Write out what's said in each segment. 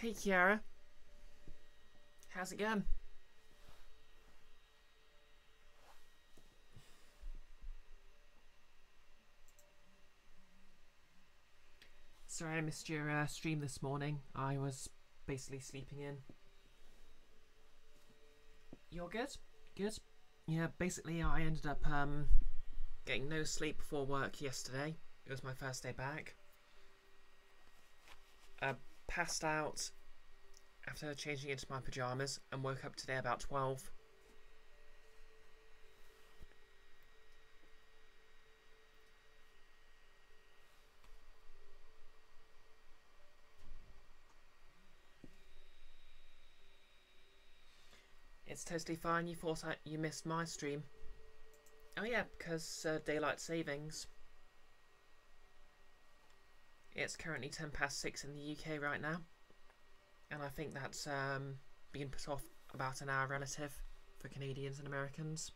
Hey Kiara, how's it going? Sorry I missed your stream this morning. I was basically sleeping in. You're good? Good? Yeah, basically I ended up getting no sleep before work yesterday. It was my first day back. Passed out after changing into my pyjamas and woke up today about 12. It's totally fine. You thought you missed my stream. Oh yeah, because daylight savings. It's currently 6:10 in the UK right now. And I think that's being put off about an hour relative for Canadians and Americans.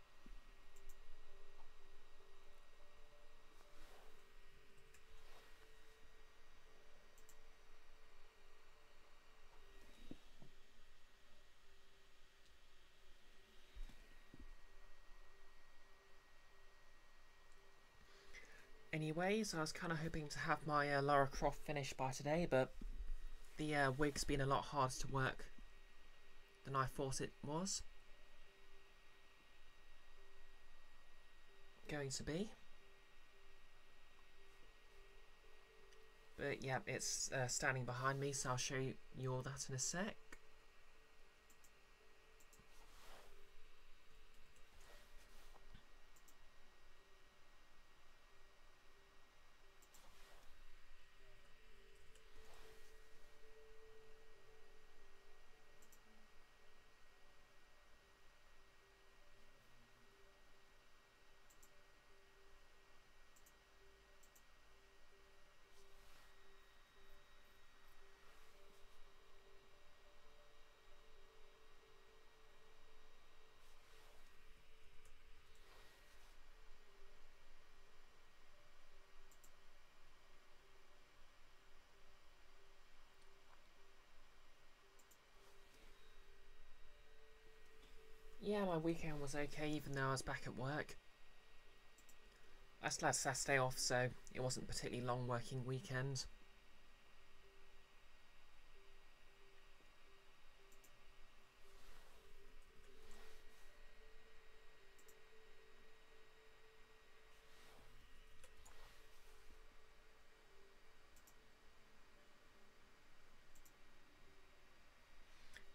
Anyways, I was kind of hoping to have my Lara Croft finished by today, but the wig's been a lot harder to work than I thought it was going to be. But yeah, it's standing behind me, so I'll show you all that in a sec. Yeah, my weekend was okay, even though I was back at work. I still had Saturday off, so it wasn't a particularly long working weekend.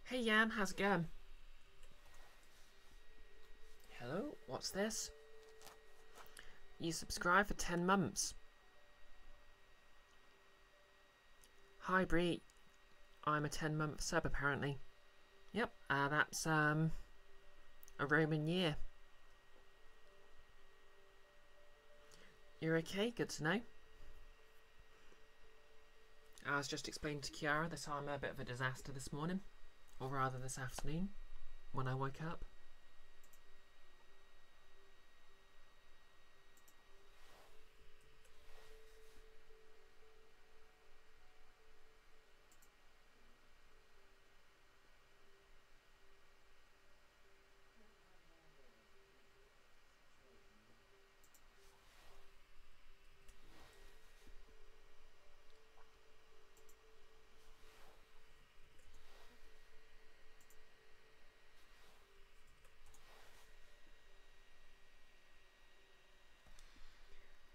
Hey Jan, how's it going? Hello, what's this? You subscribe for 10 months. Hi Bree, I'm a 10-month sub apparently. Yep, that's a Roman year. You're okay, good to know. I was just explaining to Kiara that I'm a bit of a disaster this morning, or rather this afternoon, when I woke up.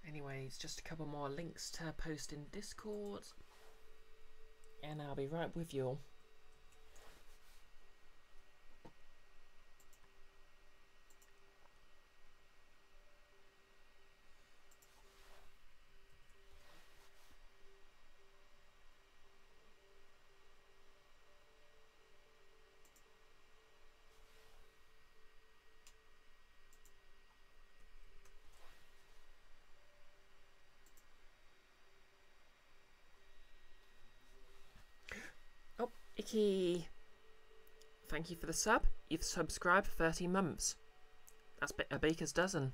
Anyways, just a couple more links to post in Discord, and I'll be right with you all. Oh, Icky! Thank you for the sub. You've subscribed for 30 months. That's a baker's dozen.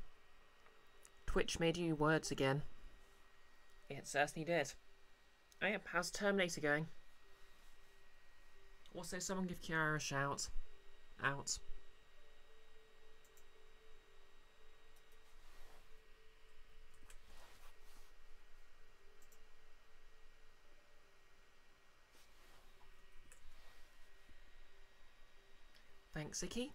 Twitch made you words again. It certainly did. Oh yeah, how's Terminator going? Also, someone give Kiara a shout. Out. Thanks, Icky.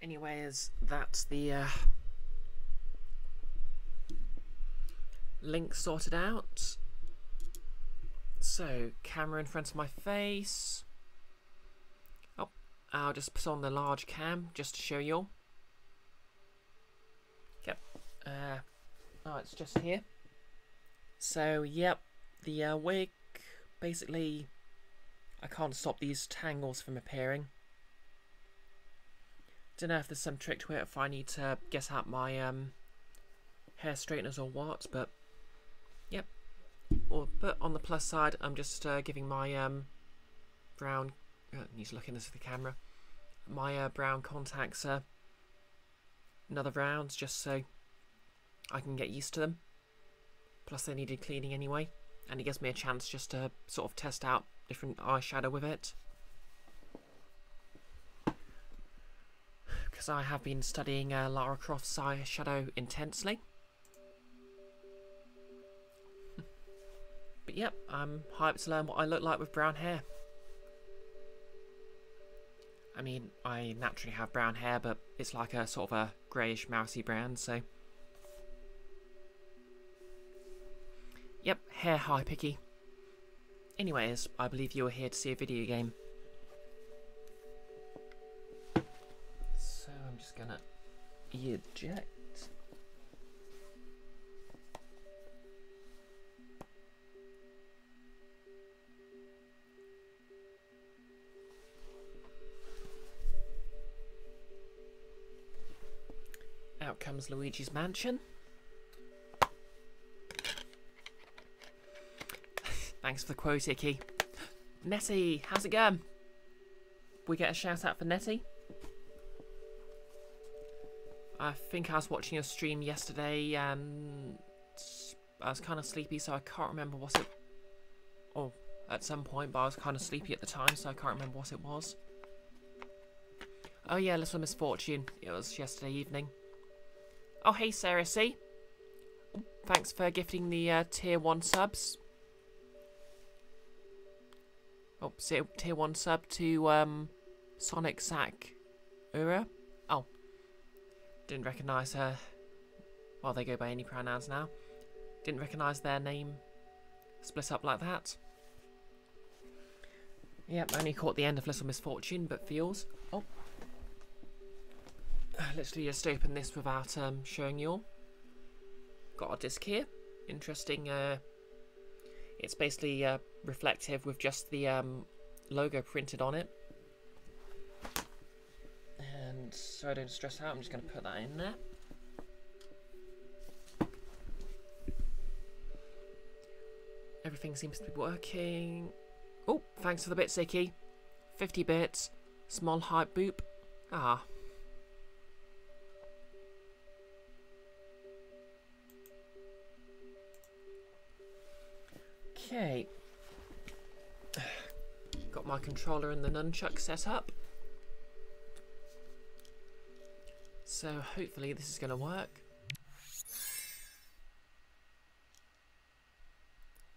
Anyways, that's the link sorted out. So, camera in front of my face. Oh, I'll just put on the large cam just to show you all. Yep. Oh, it's just here. So, yep, the wig, basically, I can't stop these tangles from appearing. Don't know if there's some trick to it, if I need to get out my hair straighteners or what, but yep. But on the plus side, I'm just giving my brown, need to look into the camera, my brown contacts another round just so I can get used to them. Plus they needed cleaning anyway, and it gives me a chance just to sort of test out different eyeshadow with it. Because I have been studying Lara Croft's eyeshadow intensely. But yep, I'm hyped to learn what I look like with brown hair. I mean, I naturally have brown hair, but it's like a sort of a greyish mousy brown, so... Yep, hair high picky. Anyways, I believe you are here to see a video game. So I'm just gonna eject. Out comes Luigi's Mansion. Thanks for the quote, Icky. Nettie, how's it going? We get a shout out for Nettie. I think I was watching your stream yesterday and I was kind of sleepy, so I can't remember what it... Oh, at some point, but I was kind of sleepy at the time, so I can't remember what it was. Oh yeah, Little Misfortune. It was yesterday evening. Oh hey Sarah C. Thanks for gifting the tier 1 subs. Oh, tier 1 sub to Sonic Sack Ura. Oh. Didn't recognise her. Well, they go by any pronouns now. Didn't recognise their name split up like that. Yep, only caught the end of Little Misfortune, but feels. Oh. Literally just opened this without showing you all. Got a disc here. Interesting. It's basically reflective with just the logo printed on it. And so I don't stress out, I'm just going to put that in there. Everything seems to be working. Oh, thanks for the bits, Icky. 50 bits. Small hype boop. Ah. Okay. Got my controller and the nunchuck set up. So hopefully this is going to work.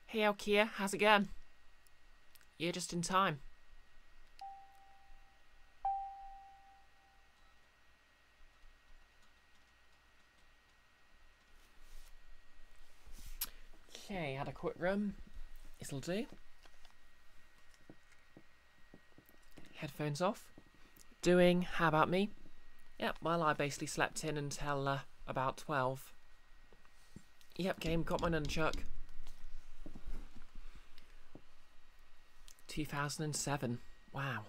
Hey Alkia, how's it going? You're just in time. Okay, had a quick run. This'll do. Headphones off. Doing, how about me? Yep, well I basically slept in until about 12. Yep, game, got my nunchuck. 2007. Wow.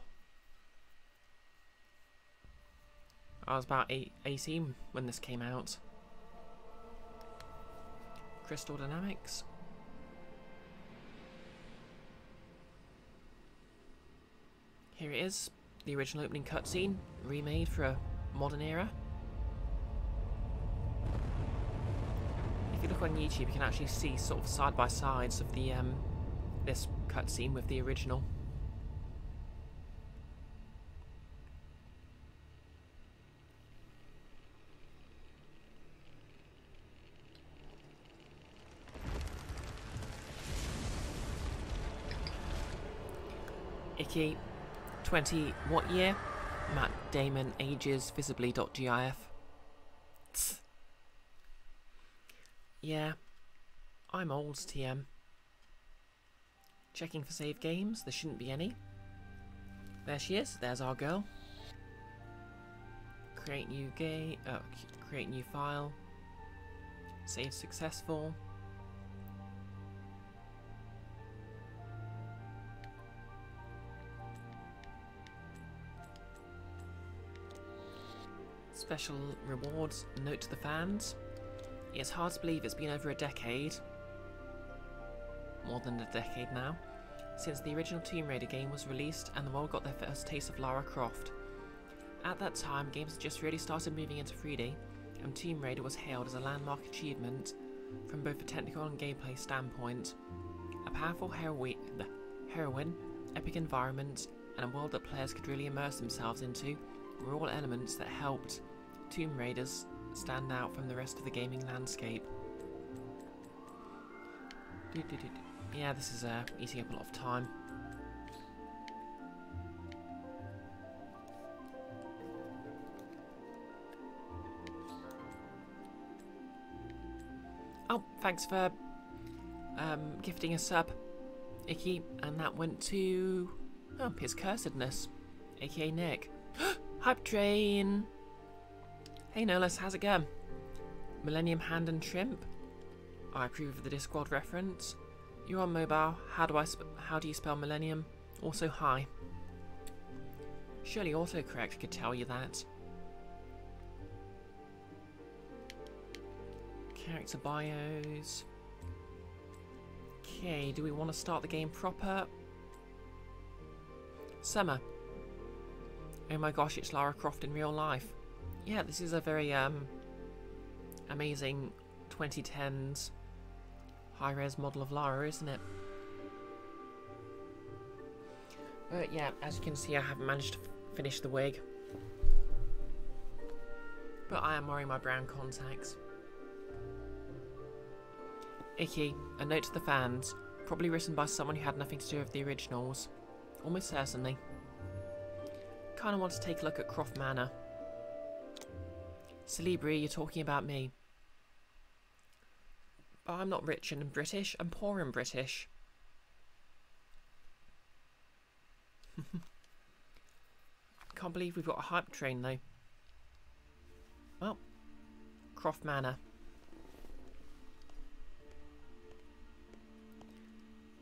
I was about 18 when this came out. Crystal Dynamics. Here it is, the original opening cutscene, remade for a modern era. If you look on YouTube, you can actually see sort of side by sides of the this cutscene with the original. Icky, 20 what year? Matt Damon ages visibly.gif. Tss. Yeah, I'm old, TM. Checking for save games, there shouldn't be any. There she is, there's our girl. Create new game, create new file. Save successful. Special rewards, note to the fans. It's hard to believe it's been over a decade, more than a decade now, since the original Tomb Raider game was released and the world got their first taste of Lara Croft. At that time, games had just really started moving into 3D, and Tomb Raider was hailed as a landmark achievement from both a technical and gameplay standpoint. A powerful heroine, epic environment, and a world that players could really immerse themselves into were all elements that helped Tomb Raiders stand out from the rest of the gaming landscape. Yeah, this is eating up a lot of time. Oh, thanks for gifting a sub, Icky, and that went to his cursedness, aka Nick. Hype Train! Hey Nolas, how's it going? Millennium Hand and Shrimp? I approve of the Discord reference. You're on mobile. How do you spell Millennium? Also, hi. Surely autocorrect could tell you that. Character bios. Okay, do we want to start the game proper? Summer. Oh my gosh, it's Lara Croft in real life. Yeah, this is a very amazing 2010s high-res model of Lara, isn't it? But yeah, as you can see, I haven't managed to finish the wig. But I am wearing my brown contacts. Icky, a note to the fans. Probably written by someone who had nothing to do with the originals. Almost certainly. Kinda want to take a look at Croft Manor. Celebri, you're talking about me. But I'm not rich and British, I'm poor and British. Can't believe we've got a hype train though. Well, Croft Manor.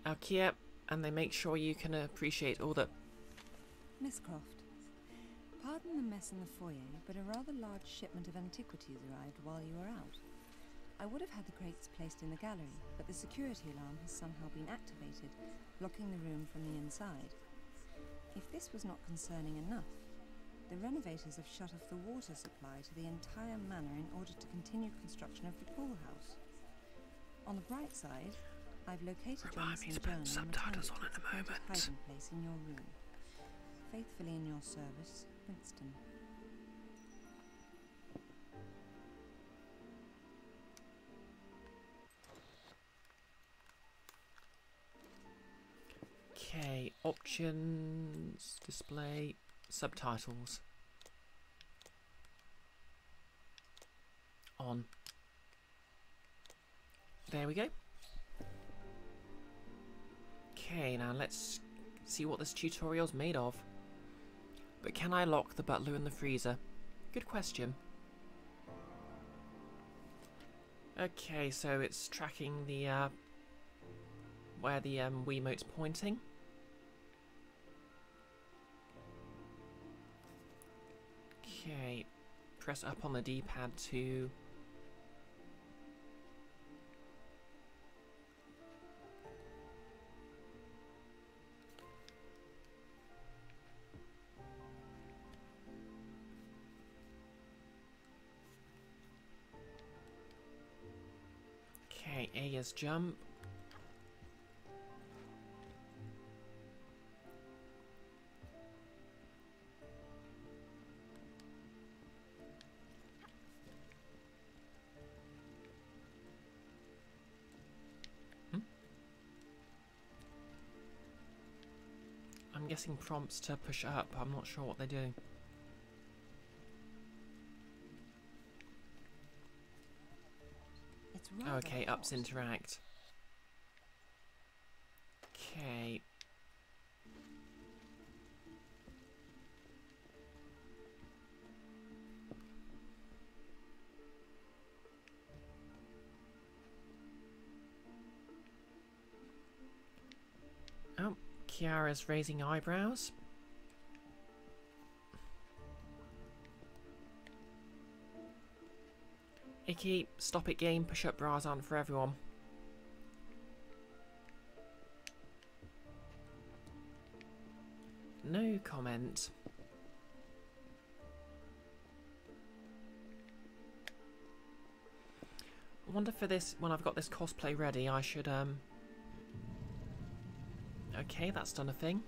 Alkia, and they make sure you can appreciate all the... Miss Croft, pardon the mess in the foyer, but a rather large shipment of antiquities arrived while you were out. I would have had the crates placed in the gallery, but the security alarm has somehow been activated, blocking the room from the inside. If this was not concerning enough, the renovators have shut off the water supply to the entire manor in order to continue construction of the pool house. On the bright side, I've located your missing journal subtitles on in a moment. Hiding place in your room. Faithfully in your service, Winston. Okay, options, display, subtitles. On. There we go. Okay, now let's see what this tutorial's made of. But can I lock the butler in the freezer? Good question. Okay, so it's tracking the where the Wiimote's pointing. Okay, press up on the D-pad to... Here's jump. I'm guessing prompts to push up. I'm not sure what they do. It's Oh, rather okay, ups hot. interact. Okay. Oh, Kiara's raising eyebrows. Icky, stop it game, push-up bras aren't for everyone. No comment. I wonder for this, when I've got this cosplay ready, I should, okay, that's done a thing.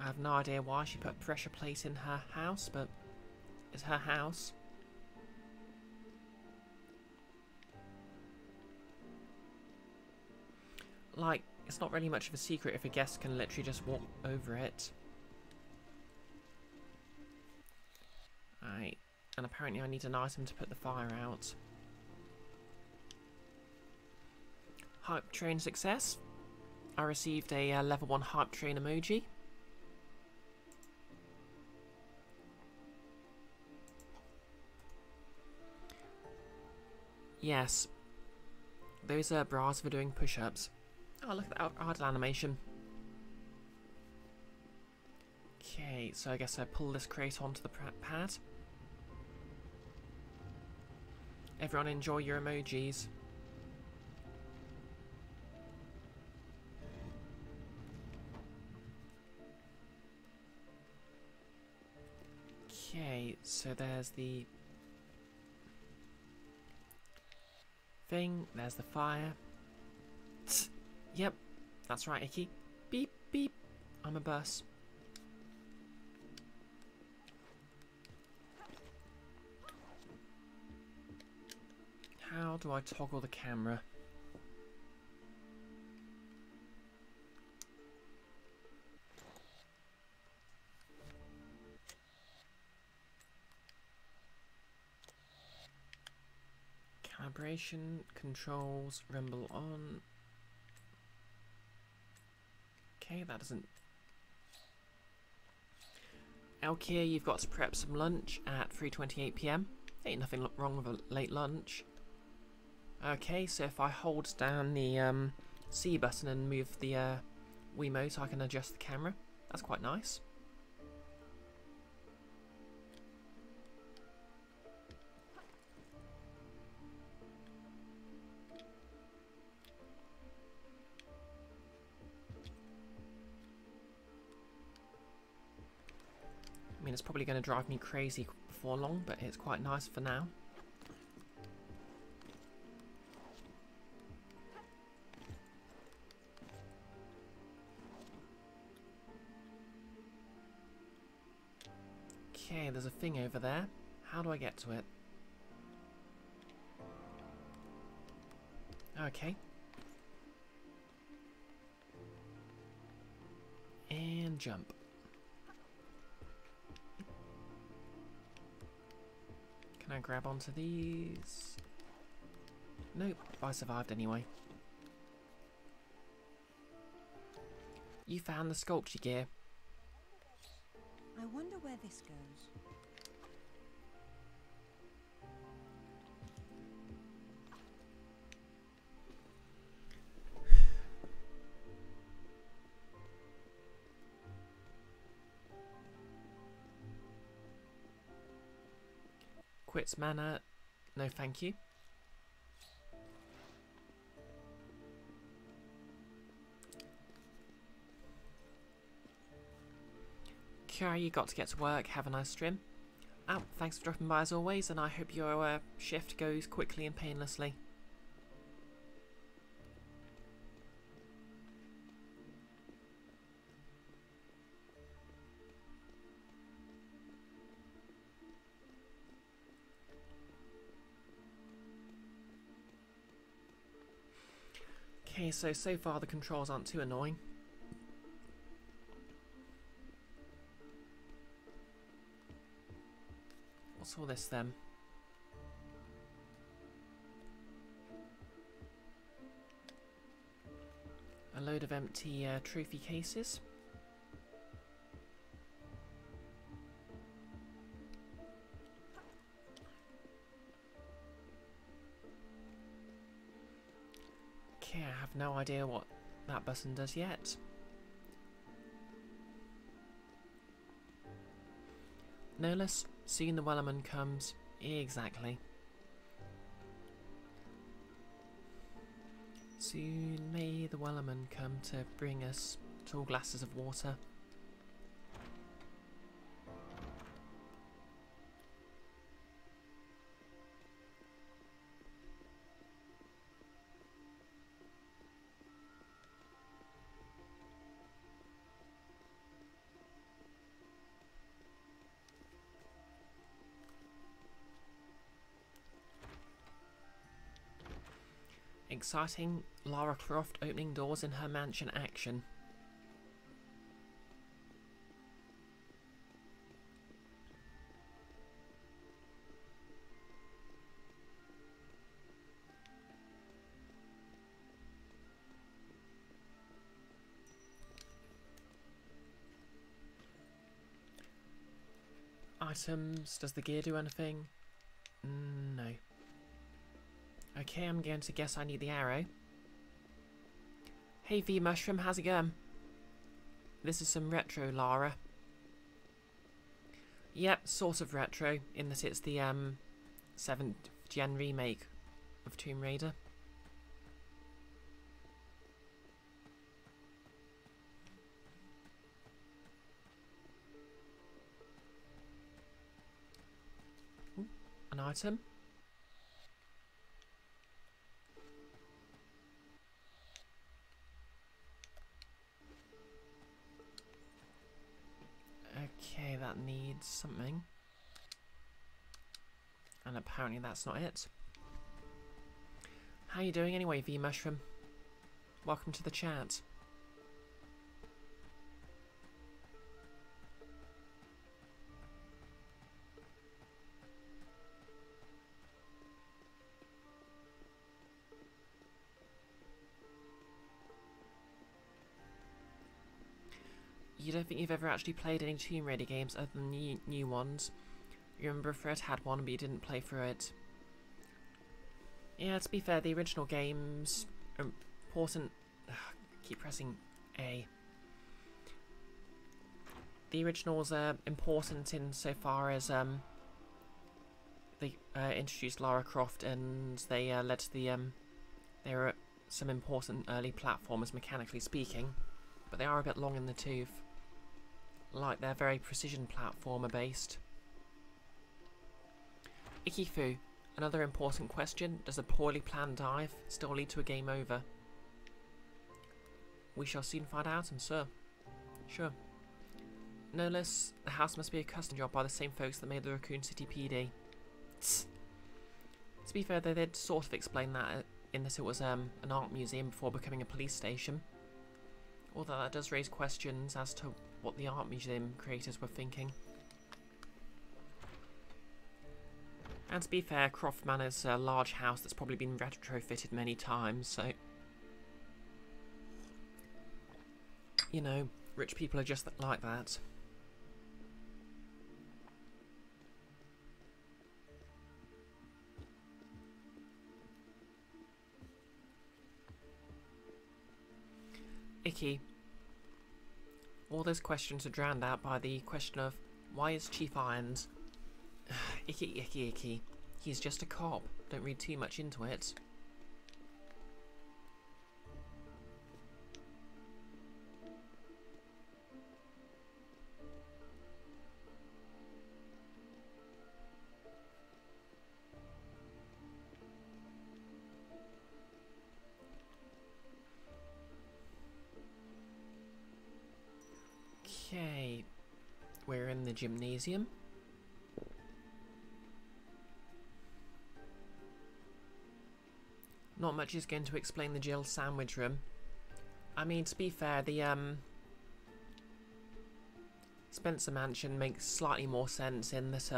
I have no idea why she put pressure plate in her house, but it's her house. Like, it's not really much of a secret if a guest can literally just walk over it. Right, and apparently I need an item to put the fire out. Hype train success. I received a level 1 hype train emoji. Yes, those are bras for doing push-ups. Oh, look at that idle animation. Okay, so I guess I pull this crate onto the pad. Everyone enjoy your emojis. Okay, so there's the thing, there's the fire. Tss. Yep, that's right, Icky. Beep, beep. I'm a bus. How do I toggle the camera? Calibration, controls, rumble on. Okay, that doesn't... Alkia, you've got to prep some lunch at 3:28 PM. Ain't nothing wrong with a late lunch. Okay, so if I hold down the C button and move the Wiimote, I can adjust the camera. That's quite nice. I mean, it's probably going to drive me crazy before long, but it's quite nice for now. Okay, there's a thing over there. How do I get to it? Okay. And jump. Can I grab onto these? Nope, I survived anyway. You found the sculpture gear. I wonder where this goes. Quits mana. No thank you. Kira, you got to get to work. Have a nice stream. Oh, thanks for dropping by as always, and I hope your shift goes quickly and painlessly. Okay, so far the controls aren't too annoying. What's all this then? A load of empty trophy cases. Okay, I have no idea what that button does yet. No less, soon the Wellerman comes. Exactly. Soon may the Wellerman come to bring us tall glasses of water. Exciting Lara Croft opening doors in her mansion action. Items. Does the gear do anything? No. Okay, I'm going to guess I need the arrow. Hey V Mushroom, how's it going? This is some retro Lara. Yep, sort of retro, in that it's the 7th gen remake of Tomb Raider. Ooh, an item. Okay, that needs something. And apparently that's not it. How you doing anyway, V Mushroom? Welcome to the chat. You don't think you've ever actually played any Tomb Raider games other than new ones? You remember Fred had one, but you didn't play through it. Yeah, to be fair, the original games are important. Ugh, keep pressing A. The originals are important insofar as they introduced Lara Croft, and they led to the there are some important early platformers mechanically speaking, but they are a bit long in the tooth. Like they're very precision platformer based. Ikifu, another important question: does a poorly planned dive still lead to a game over? We shall soon find out, I'm sure. Sure. No less, the house must be a custom job by the same folks that made the Raccoon City PD. Tss. To be fair, they did sort of explain that in that it was an art museum before becoming a police station. Although that does raise questions as to what the art museum creators were thinking. And to be fair, Croft Manor's a large house that's probably been retrofitted many times, so... You know, rich people are just like that. Icky. All those questions are drowned out by the question of, why is Chief Irons? Icky, icky, icky. He's just a cop. Don't read too much into it. Okay, we're in the gymnasium. not much is going to explain the Jill sandwich room. I mean, to be fair, the Spencer Mansion makes slightly more sense in that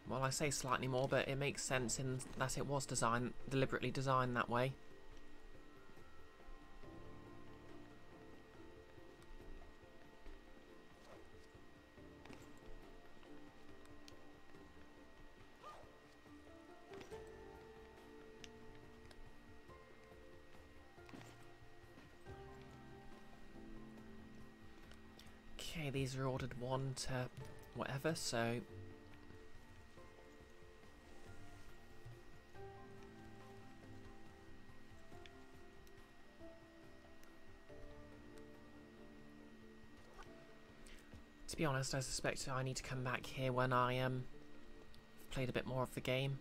well, I say slightly more, but it makes sense in that it was deliberately designed that way. Okay, these are ordered 1 to whatever, so... To be honest, I suspect I need to come back here when I played a bit more of the game.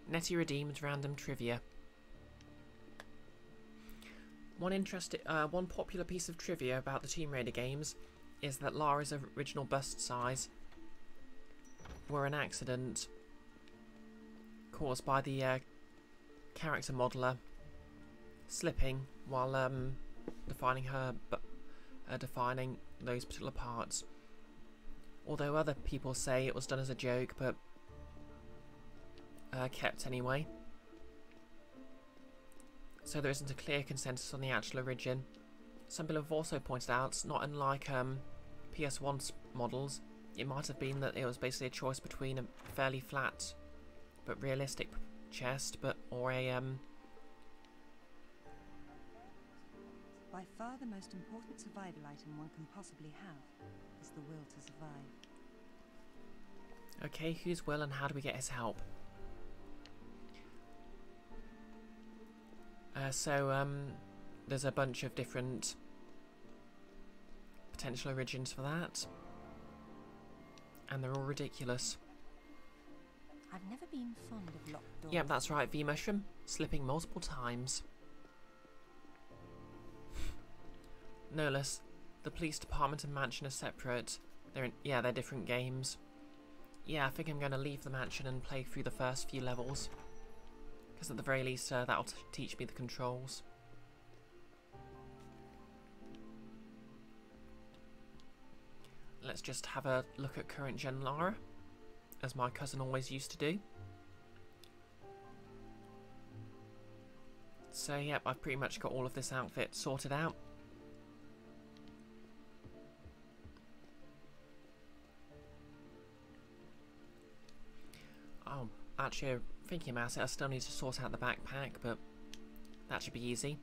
Nettie redeemed random trivia. One popular piece of trivia about the Tomb Raider games is that Lara's original bust size were an accident caused by the character modeler slipping while defining those particular parts. Although other people say it was done as a joke, but kept anyway. So there isn't a clear consensus on the actual origin. Some people have also pointed out, not unlike PS1's models, it might have been that it was basically a choice between a fairly flat but realistic chest, or a By far the most important survival item one can possibly have is the will to survive. Okay, who's Will and how do we get his help? There's a bunch of different potential origins for that, and they're all ridiculous. I've never been fond of locked doors. Yep, that's right, V-Mushroom, slipping multiple times. No less, the police department and mansion are separate. They're different games. Yeah, I think I'm going to leave the mansion and play through the first few levels, because at the very least that'll teach me the controls. Let's just have a look at current gen Lara, as my cousin always used to do. So yep, I've pretty much got all of this outfit sorted out. Oh, actually, thinking about it, I still need to sort out the backpack, but that should be easy.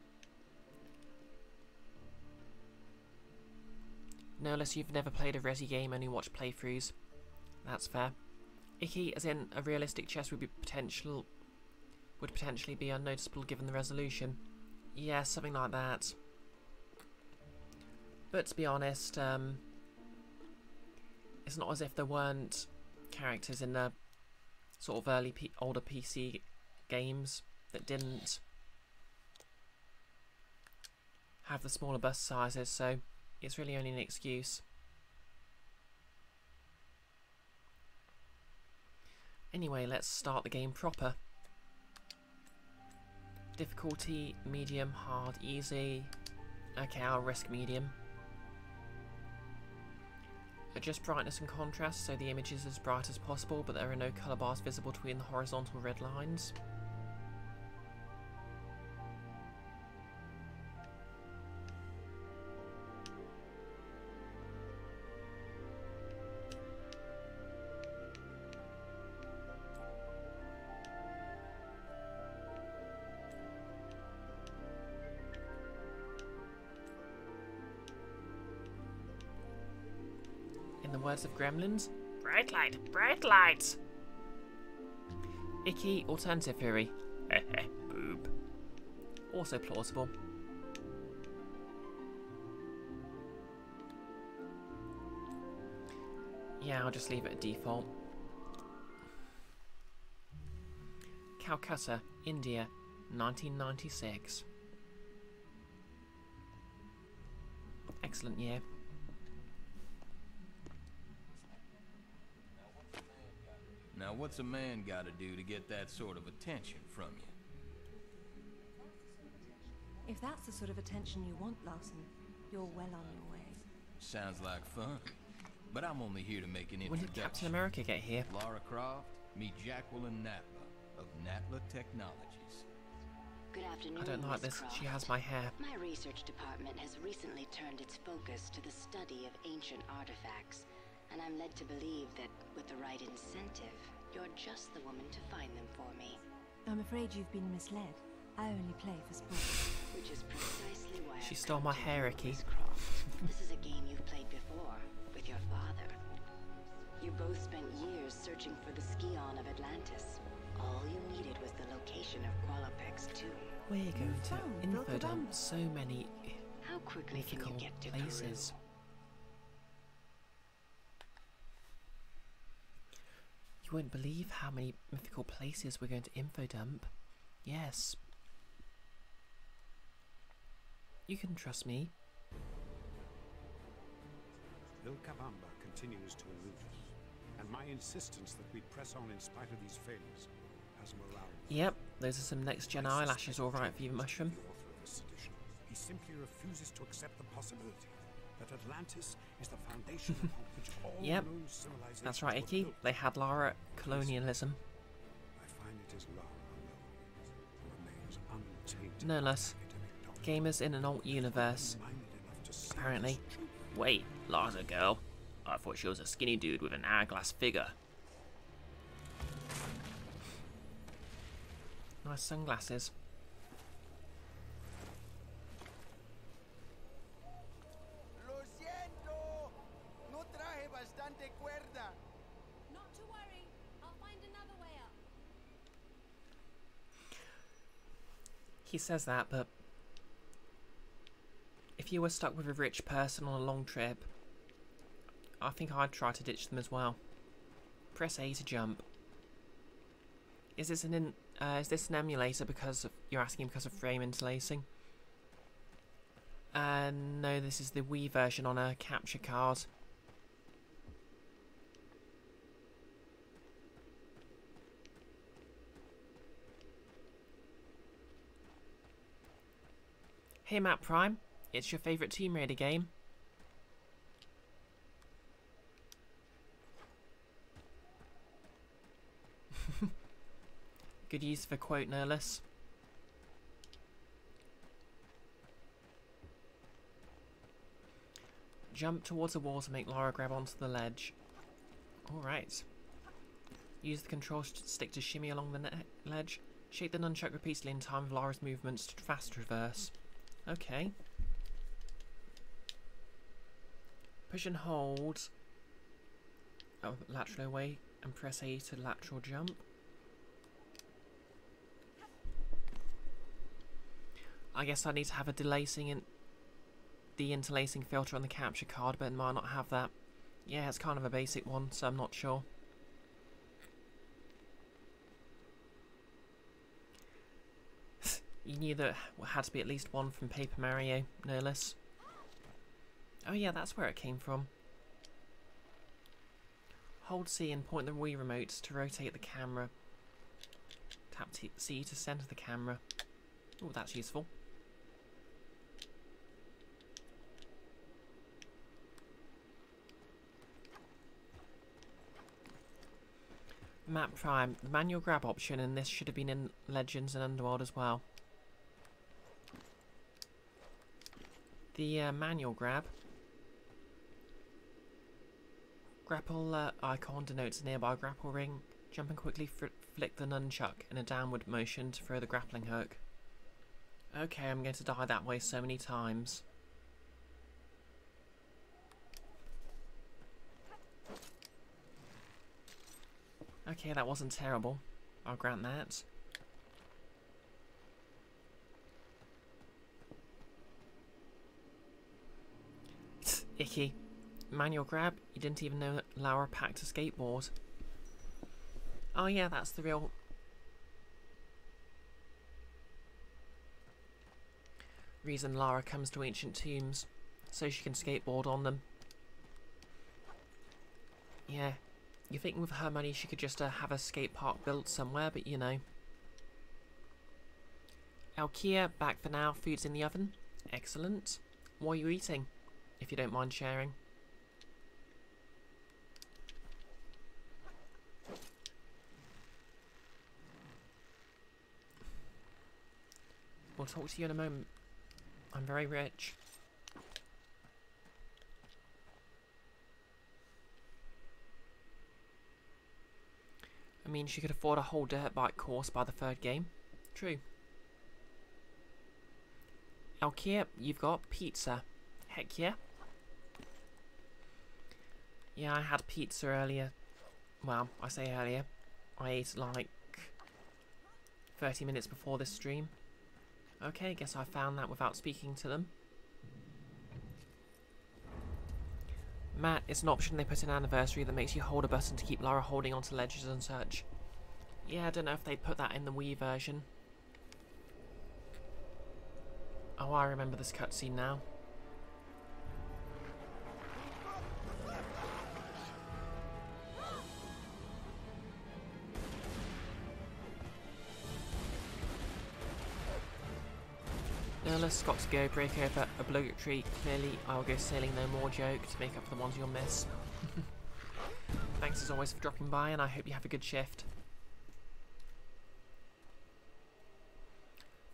No, unless you've never played a Resi game, only watched playthroughs. That's fair. Icky, as in a realistic chest, would potentially be unnoticeable given the resolution. Yeah, something like that. But to be honest, it's not as if there weren't characters in the sort of older PC games that didn't have the smaller bust sizes, so it's really only an excuse. Anyway, let's start the game proper. Difficulty, medium, hard, easy. Okay, I'll risk medium. Adjust brightness and contrast so the image is as bright as possible, but there are no colour bars visible between the horizontal red lines. In the words of Gremlins, bright light, bright light! Icky, alternative theory. Heh boob. Also plausible. Yeah, I'll just leave it at default. Calcutta, India, 1996. Excellent year. what's a man gotta do to get that sort of attention from you? If that's the sort of attention you want, Larson, you're well on your way. Sounds like fun. But I'm only here to make an When did introduction. Captain America get here? Lara Croft, meet Jacqueline Natla of Natla Technologies. Good afternoon, I don't like Miss this. Croft. She has my hair. My research department has recently turned its focus to the study of ancient artifacts, and I'm led to believe that with the right incentive, you're just the woman to find them for me. I'm afraid you've been misled. I only play for sport. Which is precisely why She I've stole come my to hair, you, Icky. Miss Croft. This is a game you've played before, with your father. You both spent years searching for the Scion of Atlantis. All you needed was the location of Qualopec's tomb. We're going to found info Vilcabamba. dump so many How quickly can you mythical get to places. You won't believe how many mythical places we're going to info dump. Yes. You can trust me. Vilcabamba continues to elude us, and my insistence that we press on in spite of these failures has morale. Yep, those are some next gen eyelashes, alright for you, Mushroom. The author of this sedition. He simply refuses to accept the possibility that Atlantis is the foundation upon which all Yep, known civilizations that's right, were Icky. built. They had Lara colonialism. I find it is Lara alone who remains untainted. No less. Gamers in an alt universe. Apparently. Wait, Lara's a girl? I thought she was a skinny dude with an hourglass figure. Nice sunglasses. Lo siento. No traje bastante cuerda. Not to worry. I'll find another way up. He says that, but if you were stuck with a rich person on a long trip, I think I'd try to ditch them as well. Press A to jump. Is this an emulator because of, you're asking because of frame interlacing? No, this is the Wii version on a capture card. Hey Matt Prime, it's your favourite Tomb Raider game. Good use of a quote, no less. Jump towards the wall to make Lara grab onto the ledge. Alright. Use the control stick to shimmy along the ledge. Shake the nunchuck repeatedly in time with Lara's movements to fast reverse. Okay. Push and hold lateral away and press A to lateral jump. I guess I need to have a de-interlacing filter on the capture card, but it might not have that. Yeah, it's kind of a basic one, so I'm not sure. You knew that had to be at least one from Paper Mario, no less. Oh yeah, that's where it came from. Hold C and point the Wii remote to rotate the camera. Tap C to center the camera. Oh, that's useful. Map Prime, the manual grab option in this should have been in Legends and Underworld as well. The manual grab. Grapple icon denotes a nearby grapple ring. Jump and quickly flick the nunchuck in a downward motion to throw the grappling hook. Okay, I'm going to die that way so many times. Okay, that wasn't terrible. I'll grant that. Icky. Manual grab? You didn't even know that Lara packed a skateboard. Oh yeah, that's the real... reason Lara comes to ancient tombs. So she can skateboard on them. Yeah. You think with her money she could just have a skate park built somewhere, but you know. Alkia, back for now. Food's in the oven. Excellent. What are you eating, if you don't mind sharing? We'll talk to you in a moment. I'm very rich. I mean, she could afford a whole dirt bike course by the third game. True. Alkia, you've got pizza. Heck yeah. Yeah, I had pizza earlier. Well, I say earlier. I ate like 30 minutes before this stream. Okay, guess I found that without speaking to them. Matt, it's an option they put in Anniversary that makes you hold a button to keep Lara holding onto ledges and such. Yeah, I don't know if they put that in the Wii version. Oh, I remember this cutscene now. Nerlus got to go, break over, obligatory, clearly I'll go sailing no more joke to make up for the ones you'll miss. Thanks as always for dropping by, and I hope you have a good shift.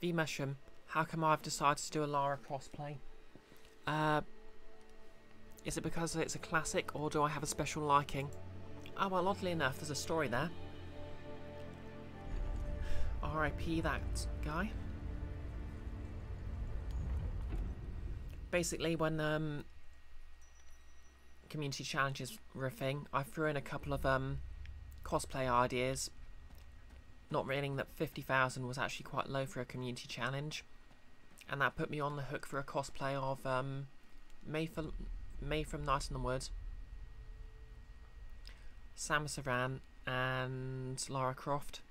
V-Mushroom, how come I've decided to do a Lara cosplay? Is it because it's a classic, or do I have a special liking? Oh well, oddly enough, there's a story there. R.I.P. that guy. Basically, when community challenges were a thing, I threw in a couple of cosplay ideas, not realizing that 50,000 was actually quite low for a community challenge, and that put me on the hook for a cosplay of May from Night in the Wood, Samus Aran, and Lara Croft.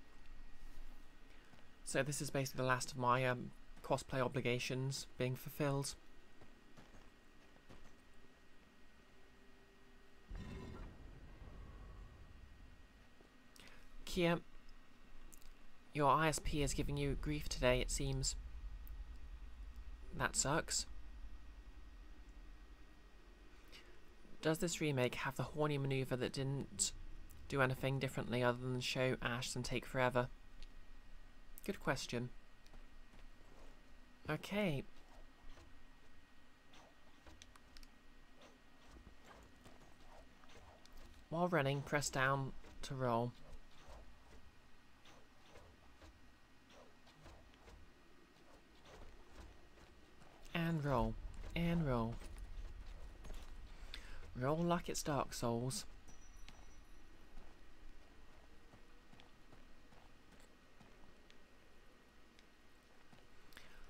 So this is basically the last of my cosplay obligations being fulfilled. Kia, your ISP is giving you grief today, it seems. That sucks. Does this remake have the horny maneuver that didn't do anything differently other than show Ash and take forever? Good question. Okay. While running, press down to roll. And roll. And roll. Roll like it's Dark Souls.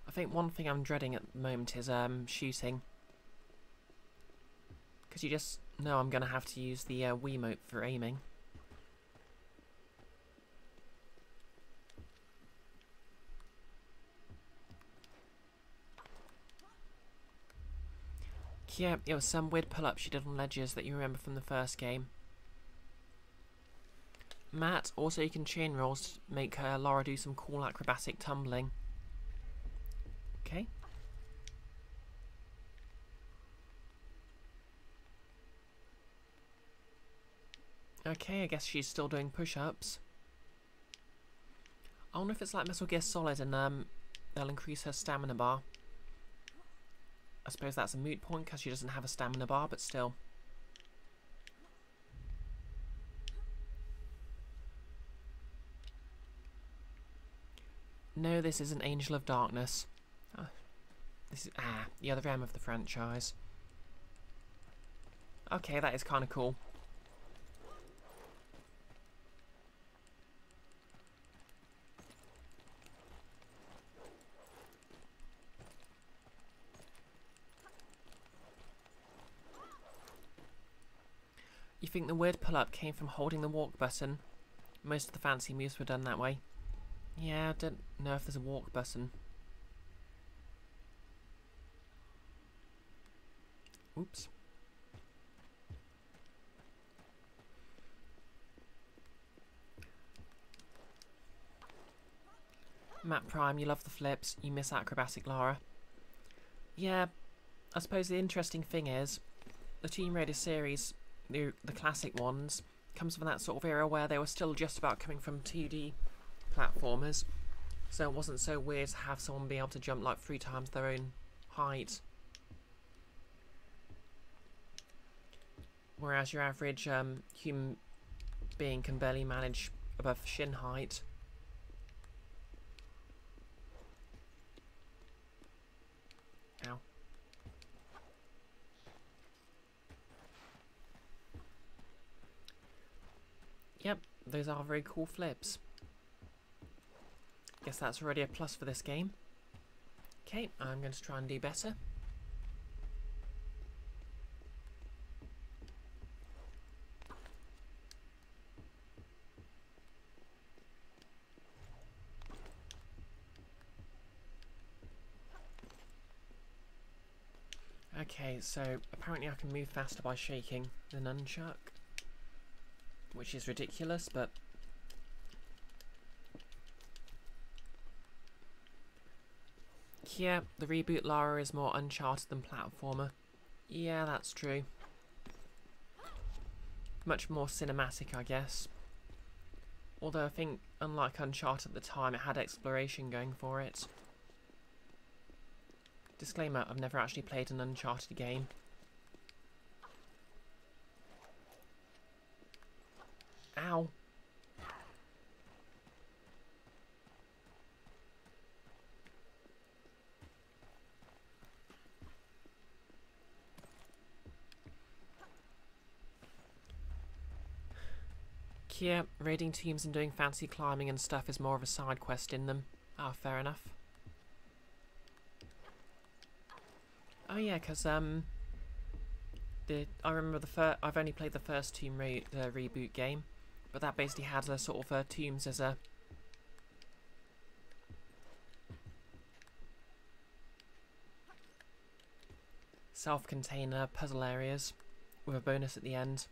I think one thing I'm dreading at the moment is shooting. Because you just know I'm going to have to use the Wiimote for aiming. Yeah, it was some weird pull-up she did on ledges that you remember from the first game. Matt, also you can chain rolls to make Lara do some cool acrobatic tumbling. Okay. Okay, I guess she's still doing push-ups. I wonder if it's like Metal Gear Solid and they'll increase her stamina bar. I suppose that's a moot point because she doesn't have a stamina bar, but still. No, this isn't Angel of Darkness. This is the other M of the franchise. Okay, that is kind of cool. You think the weird pull-up came from holding the walk button? Most of the fancy moves were done that way. Yeah, I don't know if there's a walk button. Oops. Matt Prime, you love the flips, you miss acrobatic Lara. Yeah, I suppose the interesting thing is, the Tomb Raider series, the classic ones, comes from that sort of era where they were still just about coming from 2D platformers, so it wasn't so weird to have someone be able to jump like 3 times their own height. Whereas your average human being can barely manage above shin height. Ow. Yep, those are very cool flips. Guess that's already a plus for this game. Okay, I'm going to try and do better. Okay, so apparently I can move faster by shaking the nunchuck, which is ridiculous, but yeah, the reboot Lara is more Uncharted than platformer. Yeah, that's true. Much more cinematic, I guess. Although I think, unlike Uncharted at the time, it had exploration going for it. Disclaimer, I've never actually played an Uncharted game. Ow. Yeah, raiding teams and doing fancy climbing and stuff is more of a side quest in them. Ah, fair enough. Oh yeah, because I remember I've only played the first Tomb Raider reboot game, but that basically had a sort of tombs as a self-contained puzzle areas with a bonus at the end.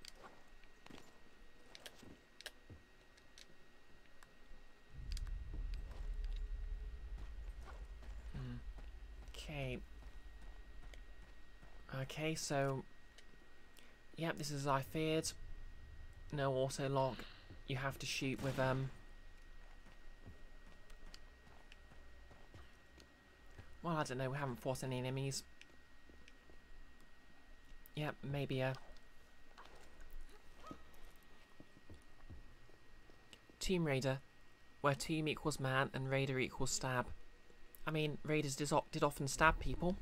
Okay. Okay, so yep, this is as I feared. No auto lock. You have to shoot with well, I don't know, we haven't fought any enemies. Yep, maybe a Tomb Raider, where tomb equals man and raider equals stab. I mean, raiders did often stab people.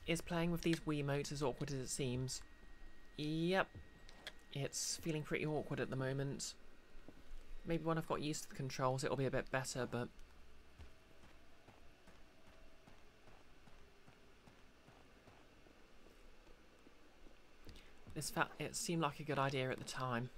Is playing with these Wiimotes as awkward as it seems? Yep. It's feeling pretty awkward at the moment. Maybe when I've got used to the controls it'll be a bit better, but it seemed like a good idea at the time.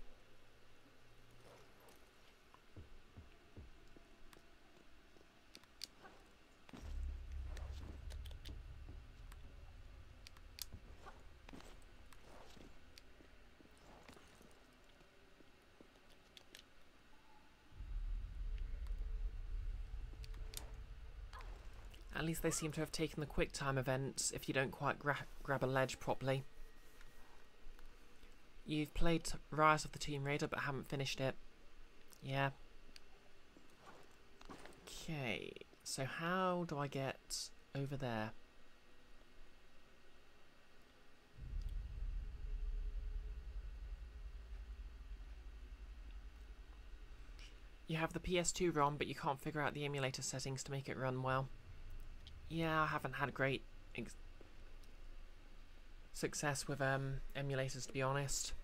At least they seem to have taken the quick time events if you don't quite grab a ledge properly. You've played Rise of the Tomb Raider but haven't finished it. Yeah. Okay, so how do I get over there? You have the PS2 ROM but you can't figure out the emulator settings to make it run well. Yeah, I haven't had great success with emulators, to be honest.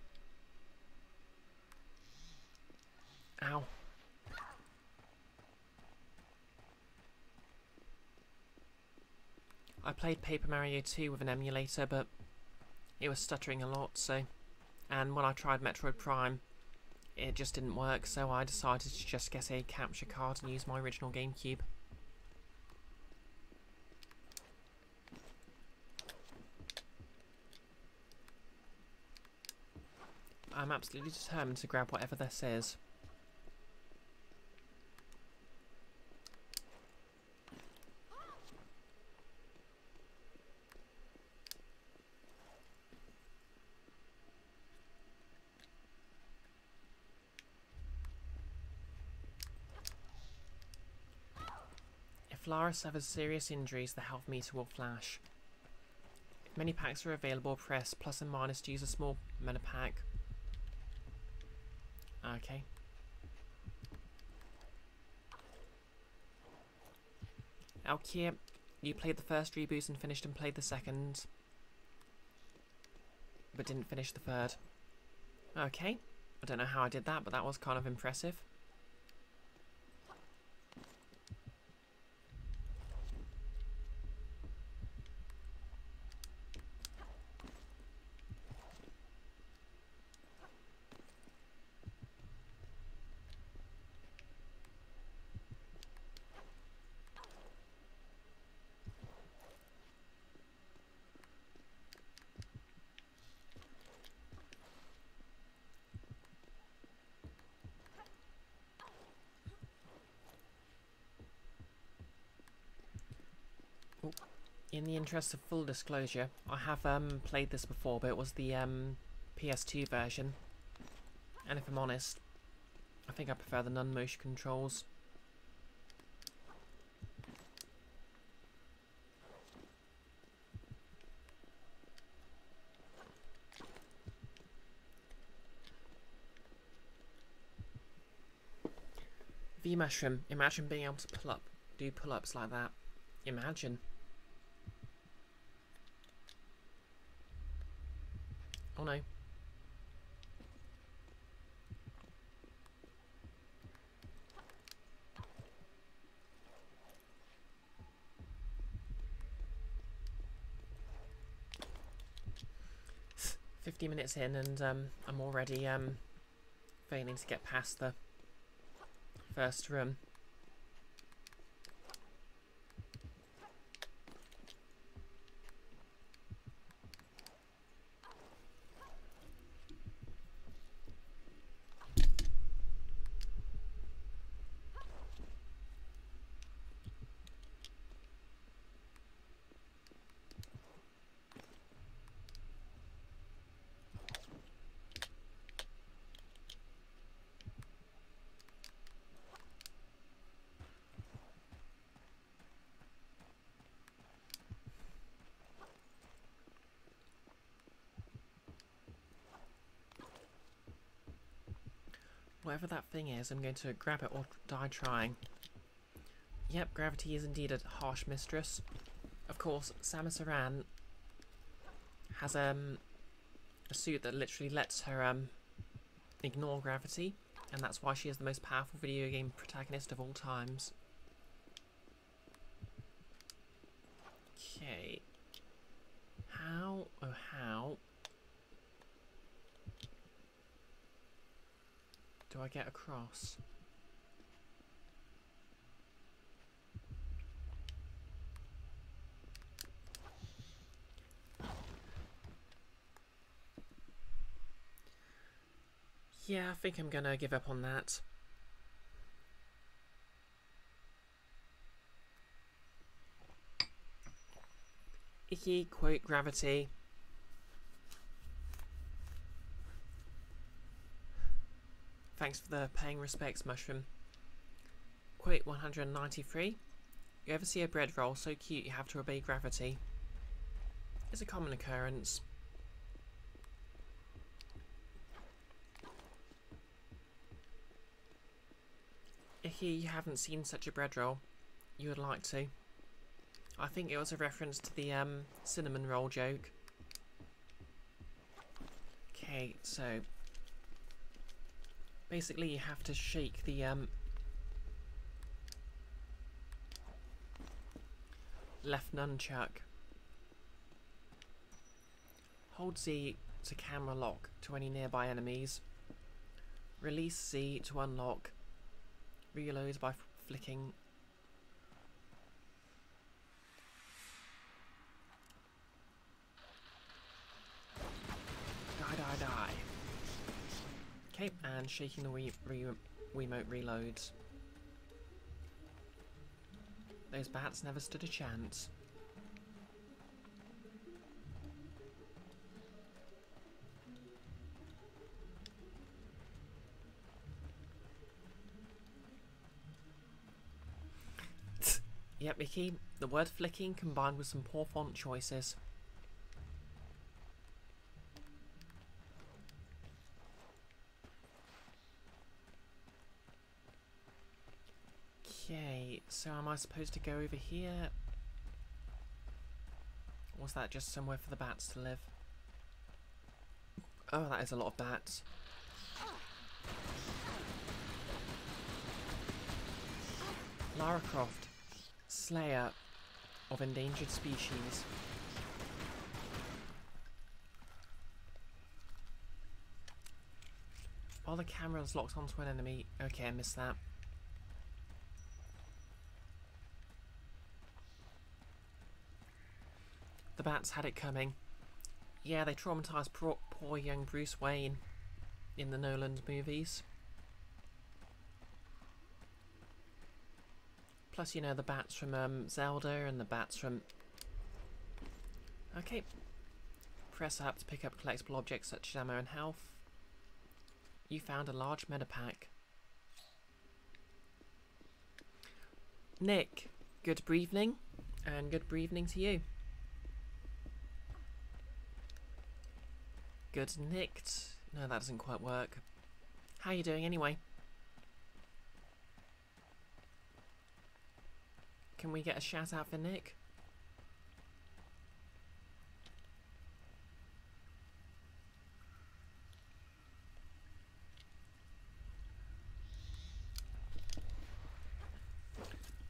Ow. I played Paper Mario 2 with an emulator, but it was stuttering a lot, so... And when I tried Metroid Prime, it just didn't work, so I decided to just get a capture card and use my original GameCube. I'm absolutely determined to grab whatever this is. If Lara suffers serious injuries, the health meter will flash. If many packs are available, press plus and minus to use a small mana pack. Okay. Alkia, you played the first reboot and finished and played the second, but didn't finish the third. Okay. I don't know how I did that, but that was kind of impressive. In the interest of full disclosure, I have played this before, but it was the PS2 version. And if I'm honest, I think I prefer the non-motion controls. V-Mushroom, imagine being able to do pull-ups like that. Imagine. Oh no. "50 minutes in and I'm already failing to get past the first room." Whatever that thing is, I'm going to grab it or die trying. Yep, gravity is indeed a harsh mistress. Of course, Samus Aran has a suit that literally lets her ignore gravity, and that's why she is the most powerful video game protagonist of all times. Okay. How? Oh, how do I get across? Yeah, I think I'm gonna give up on that. Icky, quote, gravity. Thanks for the paying respects, Mushroom. Quote 193. You ever see a bread roll so cute you have to obey gravity? It's a common occurrence. Icky, you haven't seen such a bread roll. You would like to. I think it was a reference to the cinnamon roll joke. Okay, so basically you have to shake the left nunchuck. Hold Z to camera lock to any nearby enemies. Release Z to unlock. Reload by flicking. Die. Okay, and shaking the Wiimote reloads. Those bats never stood a chance. Yep, Mickey. The word flicking combined with some poor font choices. Okay, so am I supposed to go over here? Or was that just somewhere for the bats to live? Oh, that is a lot of bats. Lara Croft, Slayer of endangered species. While the camera's locked onto an enemy. Okay, I missed that. The bats had it coming. Yeah, they traumatised poor young Bruce Wayne in the Nolan movies. Plus, you know, the bats from Zelda and the bats from... Okay. Press up to pick up collectible objects such as ammo and health. You found a large medipack. Nick, good evening, and good evening to you. Good nicked. No, that doesn't quite work. How are you doing anyway? Can we get a shout out for Nick?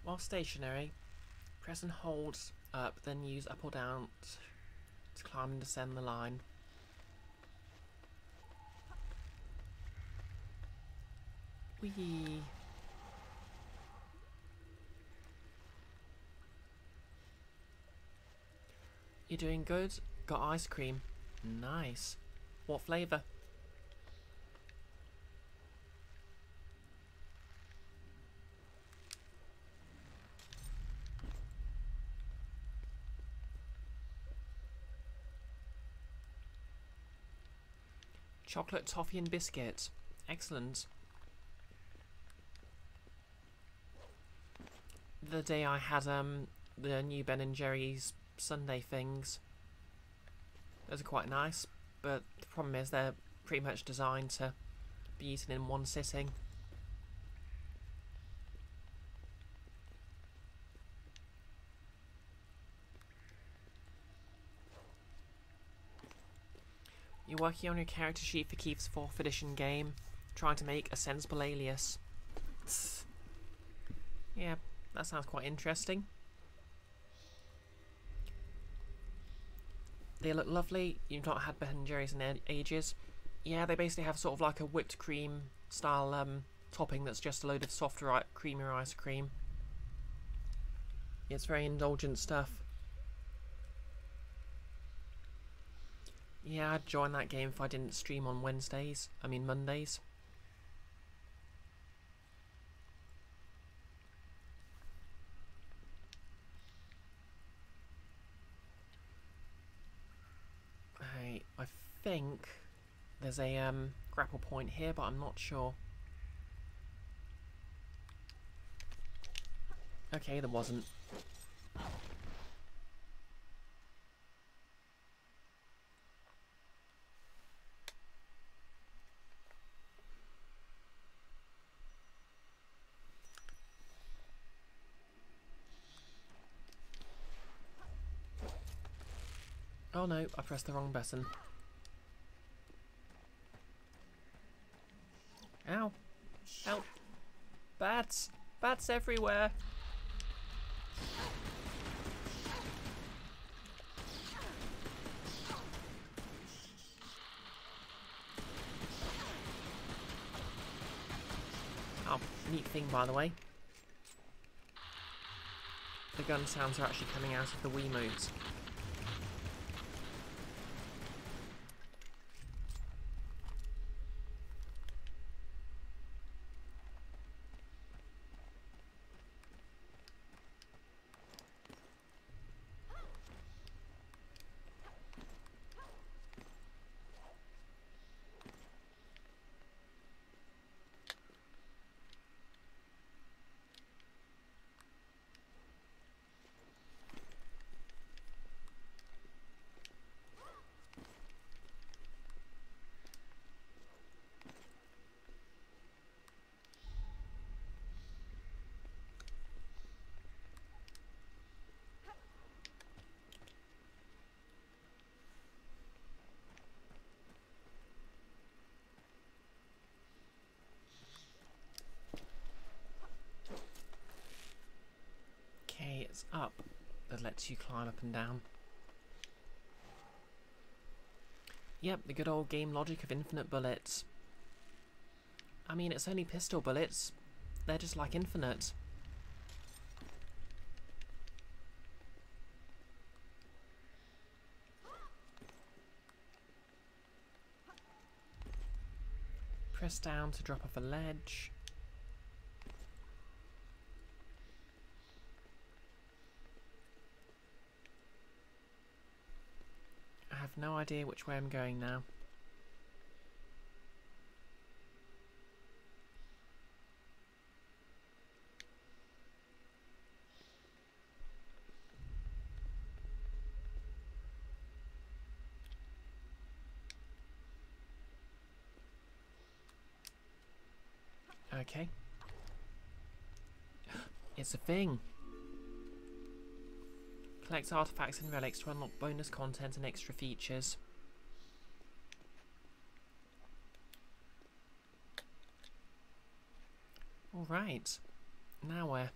While stationary, press and hold up, then use up or down to climb and descend the line. Whee! You're doing good? Got ice cream. Nice. What flavour? Chocolate, toffee and biscuit. Excellent. The day I had the new Ben & Jerry's Sunday things. Those are quite nice, but the problem is they're pretty much designed to be eaten in one sitting. You're working on your character sheet for Keith's 4th edition game, trying to make a sensible alias. Yeah, that sounds quite interesting. They look lovely. You've not had Ben & Jerry's in ages. Yeah, they basically have sort of like a whipped cream style topping that's just a load of softer, creamier ice cream. Yeah, it's very indulgent stuff. Yeah, I'd join that game if I didn't stream on Mondays. I think there's a grapple point here, but I'm not sure. Okay, there wasn't. Oh no, I pressed the wrong button. Ow. Help. Bats. Bats everywhere. Oh, neat thing by the way. The gun sounds are actually coming out of the Wiimotes. It's up that lets you climb up and down. Yep, the good old game logic of infinite bullets. I mean, it's only pistol bullets. They're just like infinite. Press down to drop off a ledge. I have no idea which way I'm going now. Okay. It's a thing. Collect artifacts and relics to unlock bonus content and extra features. Alright. Now where?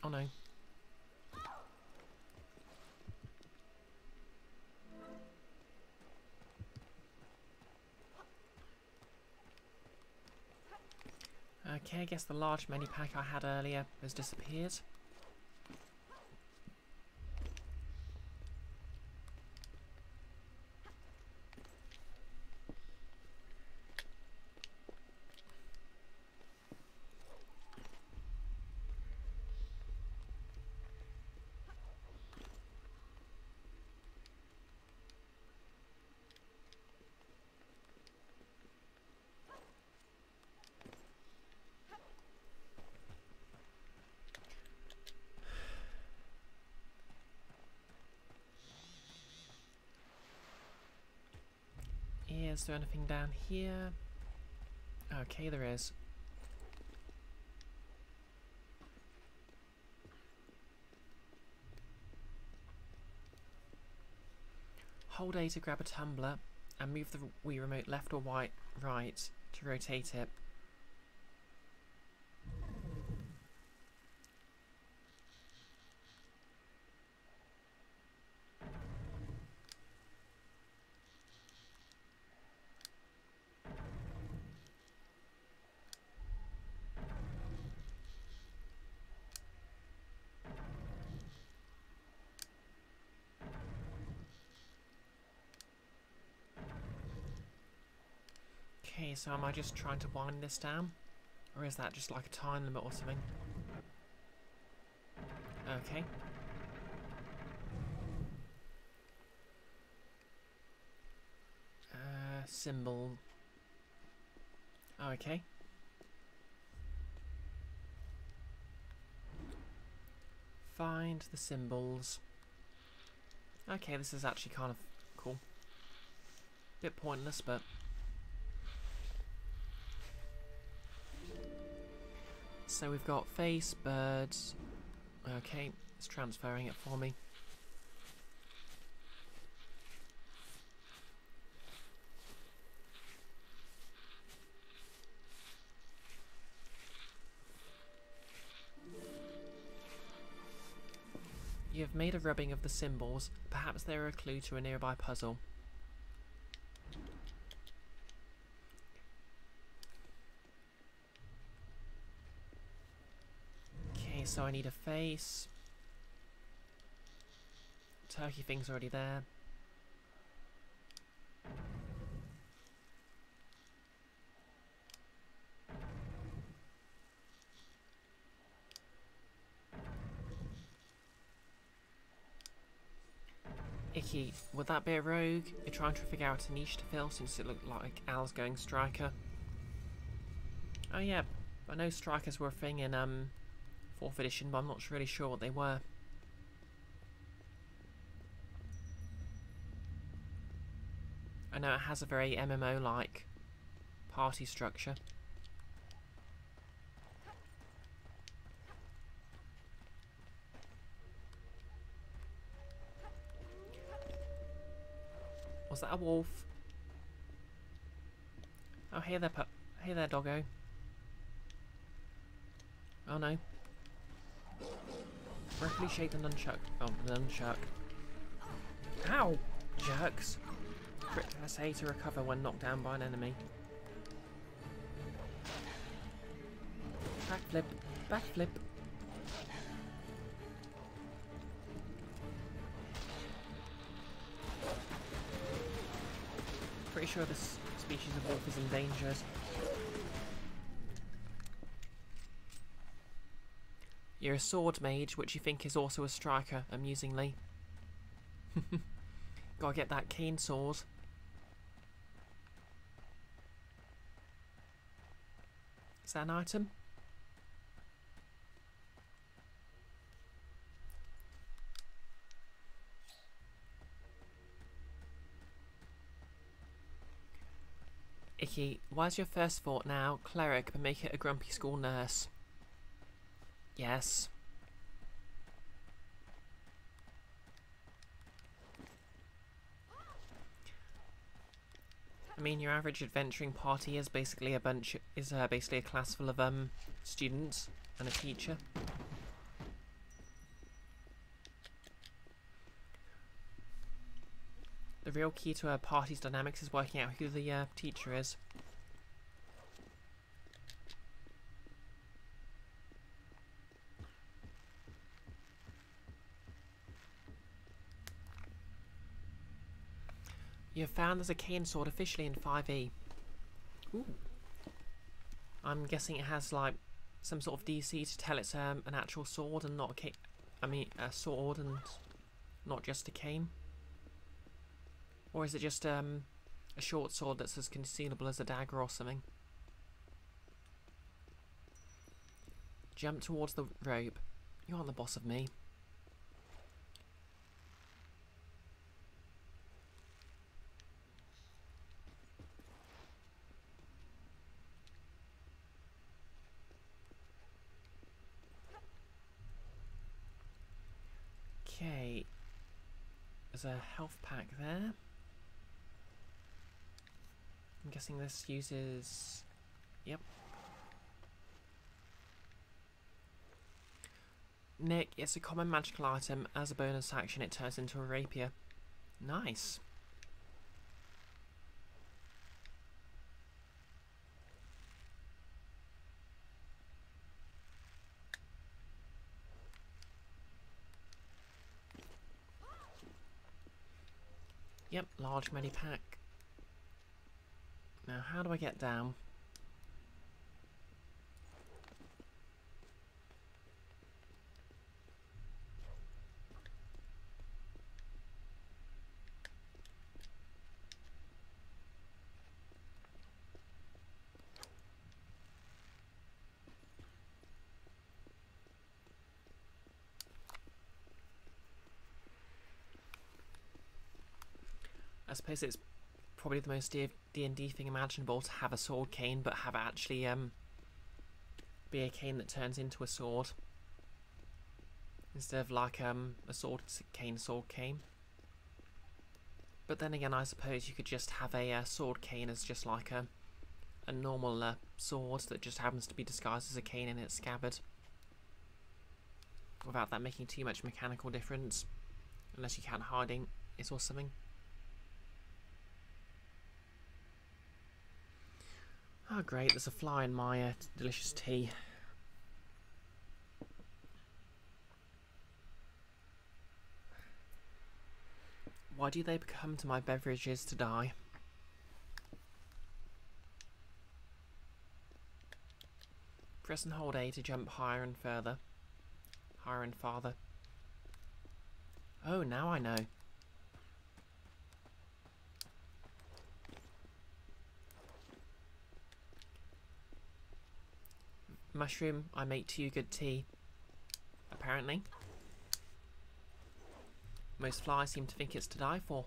Oh no. Okay, I guess the large menu pack I had earlier has disappeared. Is there anything down here? Okay, there is. Hold A to grab a tumbler and move the Wii remote left or right to rotate it. Okay, so am I just trying to wind this down? Or is that just like a time limit or something? Okay. Symbol. Oh, okay. Find the symbols. Okay, this is actually kind of cool. Bit pointless, but... So we've got face, birds. Okay, it's transferring it for me. You have made a rubbing of the symbols. Perhaps they are a clue to a nearby puzzle. Okay, so I need a face. Turkey thing's already there. Icky, would that be a rogue? You're trying to figure out a niche to fill since it looked like Al's going striker. Oh yeah, I know strikers were a thing in 4th edition, but I'm not really sure what they were. I know it has a very MMO-like party structure. Was that a wolf? Oh, hey there, hey there, doggo. Oh no. Roughly shake the nunchuck. Oh, the nunchuck. Ow! Jerks. Crit SA to recover when knocked down by an enemy. Backflip. Backflip. Pretty sure this species of wolf is endangered. You're a sword mage, which you think is also a striker, amusingly. Gotta get that cane sword. Is that an item? Icky, why's your first thought now? Cleric, but make it a grumpy school nurse. Yes. I mean, your average adventuring party is basically a basically a class full of students and a teacher. The real key to a party's dynamics is working out who the teacher is. You have found there's a cane sword officially in 5e. Ooh. I'm guessing it has like some sort of DC to tell it's an actual sword and not a cane. I mean, a sword and not just a cane. Or is it just a short sword that's as concealable as a dagger or something? Jump towards the rope. You aren't the boss of me. Okay. There's a health pack there. I'm guessing this uses... Yep. Nick, it's a common magical item. As a bonus action, it turns into a rapier. Nice. Yep, large medipack. Now, how do I get down? I suppose it's probably the most D&D thing imaginable to have a sword cane, but have it actually be a cane that turns into a sword instead of like a sword cane. But then again, I suppose you could just have a sword cane as just like a normal sword that just happens to be disguised as a cane in its scabbard, without that making too much mechanical difference, unless you can't hiding it or something. Oh great, there's a fly in my delicious tea. Why do they come to my beverages to die? Press and hold A to jump higher and further. Higher and farther. Oh, now I know. Mushroom, I make too good tea. Apparently. Most flies seem to think it's to die for.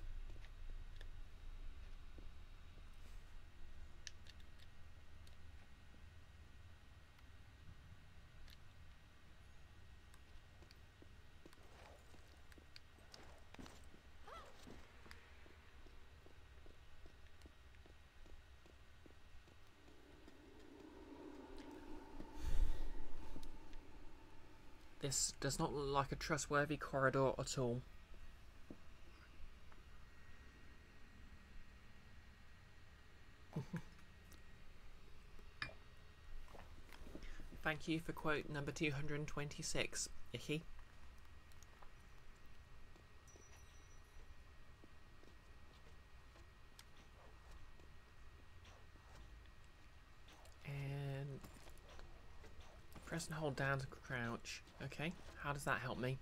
This does not look like a trustworthy corridor at all. Thank you for quote number 226, Icky. And press and hold down to crouch. Okay, how does that help me?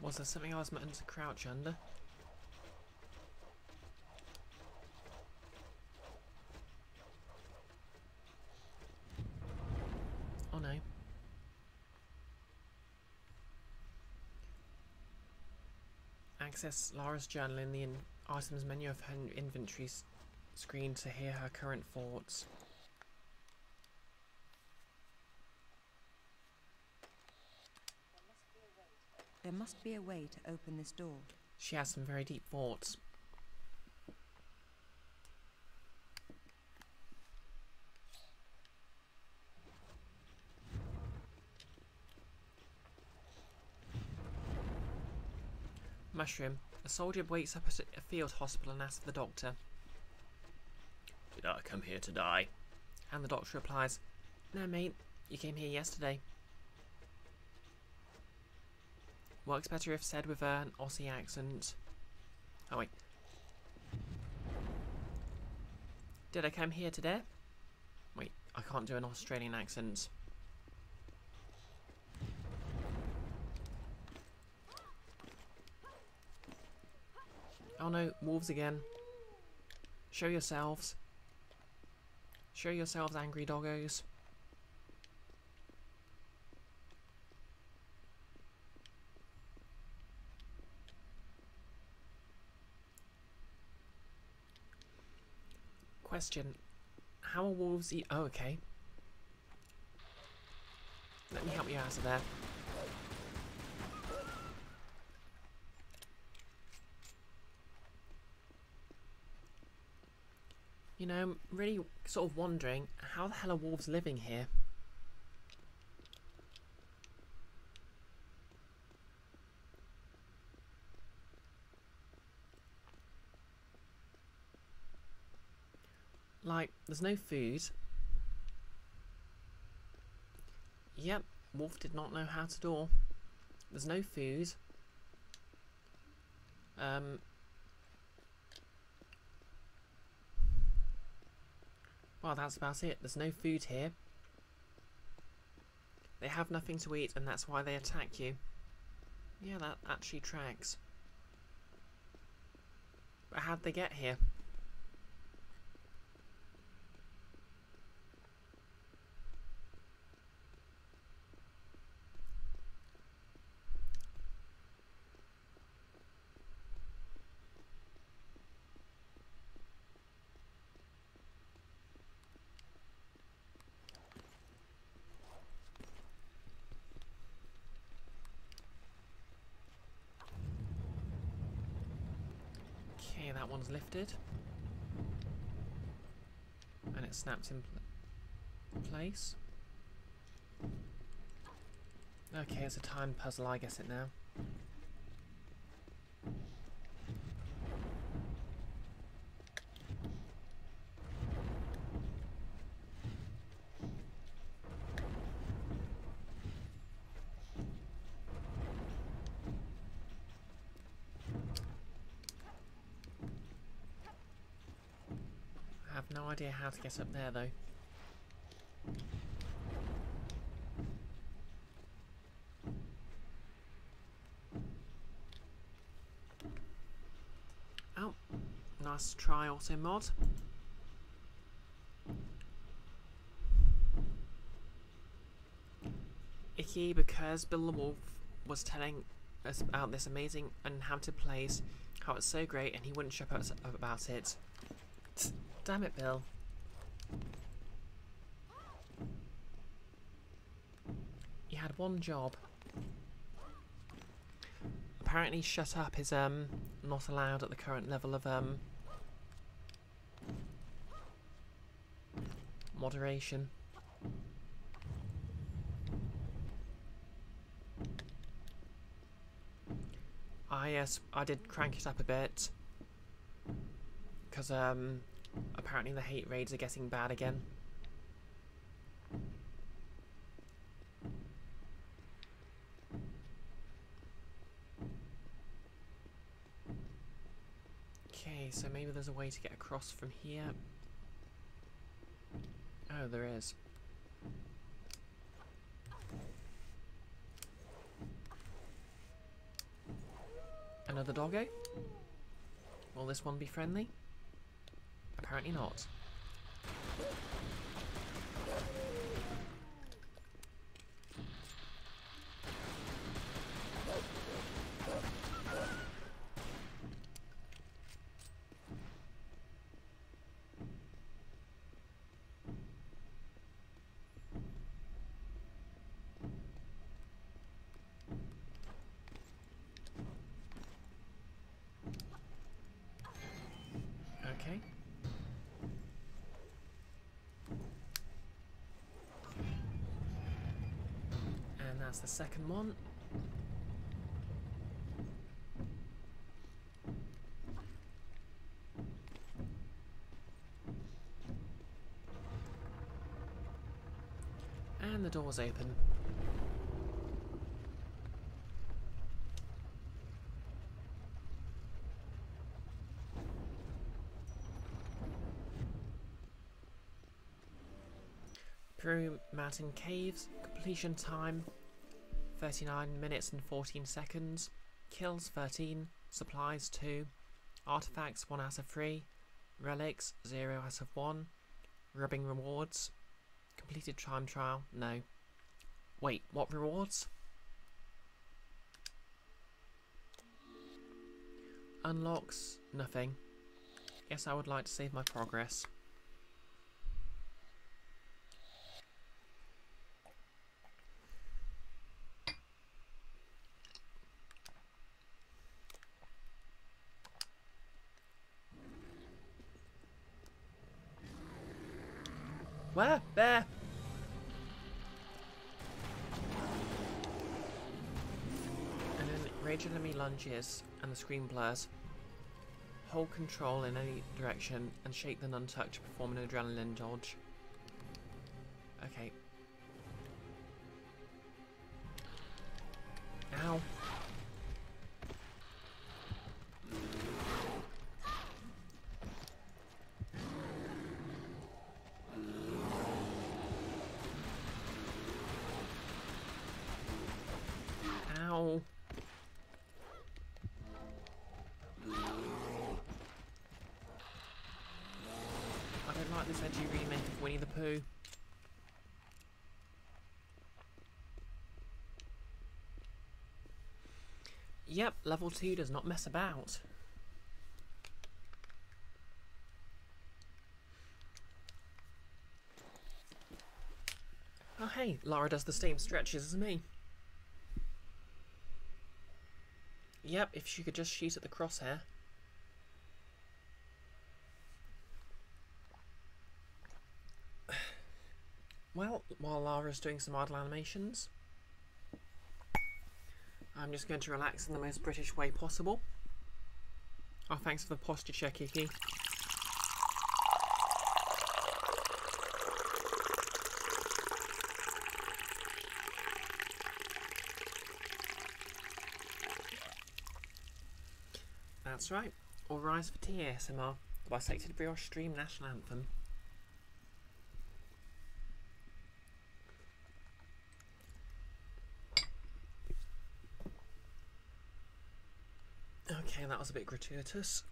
Was there something I was meant to crouch under? Oh no. Access Lara's journal in the items menu of her inventory screen to hear her current thoughts. There must be a way to open this door. She has some very deep thoughts. Mushroom. A soldier wakes up at a field hospital and asks the doctor, "Did I come here to die?" And the doctor replies, "No, mate, you came here yesterday." Works better if said with an Aussie accent. Oh wait. Did I come here today? Wait, I can't do an Australian accent. Oh no, wolves again. Show yourselves. Show yourselves, angry doggos. Question. How are wolves eat? Oh, okay. Let me help you out of there. You know, I'm really sort of wondering, how the hell are wolves living here? Like, there's no food. Yep, wolf did not know how to door. There's no food. Well, that's about it. There's no food here. They have nothing to eat, and that's why they attack you. Yeah, that actually tracks. But how'd they get here? Okay, that one's lifted. And it snaps in place. Okay, it's a time puzzle, I guess it now. I have no idea how to get up there though. Oh, nice try, auto mod. Icky because Bill the Wolf was telling us about this amazing uninhabited place, how it's so great, and he wouldn't shut up about it. Damn it, Bill. You had one job. apparently shut up is not allowed at the current level of moderation. Yes, I did crank it up a bit because apparently the hate raids are getting bad again. Okay, so maybe there's a way to get across from here. Oh, there is. Another doggo? Will this one be friendly? Apparently not. Okay. And that's the second one. And the door's open. Peru Mountain Caves, completion time 39 minutes and 14 seconds, kills 13, supplies 2, artifacts 1 out of 3, relics 0 out of 1, rubbing rewards, completed time trial, no. Wait, what rewards? Unlocks, nothing. Guess I would like to save my progress. Where? There! And then rage enemy lunges and the screen blurs. Hold control in any direction and shake the nuntuck to perform an adrenaline dodge. Okay. Ow. Ow. I don't like this edgy remake of Winnie the Pooh. Yep, level 2 does not mess about. Oh hey, Lara does the same stretches as me. Yep, if she could just shoot at the crosshair. Well, while Lara's doing some idle animations, I'm just going to relax in the most British way possible. Oh, thanks for the posture check, Kiki. That's right. All rise for TASMR, the BisectedBrioche stream national anthem. Okay, that was a bit gratuitous.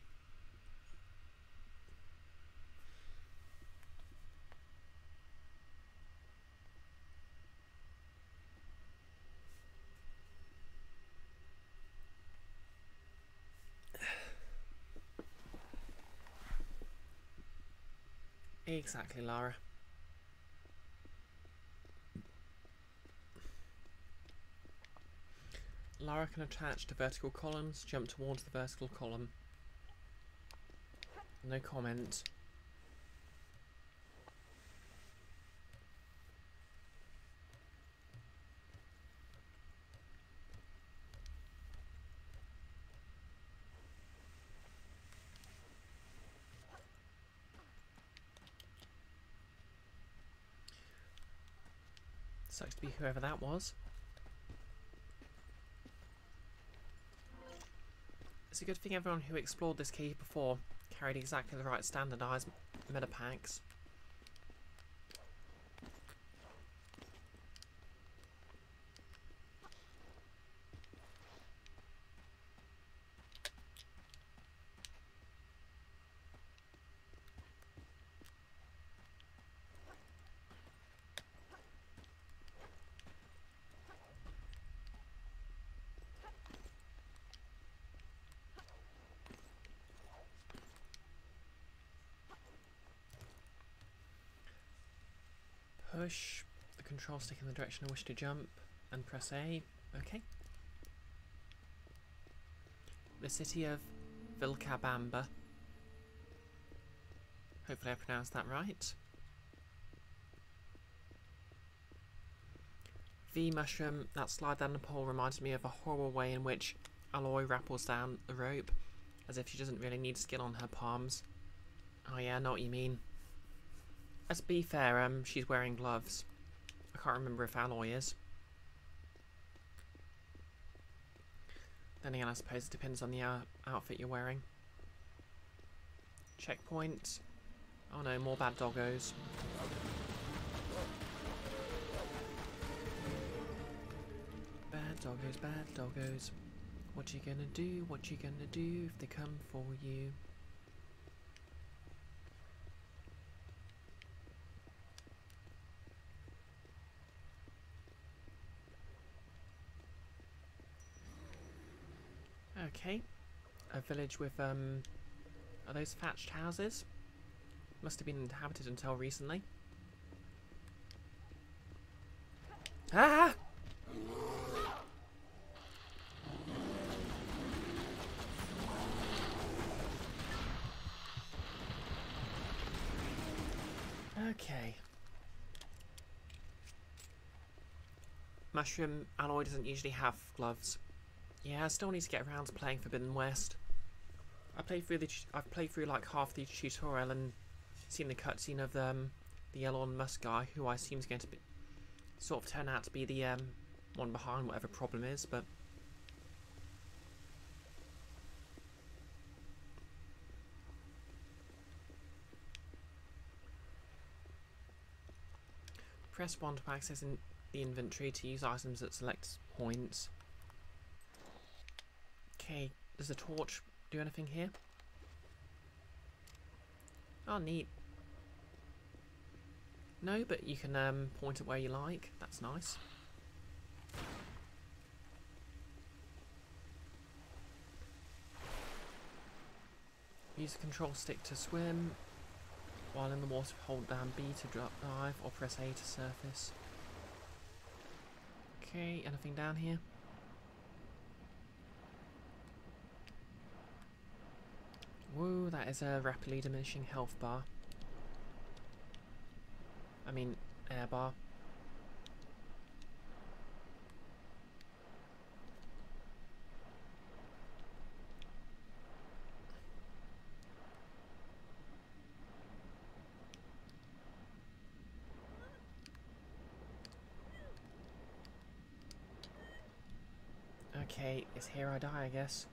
Exactly, Lara. Lara can attach to vertical columns, jump towards the vertical column. No comment. Sucks to be whoever that was. It's a good thing everyone who explored this cave before carried exactly the right standardised meta packs. Push the control stick in the direction I wish to jump and press A. Okay. The city of Vilcabamba. Hopefully I pronounced that right. V mushroom, that slide down the pole reminds me of a horrible way in which Aloy rappels down the rope as if she doesn't really need skin on her palms. Oh yeah, I know what you mean. Let's be fair, she's wearing gloves. I can't remember if Aloy is. Then again, I suppose it depends on the outfit you're wearing. Checkpoint. Oh no, more bad doggos. Bad doggos, bad doggos. What you gonna do? What you gonna do if they come for you? Okay, a village with, are those thatched houses? Must have been inhabited until recently. Ah! Okay. Mushroom Aloy doesn't usually have gloves. Yeah, I still need to get around to playing Forbidden West. I've played through like half the tutorial and seen the cutscene of the Elon Musk guy, who I assume is going to be sort of turn out to be the one behind whatever problem is, but press 1 to access in the inventory to use items at select points. Okay, does the torch do anything here? Oh, neat. No, but you can point it where you like. That's nice. Use the control stick to swim. While in the water, hold down B to dive or press A to surface. Okay, anything down here? Whoa, that is a rapidly diminishing health bar. I mean, air bar. Okay, it's here I die, I guess.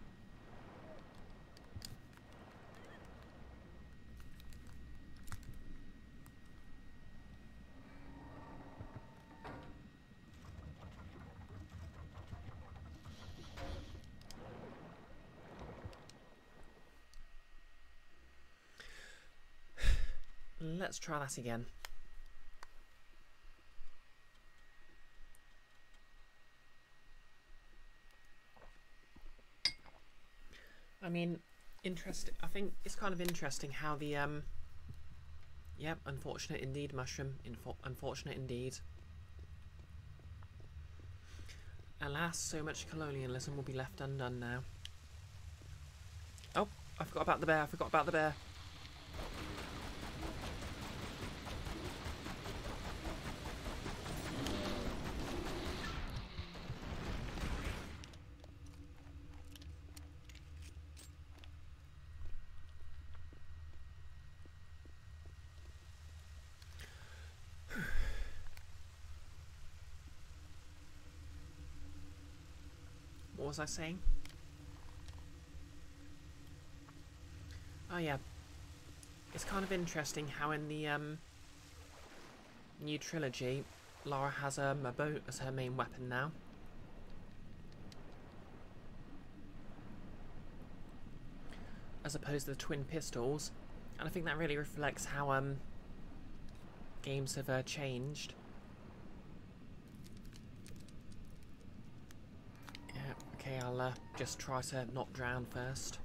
Let's try that again. I mean, interesting. I think it's kind of interesting how the yep, unfortunate indeed, mushroom. Unfortunate indeed. Alas, so much colonialism will be left undone now. Oh, I forgot about the bear, I forgot about the bear. What was I saying? Oh yeah, it's kind of interesting how in the new trilogy, Lara has a bow as her main weapon now. As opposed to the twin pistols, and I think that really reflects how games have changed. Yeah, okay, I'll just try to not drown first.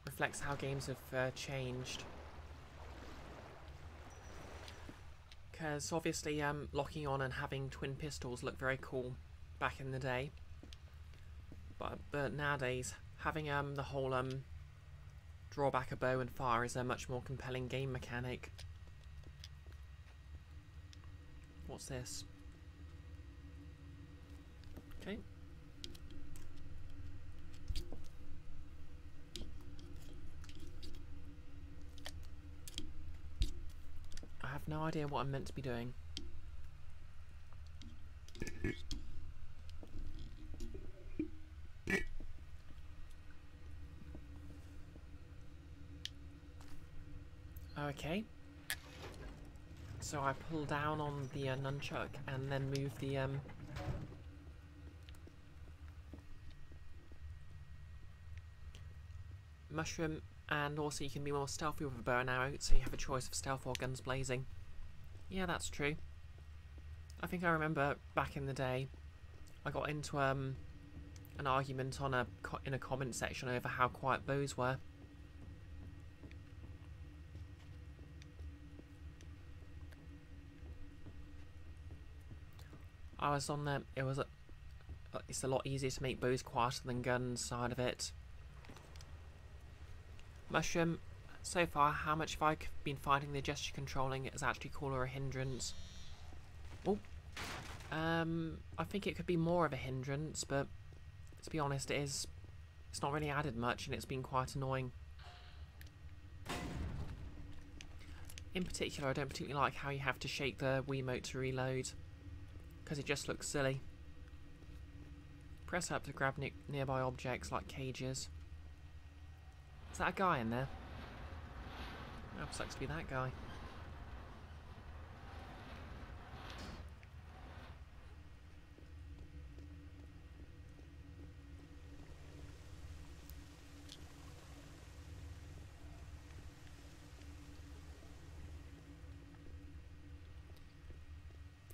Reflects how games have changed. Because obviously locking on and having twin pistols looked very cool back in the day. But nowadays, having the whole draw back a bow and fire is a much more compelling game mechanic. What's this? Okay. I have no idea what I'm meant to be doing. Okay. So I pull down on the nunchuck and then move the mushroom, and also you can be more stealthy with a bow and arrow, so you have a choice of stealth or guns blazing. Yeah, that's true. I think I remember back in the day I got into an argument on in a comment section over how quiet bows were. I was on there. It's a lot easier to make bows quieter than guns side of it. Mushroom, so far, how much have I been finding the gesture controlling is actually cool or a hindrance? Oh, I think it could be more of a hindrance, but to be honest, it's not really added much, and it's been quite annoying. In particular, I don't particularly like how you have to shake the Wiimote to reload, because it just looks silly. Press up to grab nearby objects like cages. Is that a guy in there? Oh, sucks to be that guy.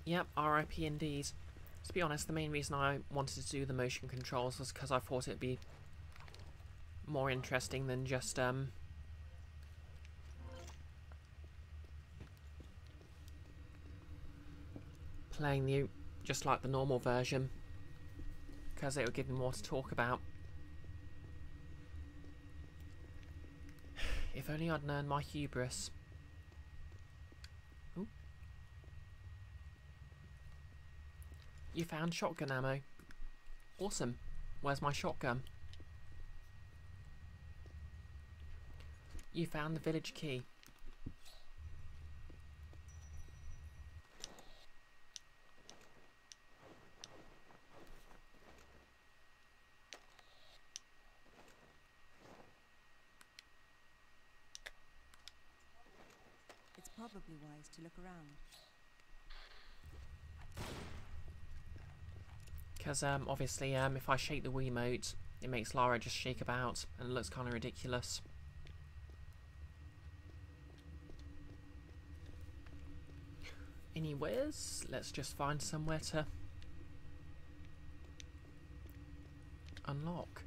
Yep, RIP indeed. To be honest, the main reason I wanted to do the motion controls was because I thought it'd be more interesting than just playing just like the normal version, because it would give me more to talk about. If only I'd known my hubris. Ooh. You found shotgun ammo. Awesome. Where's my shotgun? You found the village key. It's probably wise to look around. Because obviously if I shake the Wiimote, it makes Lara just shake about, and it looks kind of ridiculous. Anyways, let's just find somewhere to unlock.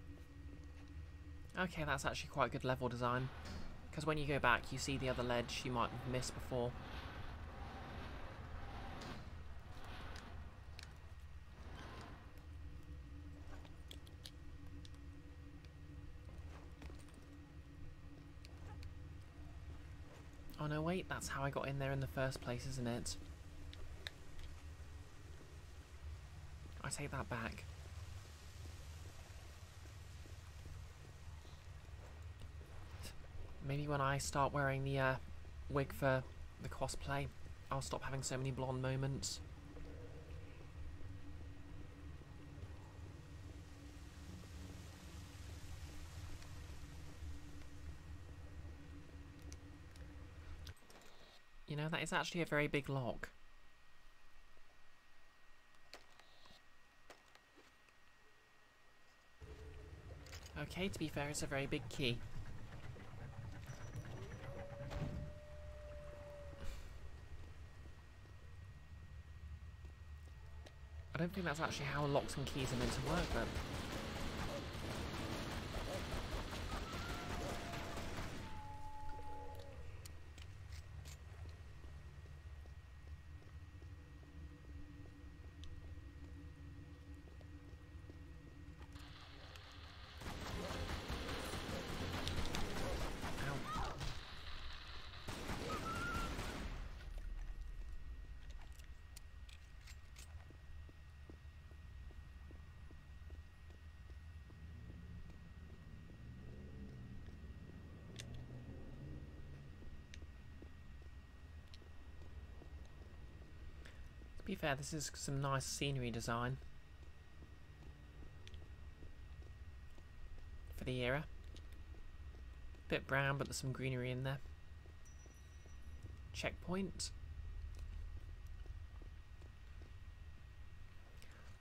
Okay, that's actually quite good level design, because when you go back you see the other ledge you might have missed before. Oh no, wait, that's how I got in there in the first place, isn't it? I take that back. Maybe when I start wearing the wig for the cosplay, I'll stop having so many blonde moments. You know, that is actually a very big lock. Okay, to be fair, it's a very big key. I don't think that's actually how locks and keys are meant to work, but... To be fair, this is some nice scenery design for the era. Bit brown, but there's some greenery in there. Checkpoint.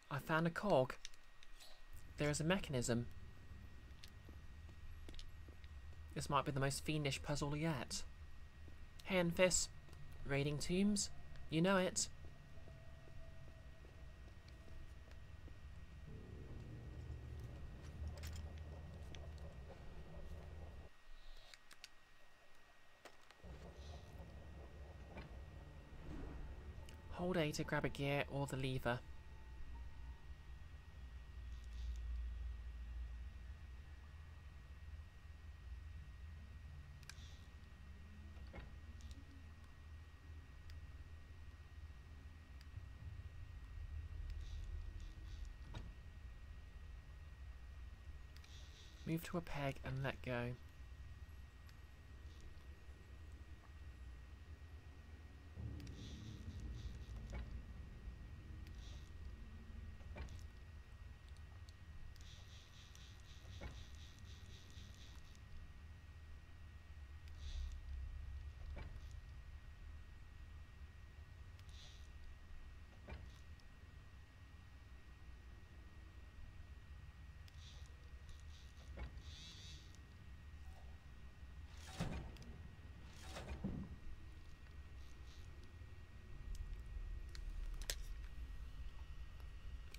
I found a cog. There is a mechanism. This might be the most fiendish puzzle yet. Hey, Enfys. Raiding tombs. You know it. Hold A to grab a gear or the lever. Move to a peg and let go.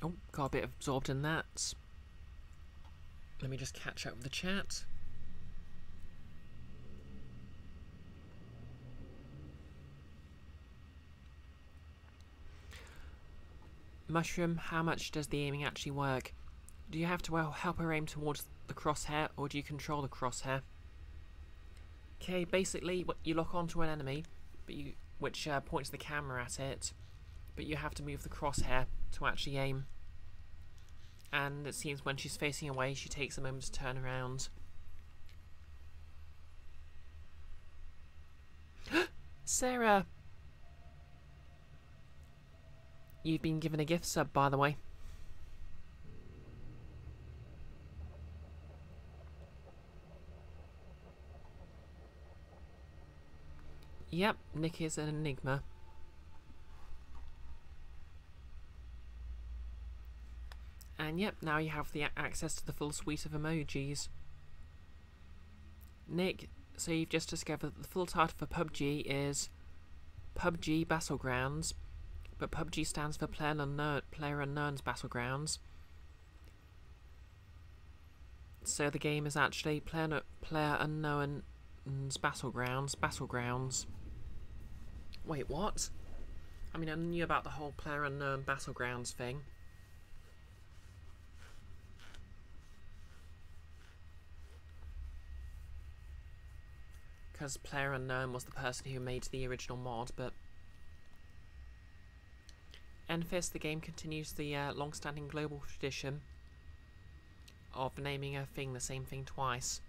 Oh, got a bit absorbed in that. Let me just catch up with the chat. Mushroom, how much does the aiming actually work? Do you have to help her aim towards the crosshair, or do you control the crosshair? Okay, basically, you lock onto an enemy, which points the camera at it, but you have to move the crosshair to actually aim. And it seems when she's facing away, she takes a moment to turn around. Sarah! You've been given a gift sub, by the way. Yep, Nick is an enigma. And yep, now you have the access to the full suite of emojis. Nick, so you've just discovered that the full title for PUBG is PUBG Battlegrounds, but PUBG stands for Player Unknown's Battlegrounds. So the game is actually Player Unknown's Battlegrounds. Wait, what? I mean, I knew about the whole Player Unknown Battlegrounds thing. because PlayerUnknown was the person who made the original mod, but Enfys, the game continues the long-standing global tradition of naming a thing the same thing twice.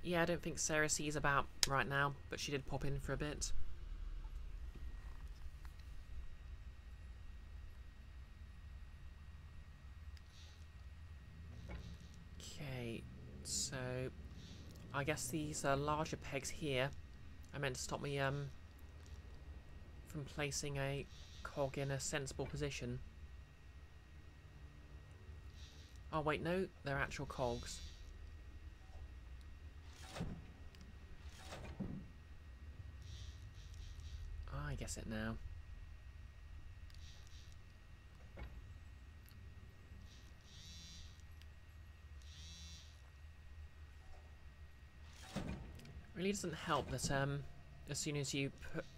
Yeah, I don't think Sarah C's about right now, but she did pop in for a bit. Okay, so I guess these larger pegs here are meant to stop me from placing a cog in a sensible position. Oh wait, no, they're actual cogs. Oh, I guess it now. Really doesn't help that as soon as you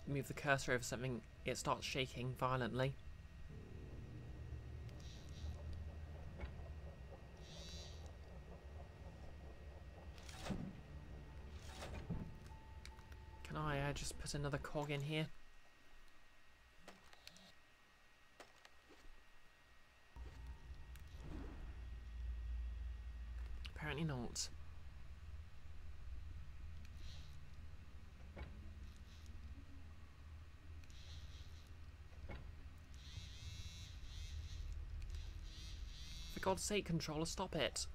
move the cursor over something, it starts shaking violently. Can I just put another cog in here? Apparently not. For God's sake, controller, stop it.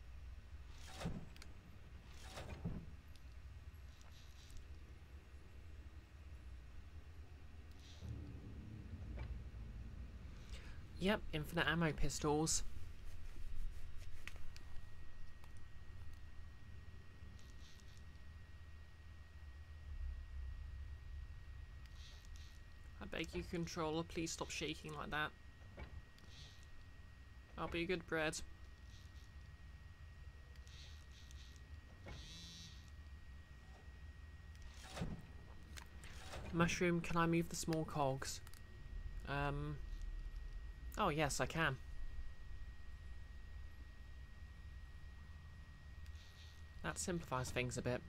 Yep, infinite ammo pistols. I beg you, controller, please stop shaking like that. I'll be good bread. Mushroom, can I move the small cogs? Oh yes, I can. That simplifies things a bit.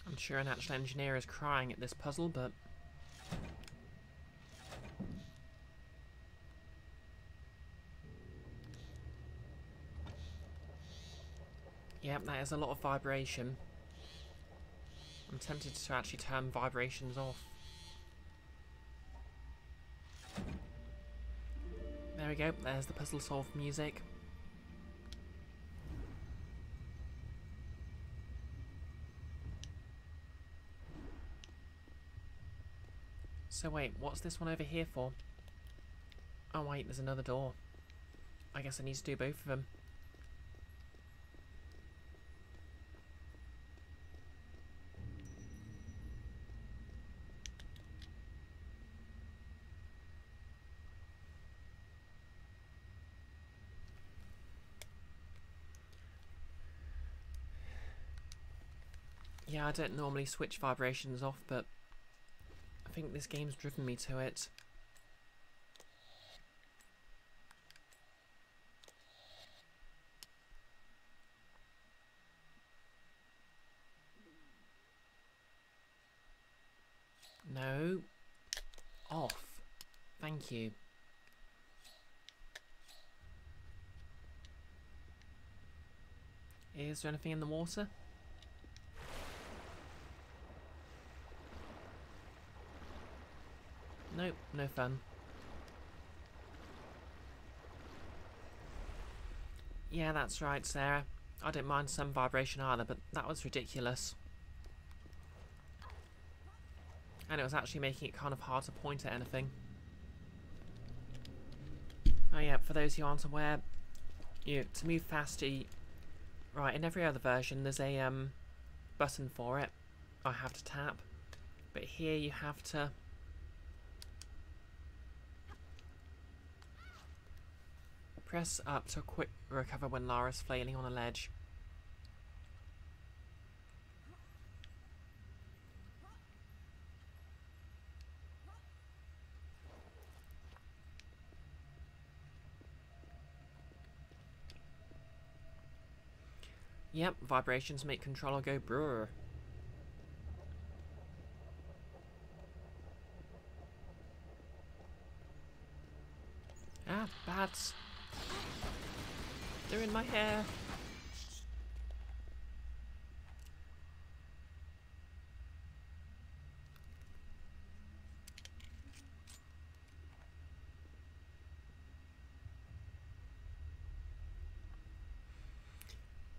I'm sure an actual engineer is crying at this puzzle, but yep, that is a lot of vibration. I'm tempted to actually turn vibrations off. There we go, there's the puzzle solved music. So wait, what's this one over here for? Oh wait, there's another door. I guess I need to do both of them. Yeah, I don't normally switch vibrations off, but I think this game's driven me to it. No. Off. Thank you. Is there anything in the water? Nope, no fun. Yeah, that's right, Sarah. I don't mind some vibration either, but that was ridiculous. And it was actually making it kind of hard to point at anything. Oh yeah, for those who aren't aware, to move faster, right, in every other version there's a button for it. I have to tap. But here you have to... press up to quick recover when Lara's flailing on a ledge. Yep, vibrations make controller go brrr. Ah, bats. They're in my hair.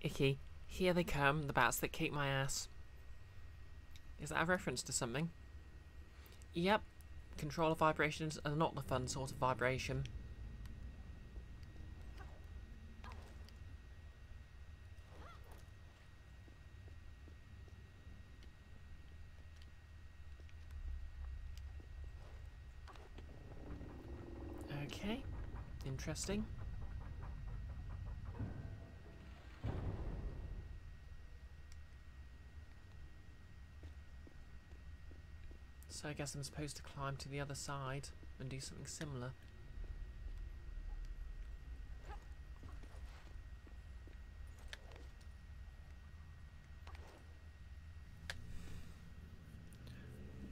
Icky. Here they come, the bats that kick my ass. Is that a reference to something? Yep. Controller vibrations are not the fun sort of vibration. Okay. Interesting. So I guess I'm supposed to climb to the other side and do something similar.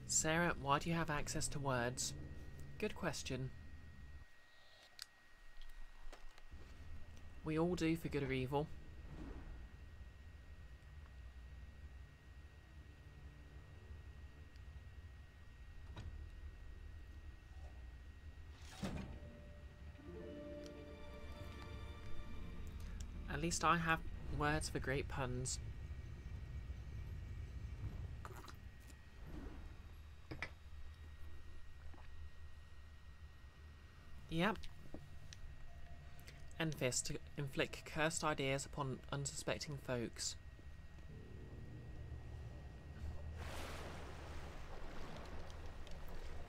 Sarah, why do you have access to words? Good question. We all do, for good or evil. At least I have words for great puns. Yep. Enfys to inflict cursed ideas upon unsuspecting folks.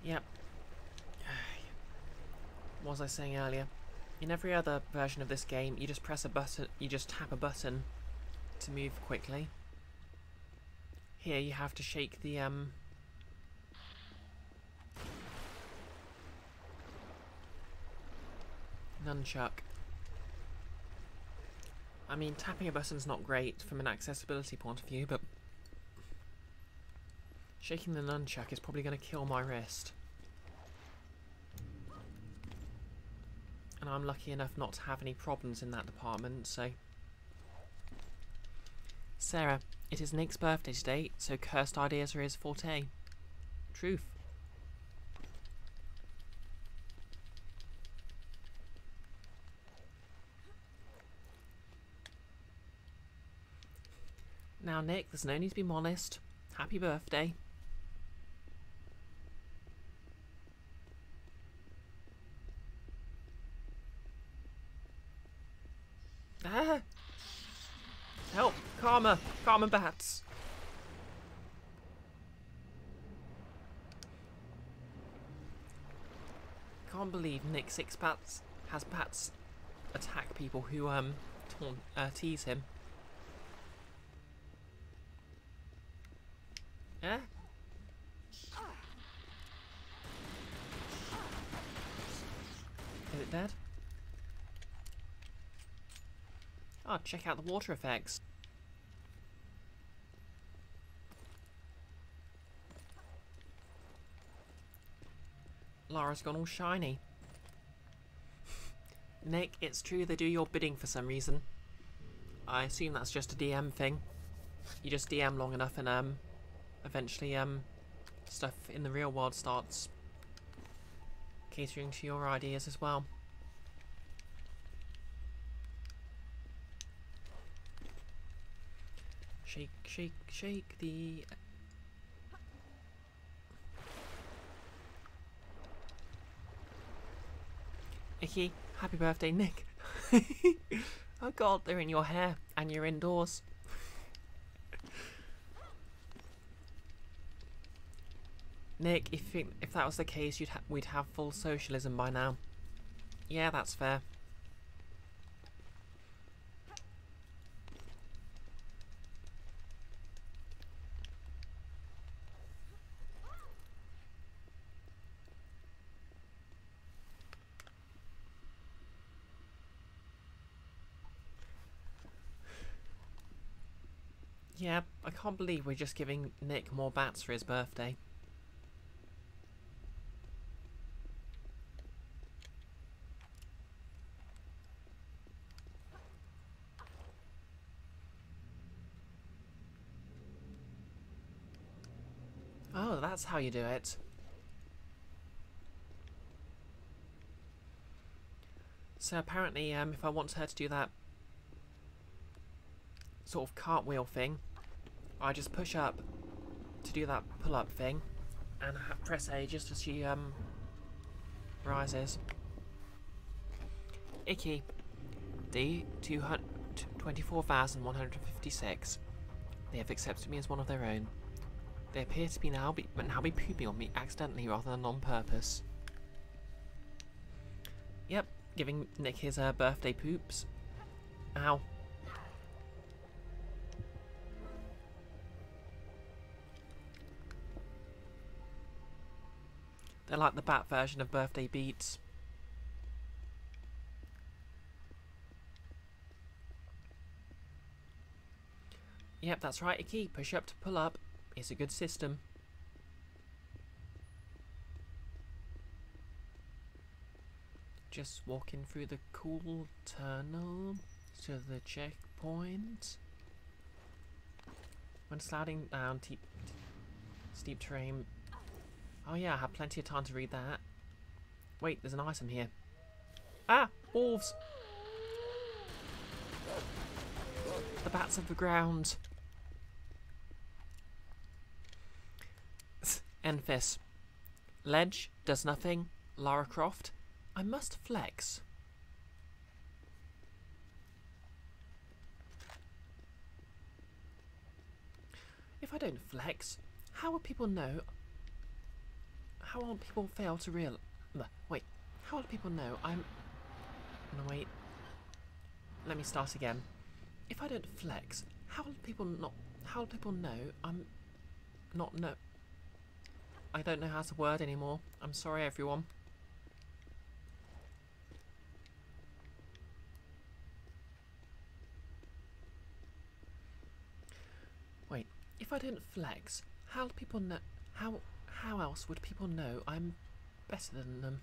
Yep. What was I saying earlier? In every other version of this game, you just press a button, you just tap a button to move quickly. Here you have to shake the nunchuck. I mean, tapping a button's not great from an accessibility point of view, but shaking the nunchuck is probably going to kill my wrist. And I'm lucky enough not to have any problems in that department, so... Sarah, it is Nick's birthday today, so cursed ideas are his forte. Truth. Now, Nick, there's no need to be modest. Happy birthday. Ah! Help! Karma! Karma bats! Can't believe Nick Six Bats has bats attack people who tease him. Eh? Is it dead? Oh, check out the water effects. Lara's gone all shiny. Nick, it's true they do your bidding for some reason. I assume that's just a DM thing. You just DM long enough and eventually stuff in the real world starts catering to your ideas as well. Shake, shake, shake the... Icky, happy birthday, Nick. Oh god, they're in your hair and you're indoors. Nick, if that was the case, we'd have full socialism by now. Yeah, that's fair. Yeah, I can't believe we're just giving Nick more bats for his birthday. Oh, that's how you do it. So apparently, if I want her to do that sort of cartwheel thing, I just push up to do that pull-up thing and press A just as she rises. Icky. D 24,156. They have accepted me as one of their own. They appear to be now be pooping on me accidentally rather than on purpose. Yep, giving Nick his birthday poops. Ow. They're like the bat version of birthday beats. Yep, that's right, Icky. Push up to pull up. It's a good system. Just walking through the cool tunnel to the checkpoint. When sliding down steep terrain. Oh yeah, I have plenty of time to read that. Wait, there's an item here. Ah! Wolves! The bats of the ground. Enfys. Ledge does nothing. Lara Croft. I must flex. If I don't flex, how will people know? How will people fail to real? Wait. How will people know I'm? No, wait. Let me start again. If I don't flex, how will people not? How will people know I'm not no? I don't know how to word anymore. I'm sorry, everyone. Wait, if I don't flex, how do people know? How else would people know I'm better than them?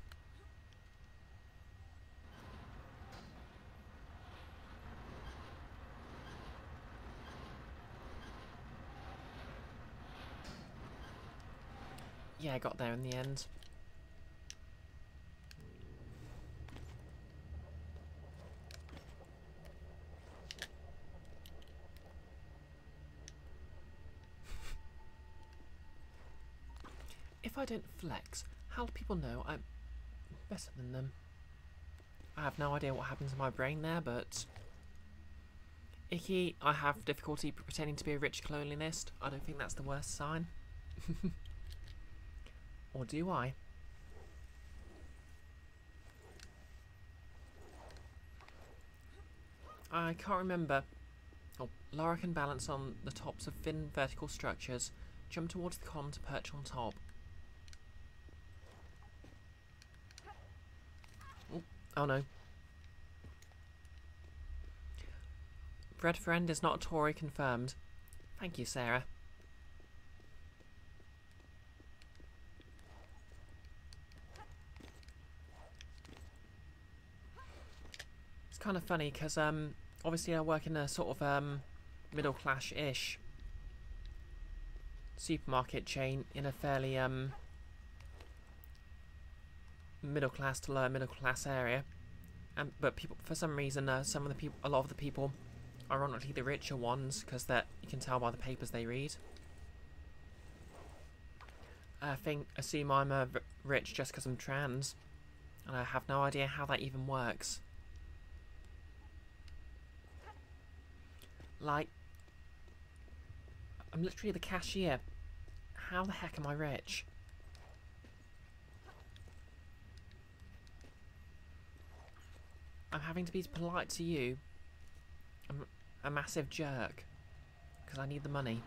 Yeah, I got there in the end. If I don't flex, how do people know I'm better than them? I have no idea what happened to my brain there, but... Icky, I have difficulty pretending to be a rich colonialist. I don't think that's the worst sign. Or do I? I can't remember. Oh, Lara can balance on the tops of thin vertical structures. Jump towards the column to perch on top. Oh no. Bread friend is not a Tory confirmed. Thank you, Sarah. It's kind of funny because obviously I work in a sort of middle class-ish supermarket chain in a fairly middle class to lower middle class area, but people, for some reason, a lot of the people, ironically the richer ones, because that you can tell by the papers they read, assume I'm rich just because I'm trans, and I have no idea how that even works. Like, I'm literally the cashier. How the heck am I rich? I'm having to be polite to you. I'm a massive jerk. Because I need the money.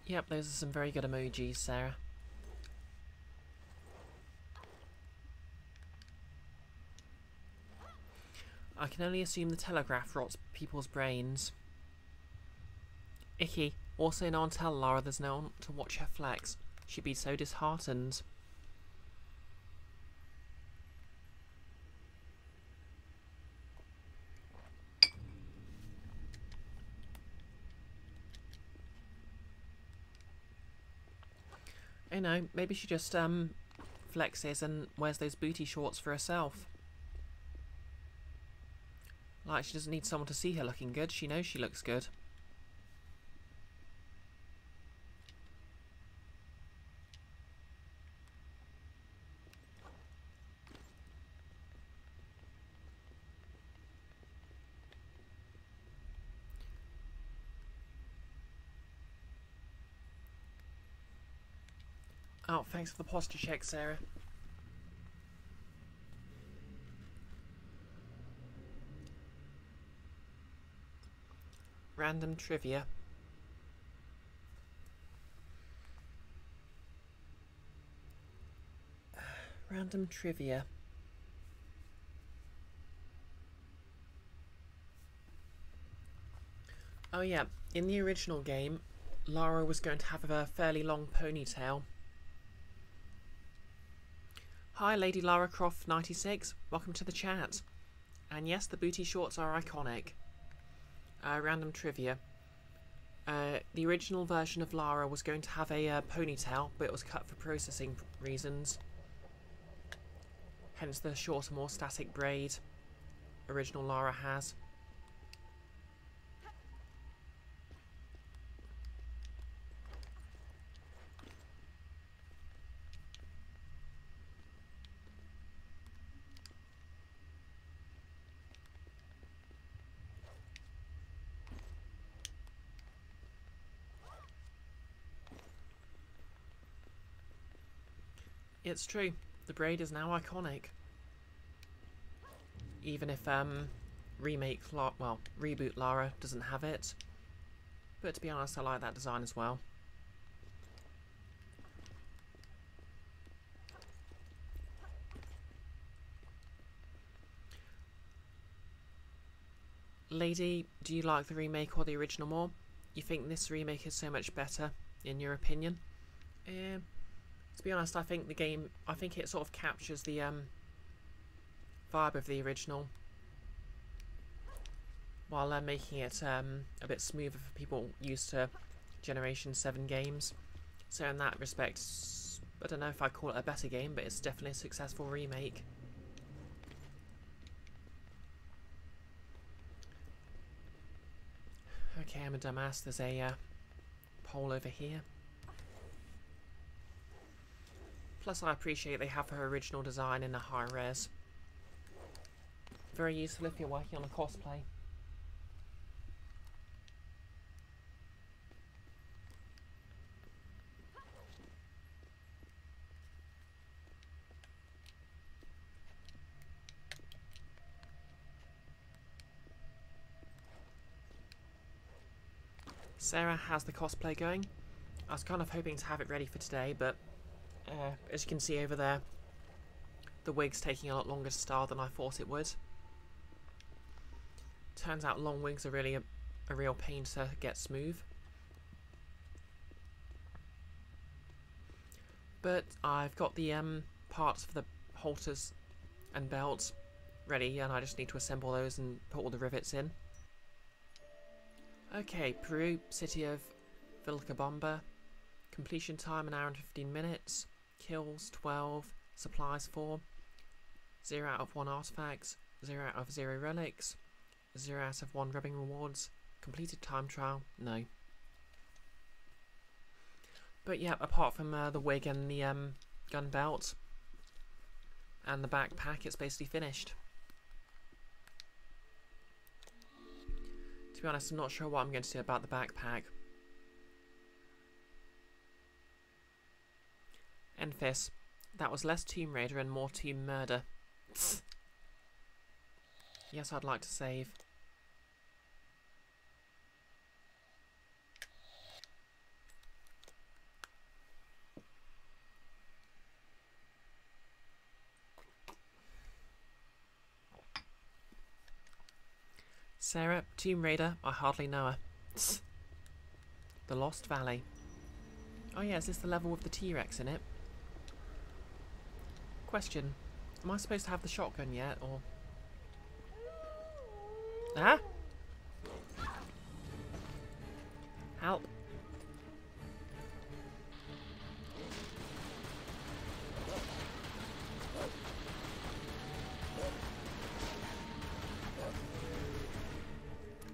Yep, those are some very good emojis, Sarah. I can only assume the telegraph rots people's brains. Icky. Also, no one tell Lara there's no one to watch her flex. She'd be so disheartened. I know, maybe she just flexes and wears those booty shorts for herself. Like, she doesn't need someone to see her looking good. She knows she looks good. Oh, thanks for the posture check, Sarah. Random trivia. Random trivia. Oh yeah, in the original game, Lara was going to have a fairly long ponytail. Hi, Lady Lara Croft 96. Welcome to the chat. And yes, the booty shorts are iconic. Random trivia. The original version of Lara was going to have a ponytail, but it was cut for processing reasons. Hence the shorter, more static braid original Lara has. It's true, the braid is now iconic. Even if reboot Lara doesn't have it. But to be honest, I like that design as well. Lady, do you like the remake or the original more? You think this remake is so much better, in your opinion? To be honest, I think it sort of captures the vibe of the original, while making it a bit smoother for people used to Generation 7 games. So in that respect, I don't know if I'd call it a better game, but it's definitely a successful remake. Okay, I'm a dumbass. There's a pole over here. Plus, I appreciate they have her original design in a high res. Very useful if you're working on a cosplay. Sarah, how's the cosplay going? I was kind of hoping to have it ready for today, but as you can see over there, the wig's taking a lot longer to style than I thought it would. Turns out long wigs are really a real pain to get smooth. But I've got the parts for the halters and belts ready, and I just need to assemble those and put all the rivets in. Okay, Peru, city of Vilcabamba. Completion time 1 hour and 15 minutes. Kills 12. Supplies 4. 0 out of 1 artifacts. 0 out of 0 relics. 0 out of 1 rubbing rewards. Completed time trial? No. But yeah, apart from the wig and the gun belt and the backpack, it's basically finished. be honest, I'm not sure what I'm going to do about the backpack. Enfys, that was less Tomb Raider and more Tomb Murder. Yes, I'd like to save. Sarah, Tomb Raider, I hardly know her. The Lost Valley. Oh yeah, is this the level with the T-Rex in it? Question. Am I supposed to have the shotgun yet, or... Ah? Help.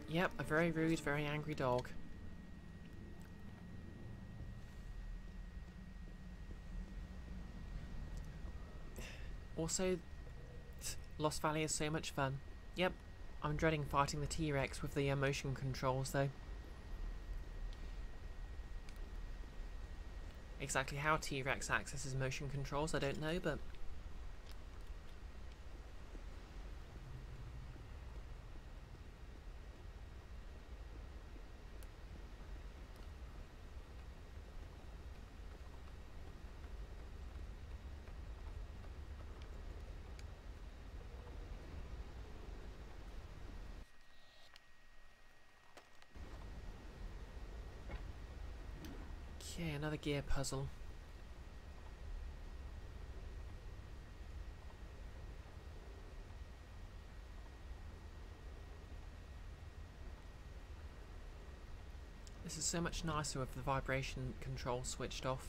Yep, a very rude, very angry dog. Also, Lost Valley is so much fun. Yep, I'm dreading fighting the T-Rex with the motion controls though. Exactly how T-Rex accesses motion controls I don't know, but... Okay, another gear puzzle. This is so much nicer with the vibration control switched off.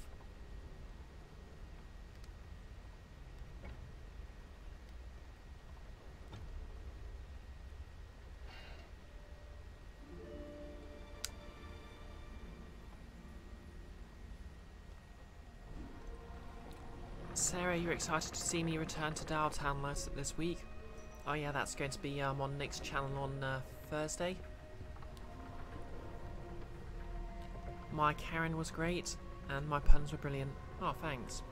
Sarah, you're excited to see me return to Downtown this week? Oh yeah, that's going to be on Nick's channel on Thursday. My Karen was great, and my puns were brilliant. Oh, thanks.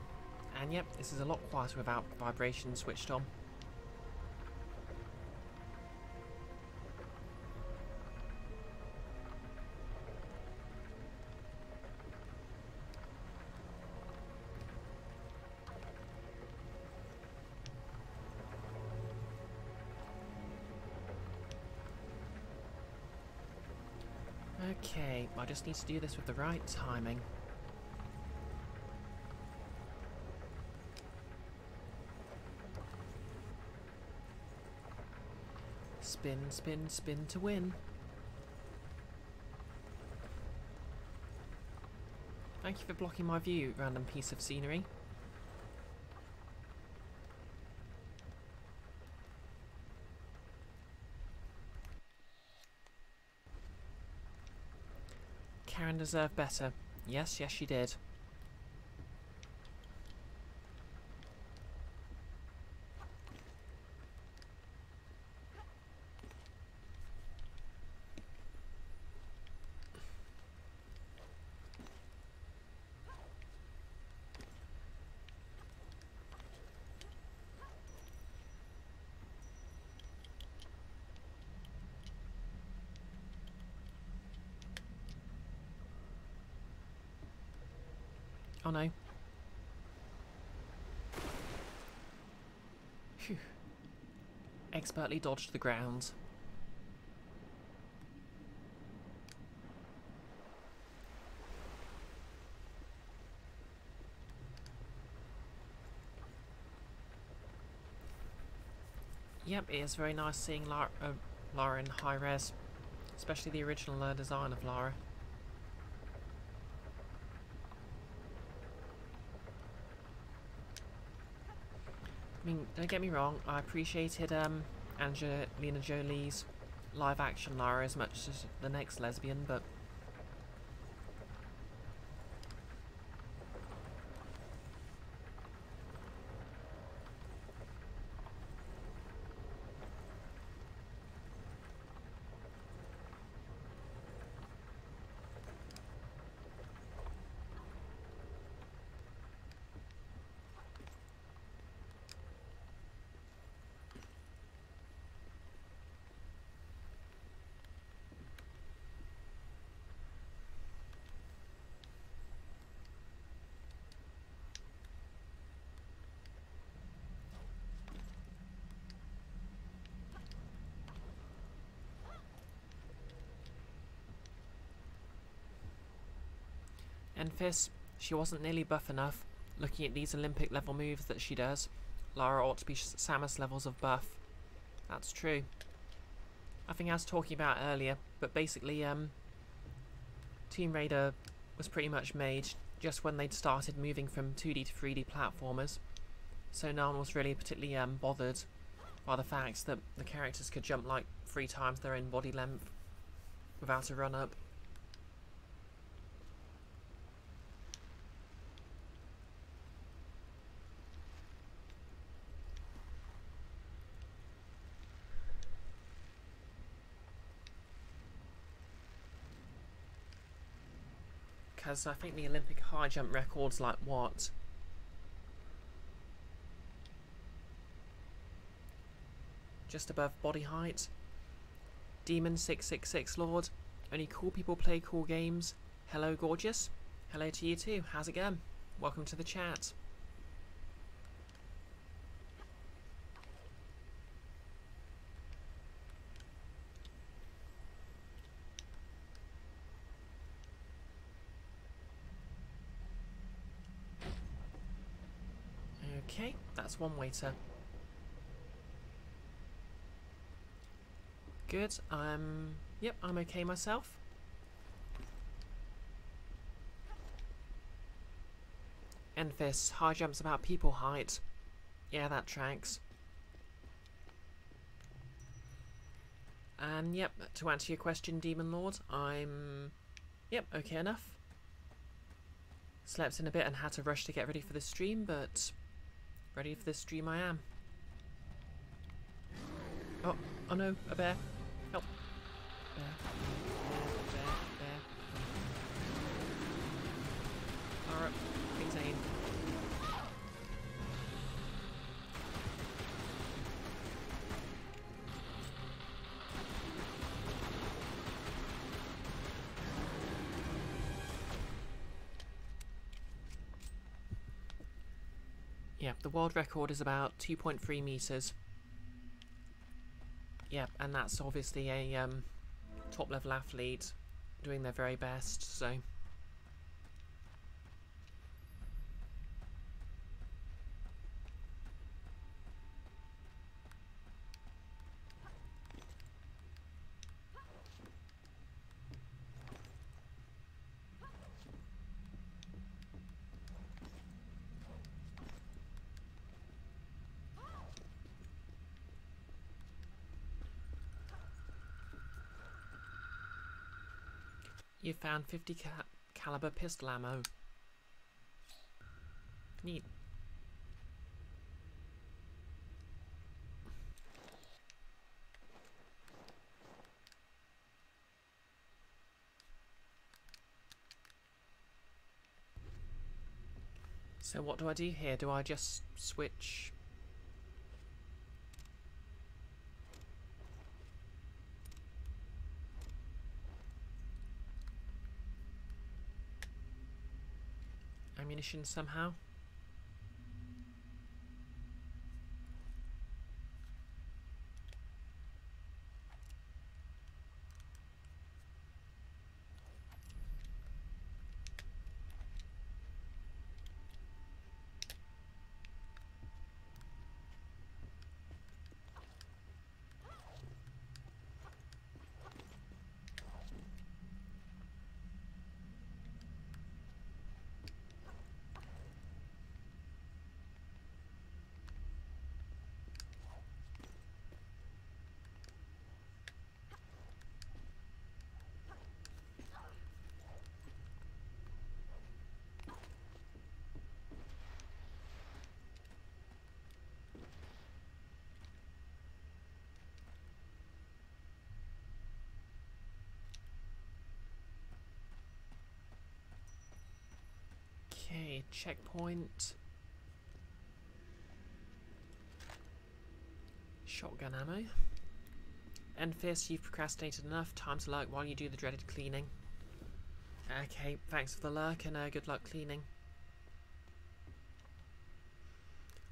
And yep, this is a lot quieter without vibration switched on. Okay, I just need to do this with the right timing. Spin, spin, spin to win. Thank you for blocking my view, random piece of scenery. Karen deserved better. Yes, yes she did. Oh no. Phew. Expertly dodged the ground. Yep, it is very nice seeing Lara in high res, especially the original design of Lara. I mean, don't get me wrong, I appreciated Angelina Jolie's live-action Lara as much as the next lesbian, but... Enfys, she wasn't nearly buff enough. Looking at these Olympic level moves that she does, Lara ought to be Samus levels of buff. That's true. I think I was talking about earlier, but basically, Tomb Raider was pretty much made just when they'd started moving from 2D to 3D platformers, so no one was really particularly bothered by the fact that the characters could jump like 3 times their own body length without a run-up. Because I think the Olympic high jump record's like what? Just above body height. Demon 666 Lord. Only cool people play cool games. Hello, gorgeous. Hello to you too. How's it going? Welcome to the chat. Okay, that's one waiter. Good, yep, I'm okay myself. Enfys, high jumps about people height. Yeah, that tracks. And yep, to answer your question, Demon Lord, I'm, yep, okay enough. Slept in a bit and had to rush to get ready for the stream, but ready for this stream I am. Oh, oh no, a bear. Help. Bear. Bear, bear, bear. Alright, things aim. Yeah, the world record is about 2.3 meters. Yeah, and that's obviously a top-level athlete doing their very best, so... You found 50 caliber pistol ammo. Neat. So what do I do here? Do I just switch? Ammunition somehow? Okay, checkpoint. Shotgun ammo. Enfys, you've procrastinated enough. Time to lurk while you do the dreaded cleaning. Okay, thanks for the lurk and good luck cleaning.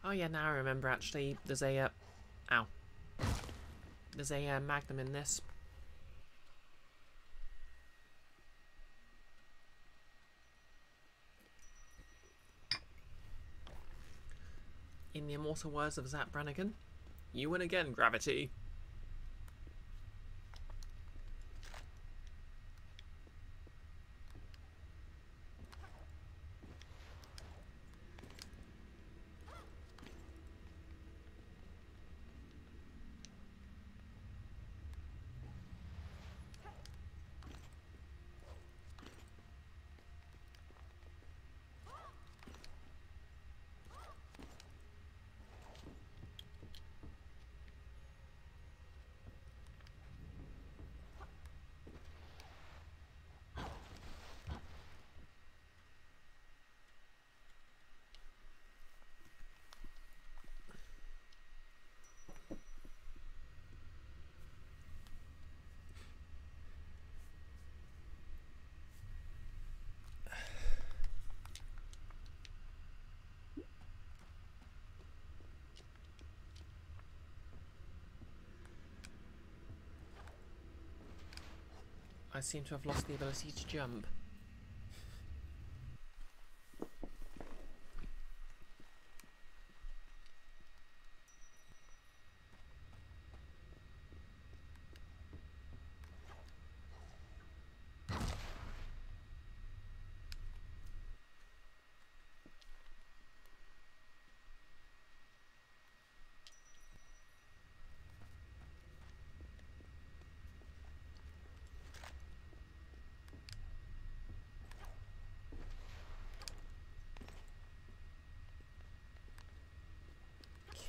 Oh yeah, now I remember actually, there's a, ow. There's a magnum in this. In the immortal words of Zap Brannigan, you win again, Gravity. I seem to have lost the ability to jump.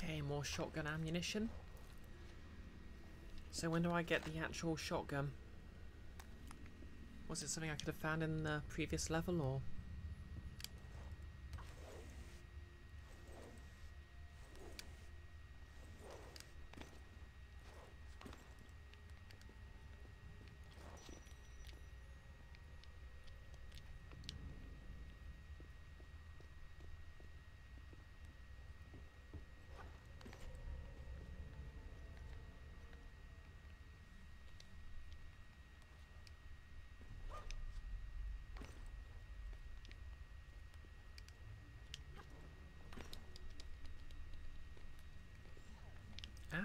Okay, more shotgun ammunition. So when do I get the actual shotgun? Was it something I could have found in the previous level, or...?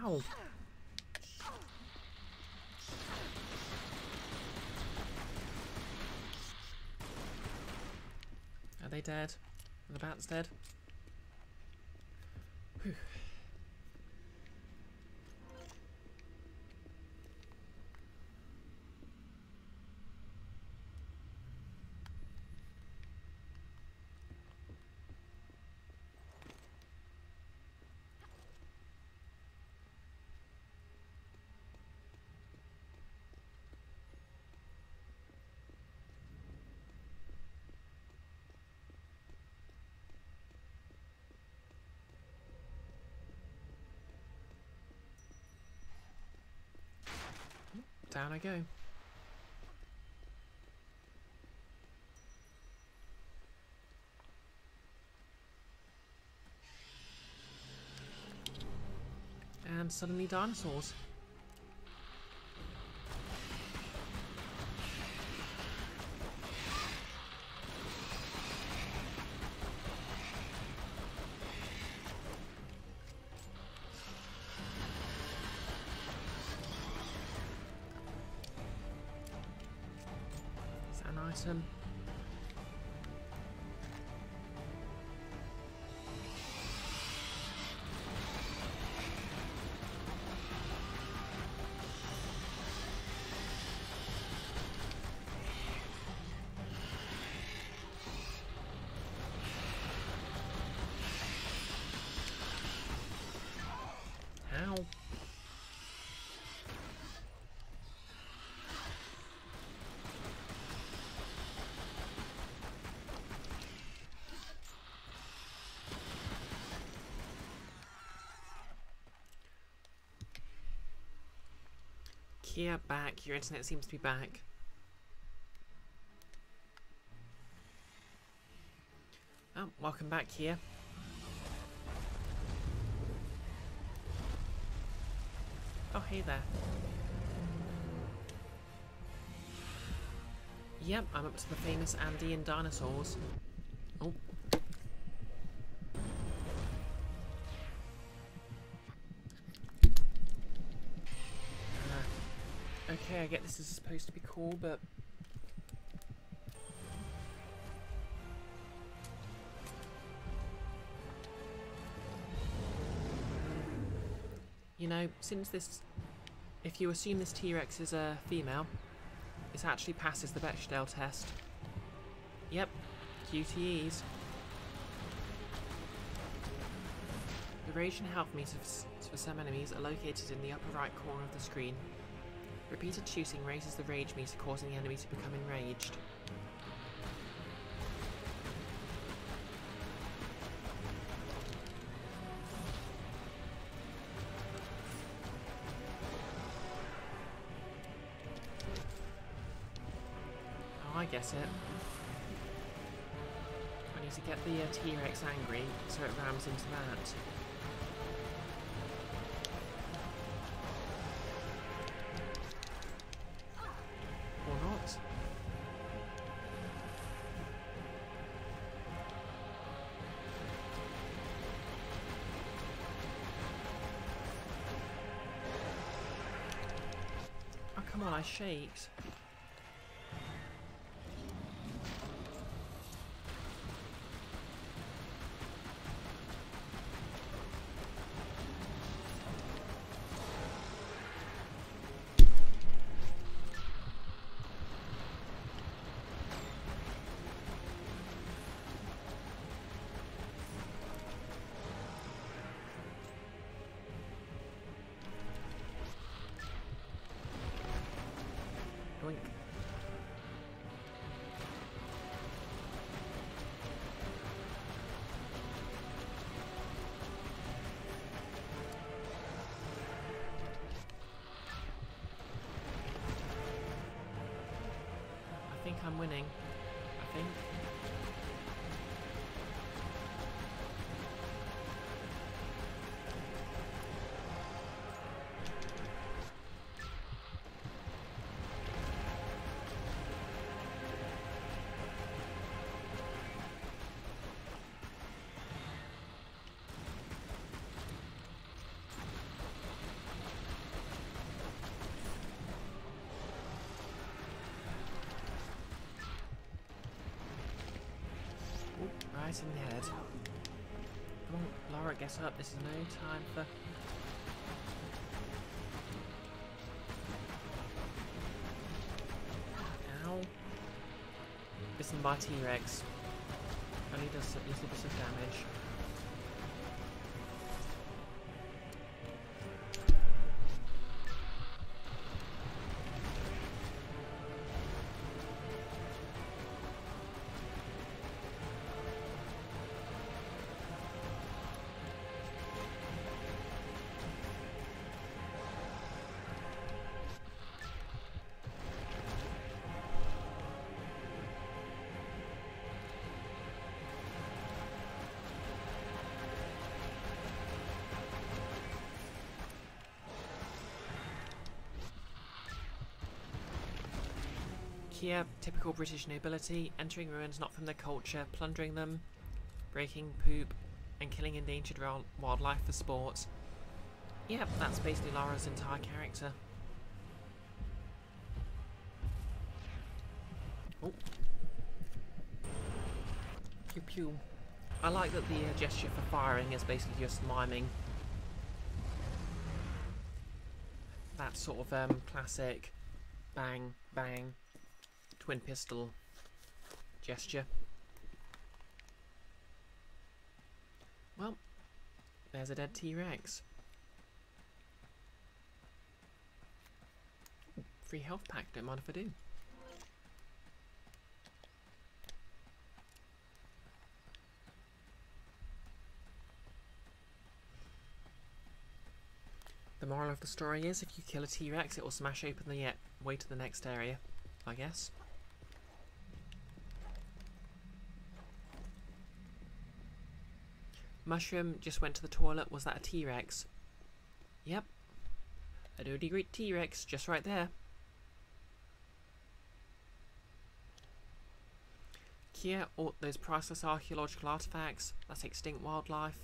Ow! Are they dead? Are the bats dead? Whew. Down I go. And suddenly dinosaurs. Is that an item? Ow. Kia, back. Your internet seems to be back. Oh, welcome back, Kia. Oh, hey there. Yep, I'm up to the famous Andean dinosaurs. Oh. Okay, I get this is supposed to be cool, but... You know, since this... If you assume this T-Rex is a female, this actually passes the Bechdel test. Yep, QTEs. The rage and health meters for some enemies are located in the upper right corner of the screen. Repeated shooting raises the rage meter, causing the enemy to become enraged. Oh, I guess it. I need to get the T-Rex angry so it rams into that. Or not. Oh, come on, I shaked. Boink. I think I'm winning. I think. Right in the head. Come on, Laura, get up. This is no time for... Ow. Listen, my T-Rex only does a little bit of damage. Kia, typical British nobility, entering ruins not from their culture, plundering them, breaking poop, and killing endangered wildlife for sport. Yep, that's basically Lara's entire character. Oh. Pew pew. I like that the gesture for firing is basically just miming that sort of classic bang, bang, twin pistol gesture. Well, there's a dead T-Rex. Free health pack, don't mind if I do. The moral of the story is, if you kill a T-Rex, it will smash open the way to the next area, I guess. Mushroom just went to the toilet. Was that a T-Rex? Yep. A dirty great T-Rex just right there. Kia, those priceless archaeological artifacts. That's extinct wildlife.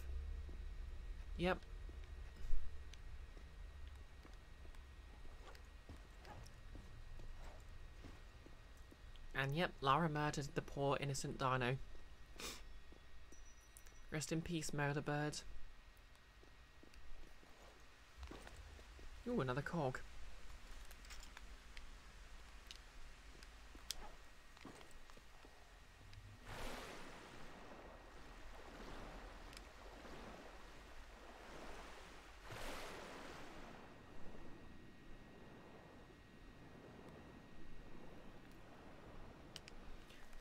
Yep. And yep, Lara murdered the poor innocent dino. Rest in peace, murder bird. Ooh, another cog.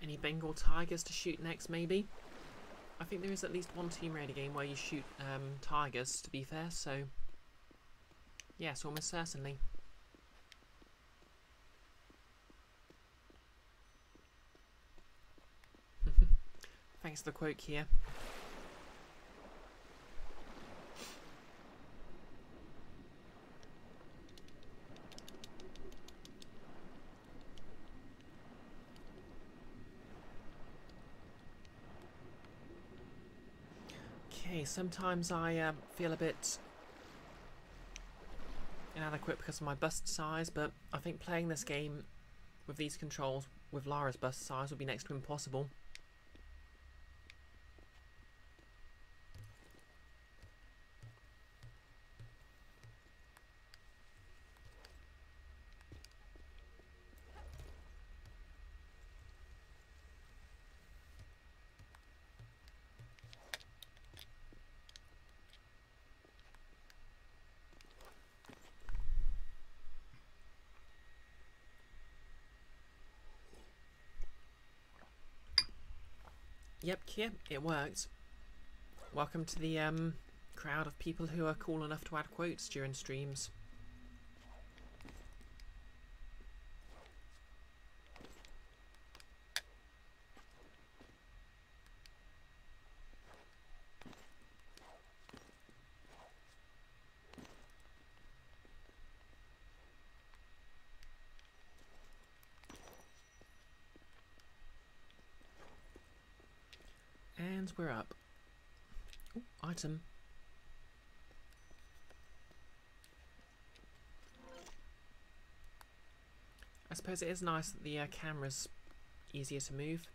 Any Bengal tigers to shoot next, maybe? I think there is at least one Tomb Raider game where you shoot tigers, to be fair, so... yes, almost certainly. Thanks for the quote here. Okay, sometimes I feel a bit inadequate because of my bust size, but I think playing this game with these controls with Lara's bust size would be next to impossible. Yep, Kia, it worked. Welcome to the crowd of people who are cool enough to add quotes during streams. And we're up. Ooh, item. I suppose it is nice that the camera's easier to move.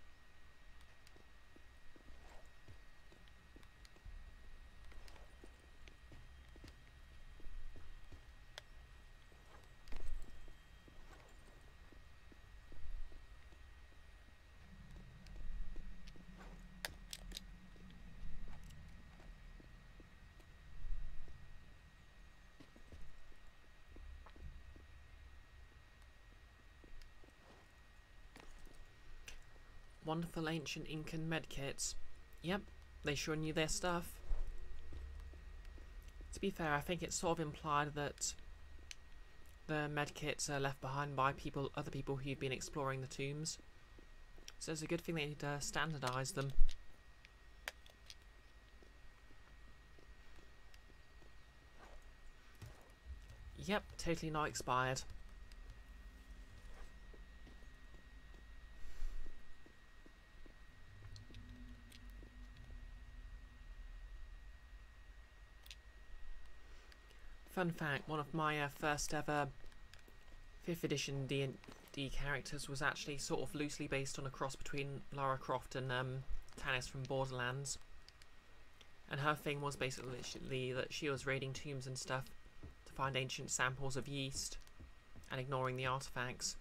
Wonderful ancient Incan medkits. Yep, they sure knew their stuff. To be fair, I think it's sort of implied that the medkits are left behind by other people who've been exploring the tombs. So it's a good thing they need to standardise them. Yep, totally not expired. Fun fact, one of my first ever 5th edition D&D characters was actually sort of loosely based on a cross between Lara Croft and Tannis from Borderlands. And her thing was basically that she was raiding tombs and stuff to find ancient samples of yeast and ignoring the artifacts.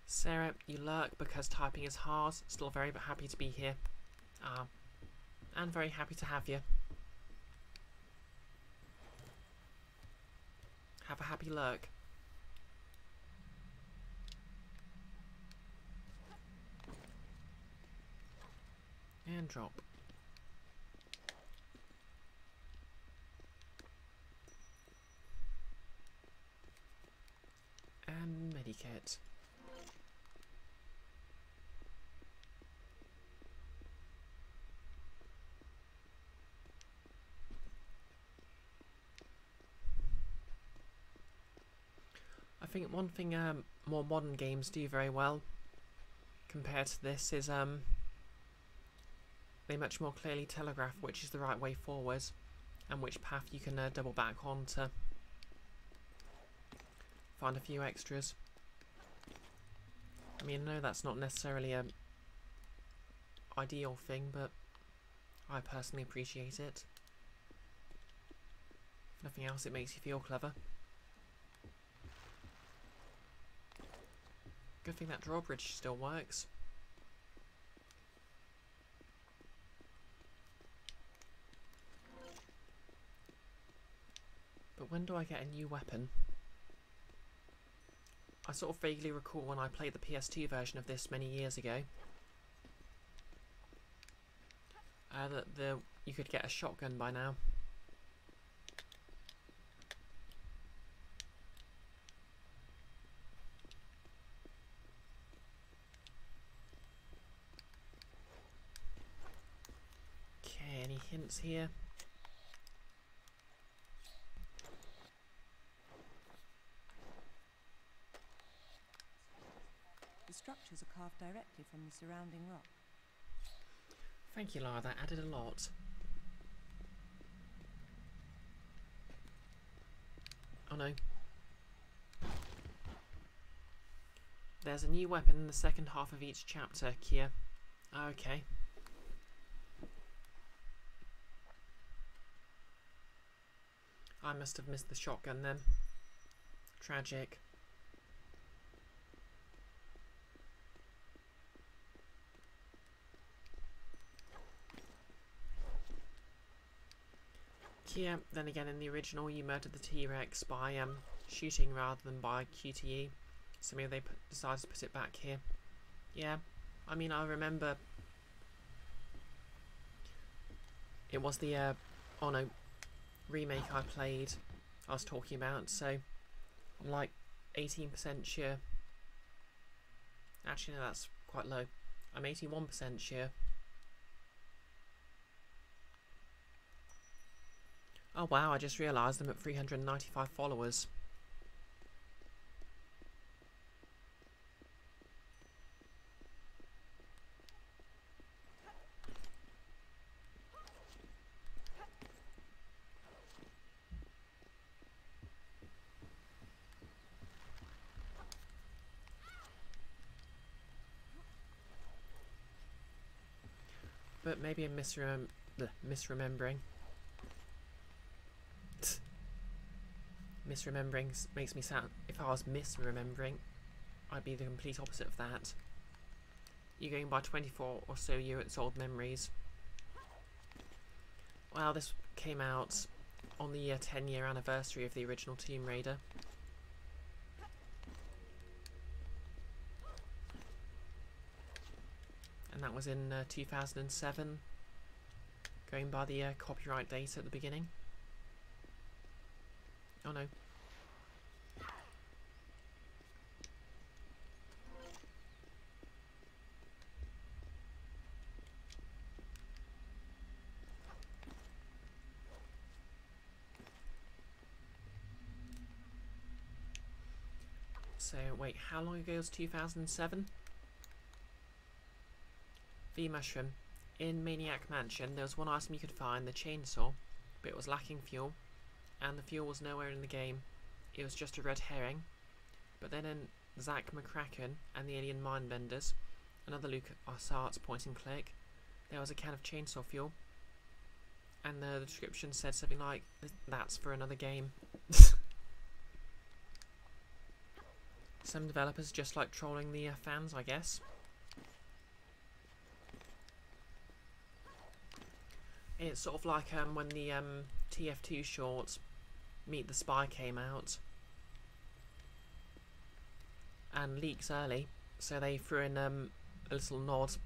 Sarah, you lurk because typing is hard. Still very happy to be here. And very happy to have you. Have a happy lurk. And drop. And medikit. I think one thing more modern games do very well compared to this is they much more clearly telegraph which is the right way forward and which path you can double back on to find a few extras. I mean, no, that's not necessarily a ideal thing, but I personally appreciate it. If nothing else, it makes you feel clever. Good thing that drawbridge still works. But when do I get a new weapon? I sort of vaguely recall when I played the PS2 version of this many years ago that you could get a shotgun by now. Okay, any hints here? The structures are carved directly from the surrounding rock. Thank you, Lara, that added a lot. Oh no. There's a new weapon in the second half of each chapter, Kia. Okay. I must have missed the shotgun then. Tragic. Kia, then again in the original you murdered the T-Rex by shooting rather than by QTE. So maybe they decided to put it back here. Yeah, I mean I remember it was the oh no, remake I played I was talking about, so I'm like 18% sure. Actually no, that's quite low. I'm 81% sure. Oh wow, I just realised I'm at 395 followers. But maybe I'm misremembering. Misremembering makes me sound... If I was misremembering, I'd be the complete opposite of that. You're going by 24 or so years old memories. Well, this came out on the 10-year anniversary of the original Tomb Raider. And that was in 2007, going by the copyright date at the beginning. Oh no. So, wait, how long ago was 2007? V-Mushroom. In Maniac Mansion, there was one item you could find, the chainsaw, but it was lacking fuel, and the fuel was nowhere in the game. It was just a red herring. But then in Zack McCracken and the Alien Mindbenders, another LucasArts point and click, there was a can of chainsaw fuel, and the description said something like, "That's for another game." Some developers just like trolling the fans, I guess. It's sort of like when the TF2 short Meet the Spy came out and leaks early, so they threw in a little nod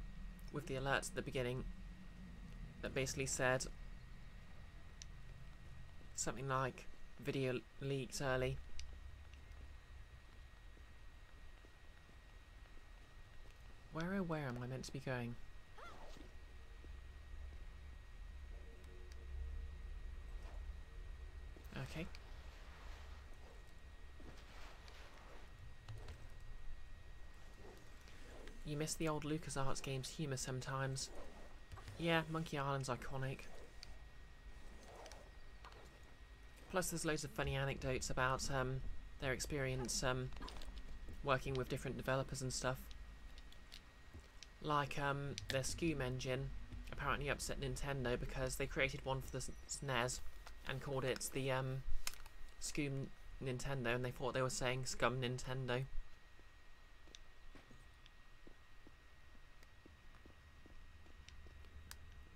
with the alerts at the beginning that basically said something like video leaked early. Where am I meant to be going? Okay. You miss the old LucasArts games humour sometimes. Yeah, Monkey Island's iconic. Plus there's loads of funny anecdotes about their experience working with different developers and stuff. Like their Scum engine apparently upset Nintendo because they created one for the SNES and called it the Scum Nintendo, and they thought they were saying Scum Nintendo.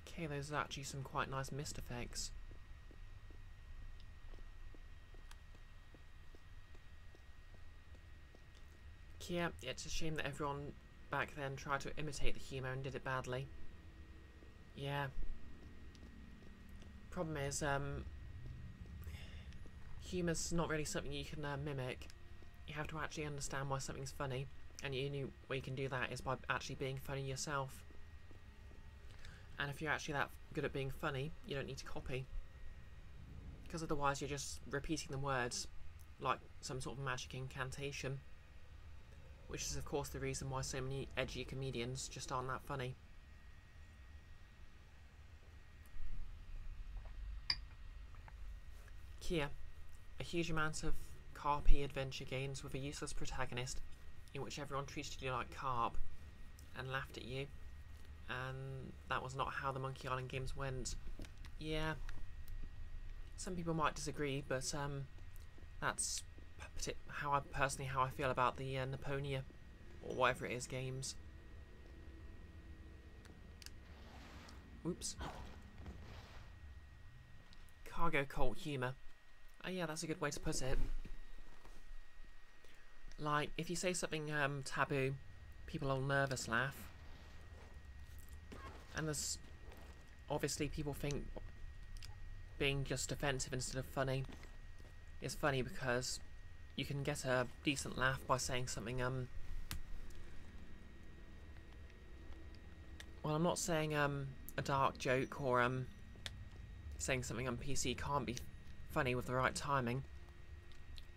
Okay, those are actually some quite nice mist effects. Yeah, it's a shame that everyone back then tried to imitate the humour and did it badly. Yeah. Problem is, humour's not really something you can mimic. You have to actually understand why something's funny, and the only way you can do that is by actually being funny yourself. And if you're actually that good at being funny, you don't need to copy. Because otherwise you're just repeating the words like some sort of magic incantation. Which is of course the reason why so many edgy comedians just aren't that funny. Kia, a huge amount of carpy adventure games with a useless protagonist in which everyone treated you like carp and laughed at you, and that was not how the Monkey Island games went. Yeah, some people might disagree, but that's how I feel about the Naponia or whatever it is games. Oops. Cargo cult humour. Oh yeah, that's a good way to put it. Like, if you say something taboo, people will nervous laugh. And there's obviously people think being just offensive instead of funny is funny because you can get a decent laugh by saying something well, I'm not saying a dark joke or saying something on PC can't be funny with the right timing,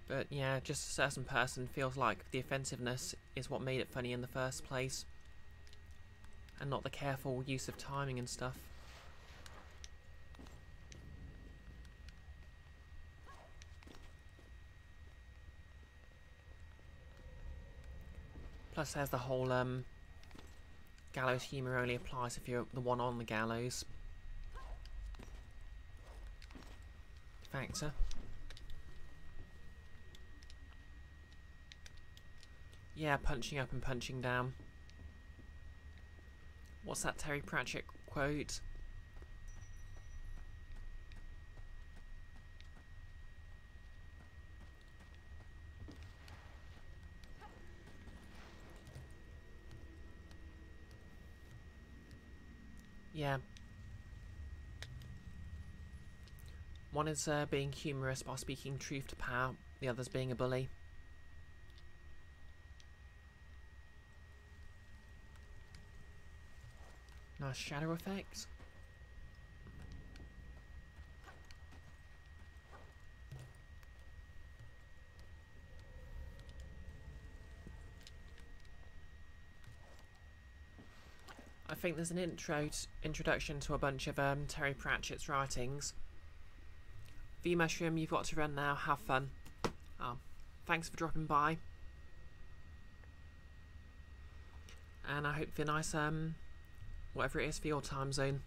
but yeah, just a certain person feels like the offensiveness is what made it funny in the first place, and not the careful use of timing and stuff. Plus there's the whole gallows humour only applies if you're the one on the gallows factor. Yeah, punching up and punching down. What's that Terry Pratchett quote? Yeah. One is being humorous by speaking truth to power, the other's being a bully. Nice shadow effects. I think there's an introduction to a bunch of Terry Pratchett's writings. V-Mushroom, you've got to run now. Have fun. Thanks for dropping by. And I hope for a nice, whatever it is for your time zone.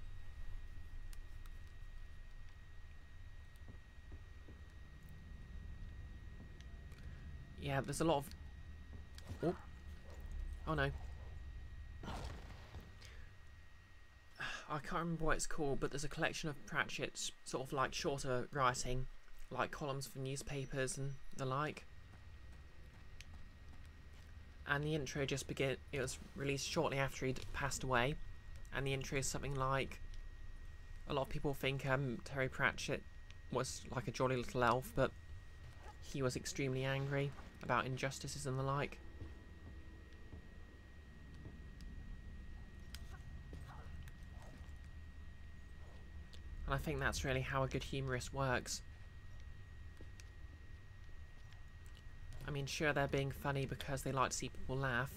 Yeah, there's a lot of... Oh no. I can't remember what it's called, but there's a collection of Pratchett's sort of like shorter writing, like columns for newspapers and the like. And the intro just it was released shortly after he'd passed away, and the intro is something like, a lot of people think Terry Pratchett was like a jolly little elf, but he was extremely angry about injustices and the like. And I think that's really how a good humorist works. I mean, sure, they're being funny because they like to see people laugh,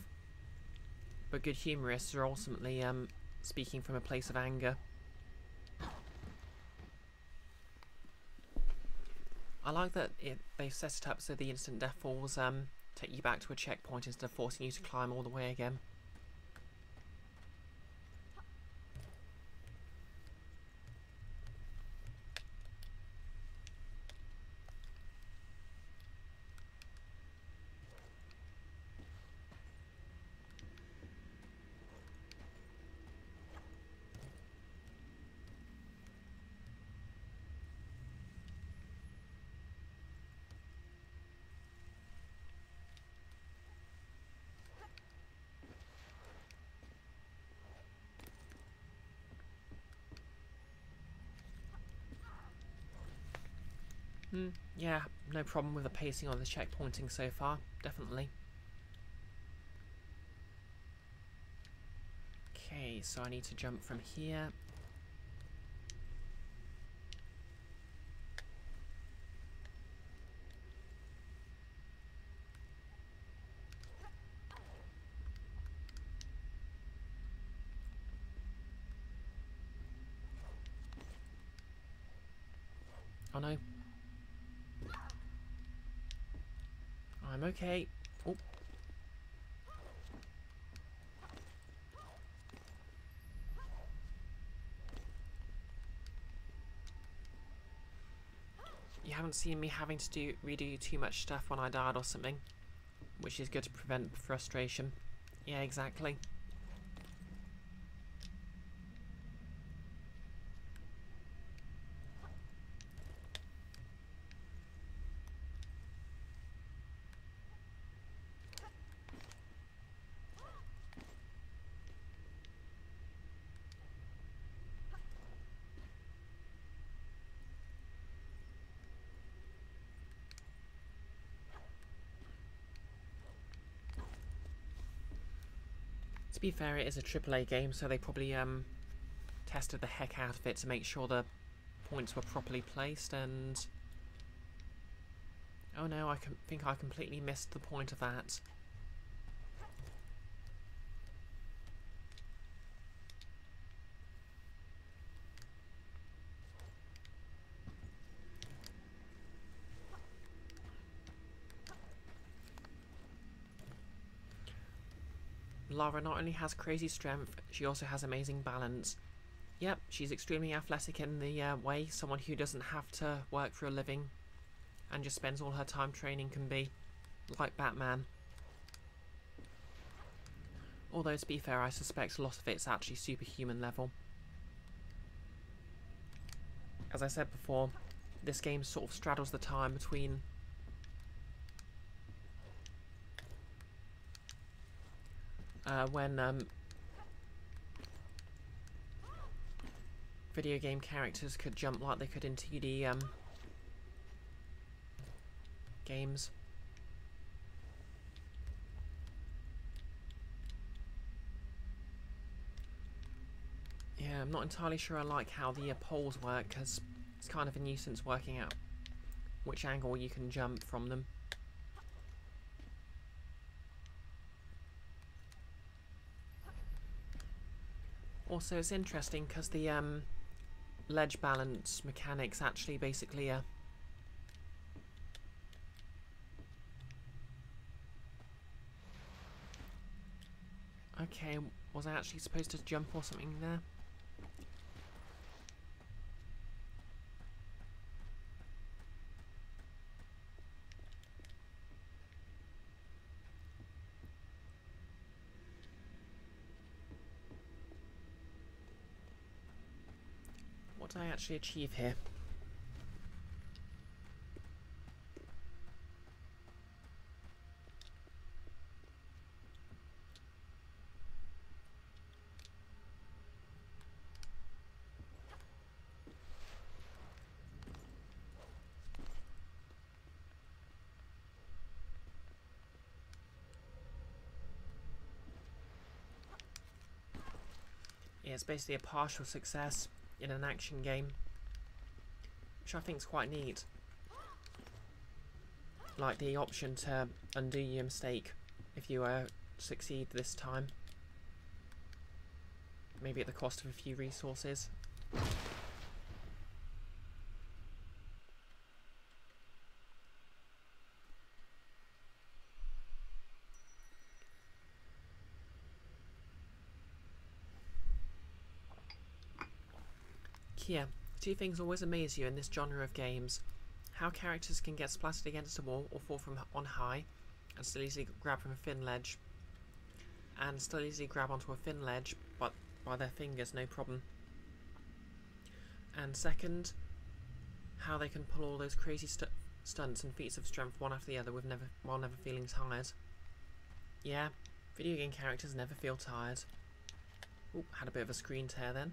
but good humorists are ultimately speaking from a place of anger. I like that they've set it up so the instant death falls take you back to a checkpoint instead of forcing you to climb all the way again. Yeah, no problem with the pacing or the checkpointing so far, definitely. Okay, so I need to jump from here. Oh no. I'm okay. Oh. You haven't seen me having to redo too much stuff when I died or something, which is good to prevent frustration. Yeah, exactly. To be fair, it is a AAA game, so they probably tested the heck out of it to make sure the points were properly placed, and... Oh no, I think I completely missed the point of that. Lara not only has crazy strength, she also has amazing balance. Yep, she's extremely athletic in the way someone who doesn't have to work for a living and just spends all her time training can be, like Batman. Although, to be fair, I suspect a lot of it's actually superhuman level. As I said before, this game sort of straddles the time between when video game characters could jump like they could in 2D games. Yeah, I'm not entirely sure I like how the poles work, because it's kind of a nuisance working out which angle you can jump from them. Also, it's interesting because the ledge balance mechanics actually basically okay, was I actually supposed to jump or something there? What did I actually achieve here? Yeah, it's basically a partial success in an action game, which I think is quite neat. Like the option to undo your mistake if you succeed this time. maybe at the cost of a few resources. Kia, two things always amaze you in this genre of games. How characters can get splattered against a wall or fall from on high and still easily grab from a thin ledge. And still easily grab onto a thin ledge, but by their fingers, no problem. And second, how they can pull all those crazy stunts and feats of strength one after the other while never feeling tired. Yeah, video game characters never feel tired. Oop, had a bit of a screen tear then.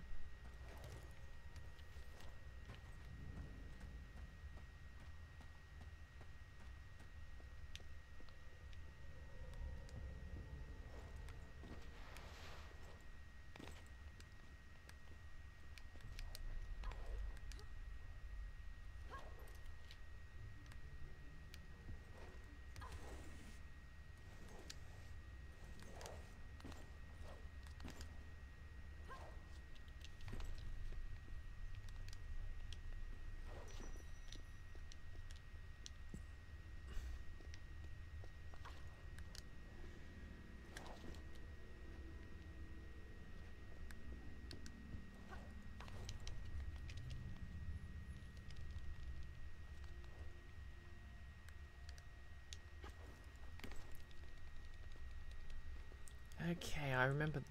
Okay, I remember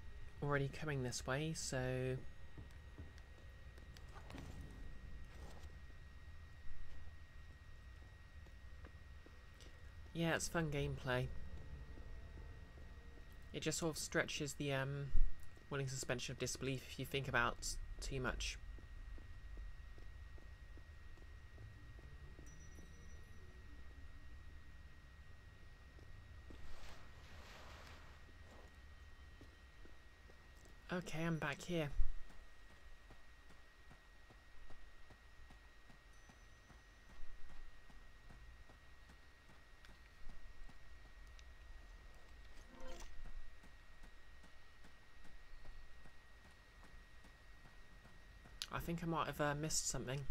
already coming this way, so... yeah, it's fun gameplay. It just sort of stretches the willing suspension of disbelief if you think about too much. Okay, I'm back here. I think I might have missed something.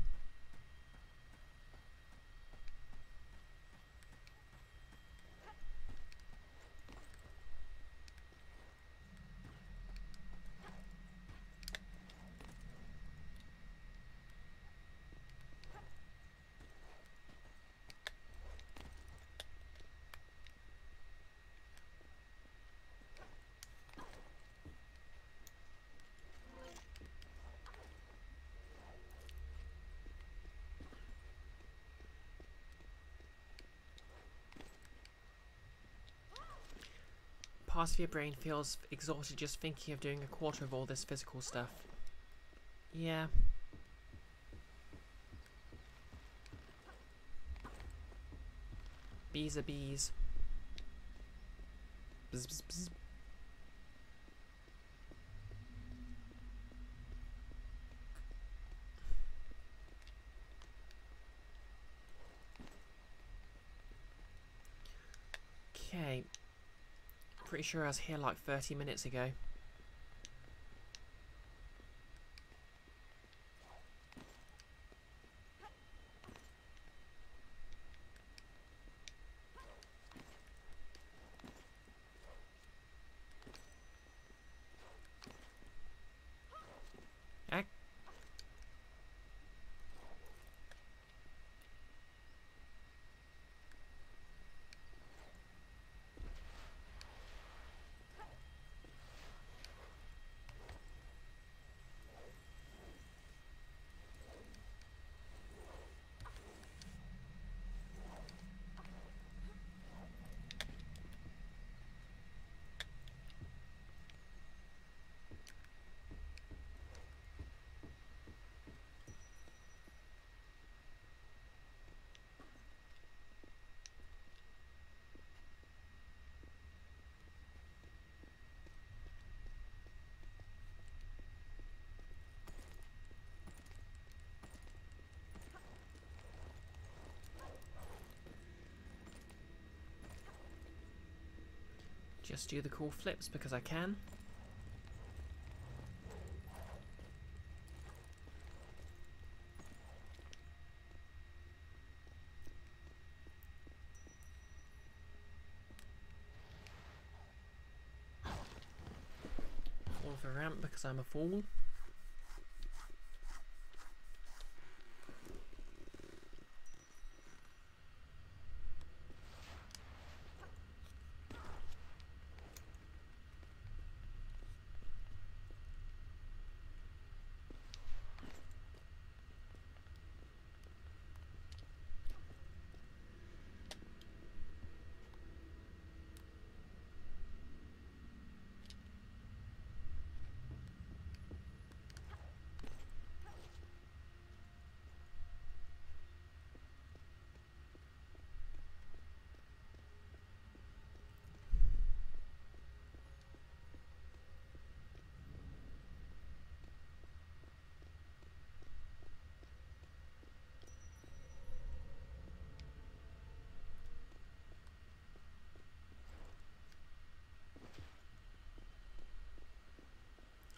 Part of your brain feels exhausted just thinking of doing a quarter of all this physical stuff. Yeah. Bees are bees. Bzz, bzz, bzz. Okay. Pretty sure I was here like 30 minutes ago. Heck. Just do the cool flips because I can. off a ramp because I'm a fool.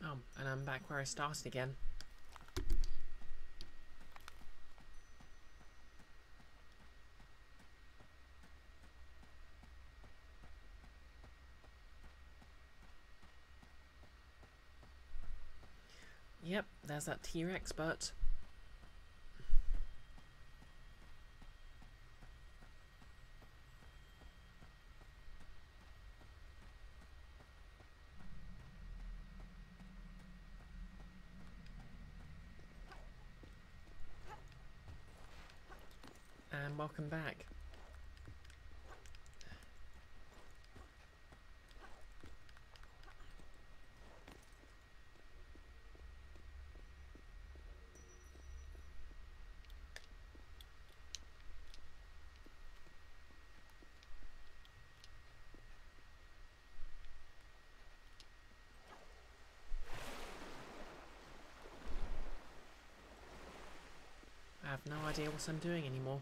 Oh, and I'm back where I started again. Yep, there's that T-Rex, but... And welcome back. I have no idea what I'm doing anymore.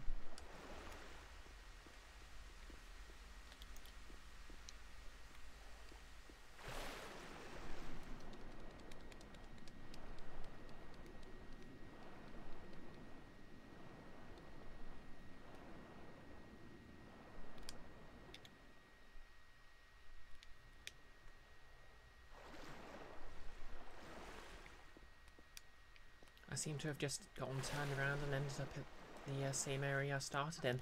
I seem to have just gotten turned around and ended up at the same area I started in.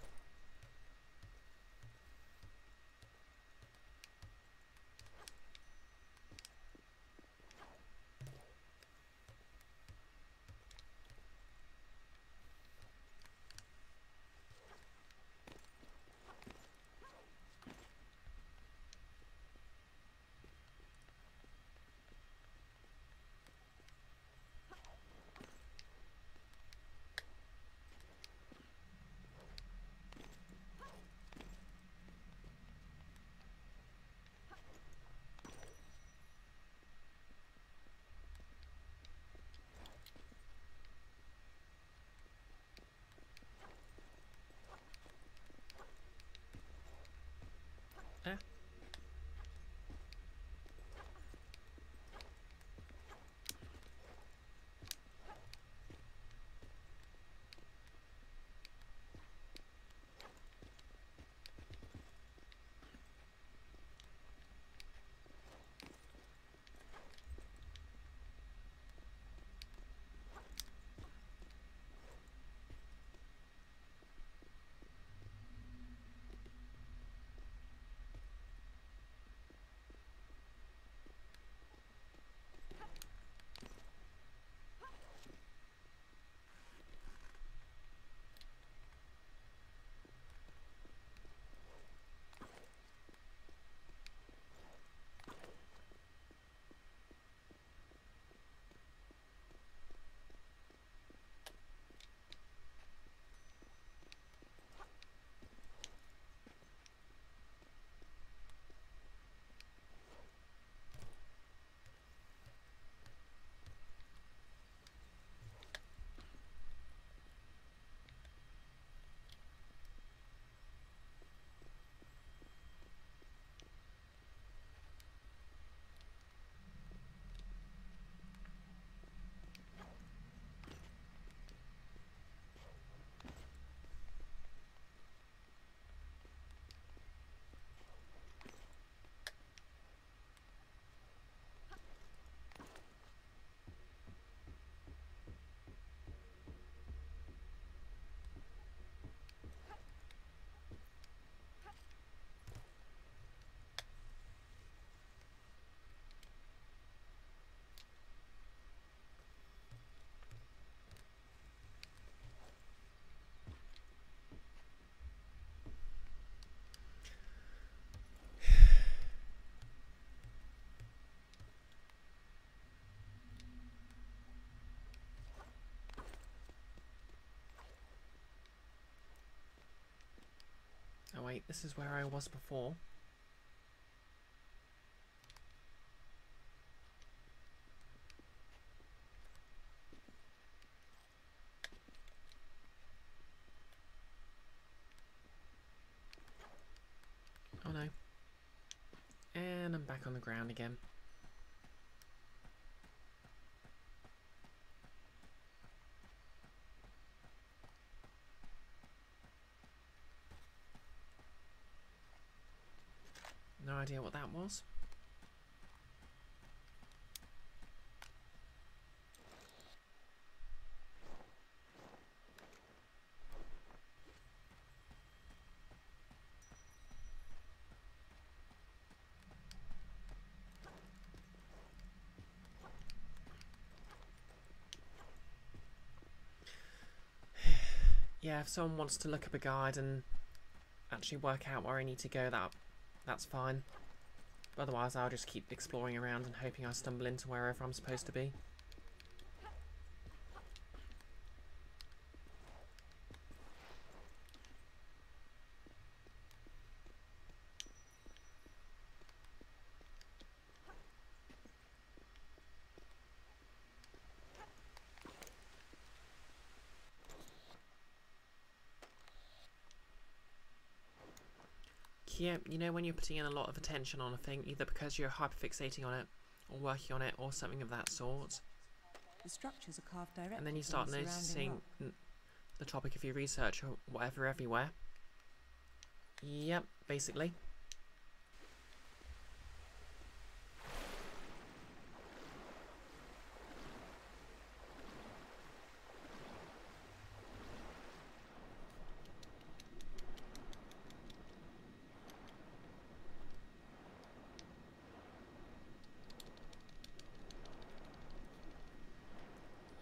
Right, this is where I was before. Oh no. And I'm back on the ground again. No idea what that was. Yeah, if someone wants to look up a guide and actually work out where I need to go, that's fine. But otherwise, I'll just keep exploring around and hoping I stumble into wherever I'm supposed to be. Yeah, you know when you're putting in a lot of attention on a thing, either because you're hyperfixating on it, or working on it, or something of that sort. The structures are carved directly And then you from start the surrounding noticing rock. the topic of your research or whatever everywhere. Yep, basically.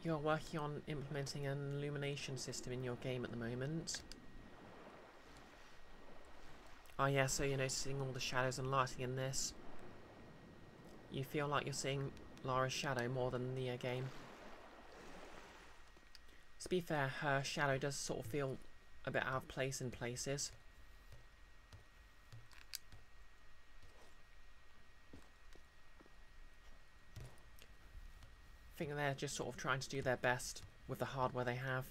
You're working on implementing an illumination system in your game at the moment. Oh yeah, so you're noticing all the shadows and lighting in this. You feel like you're seeing Lara's shadow more than the game. To be fair, her shadow does sort of feel a bit out of place in places. I think they're just sort of trying to do their best with the hardware they have.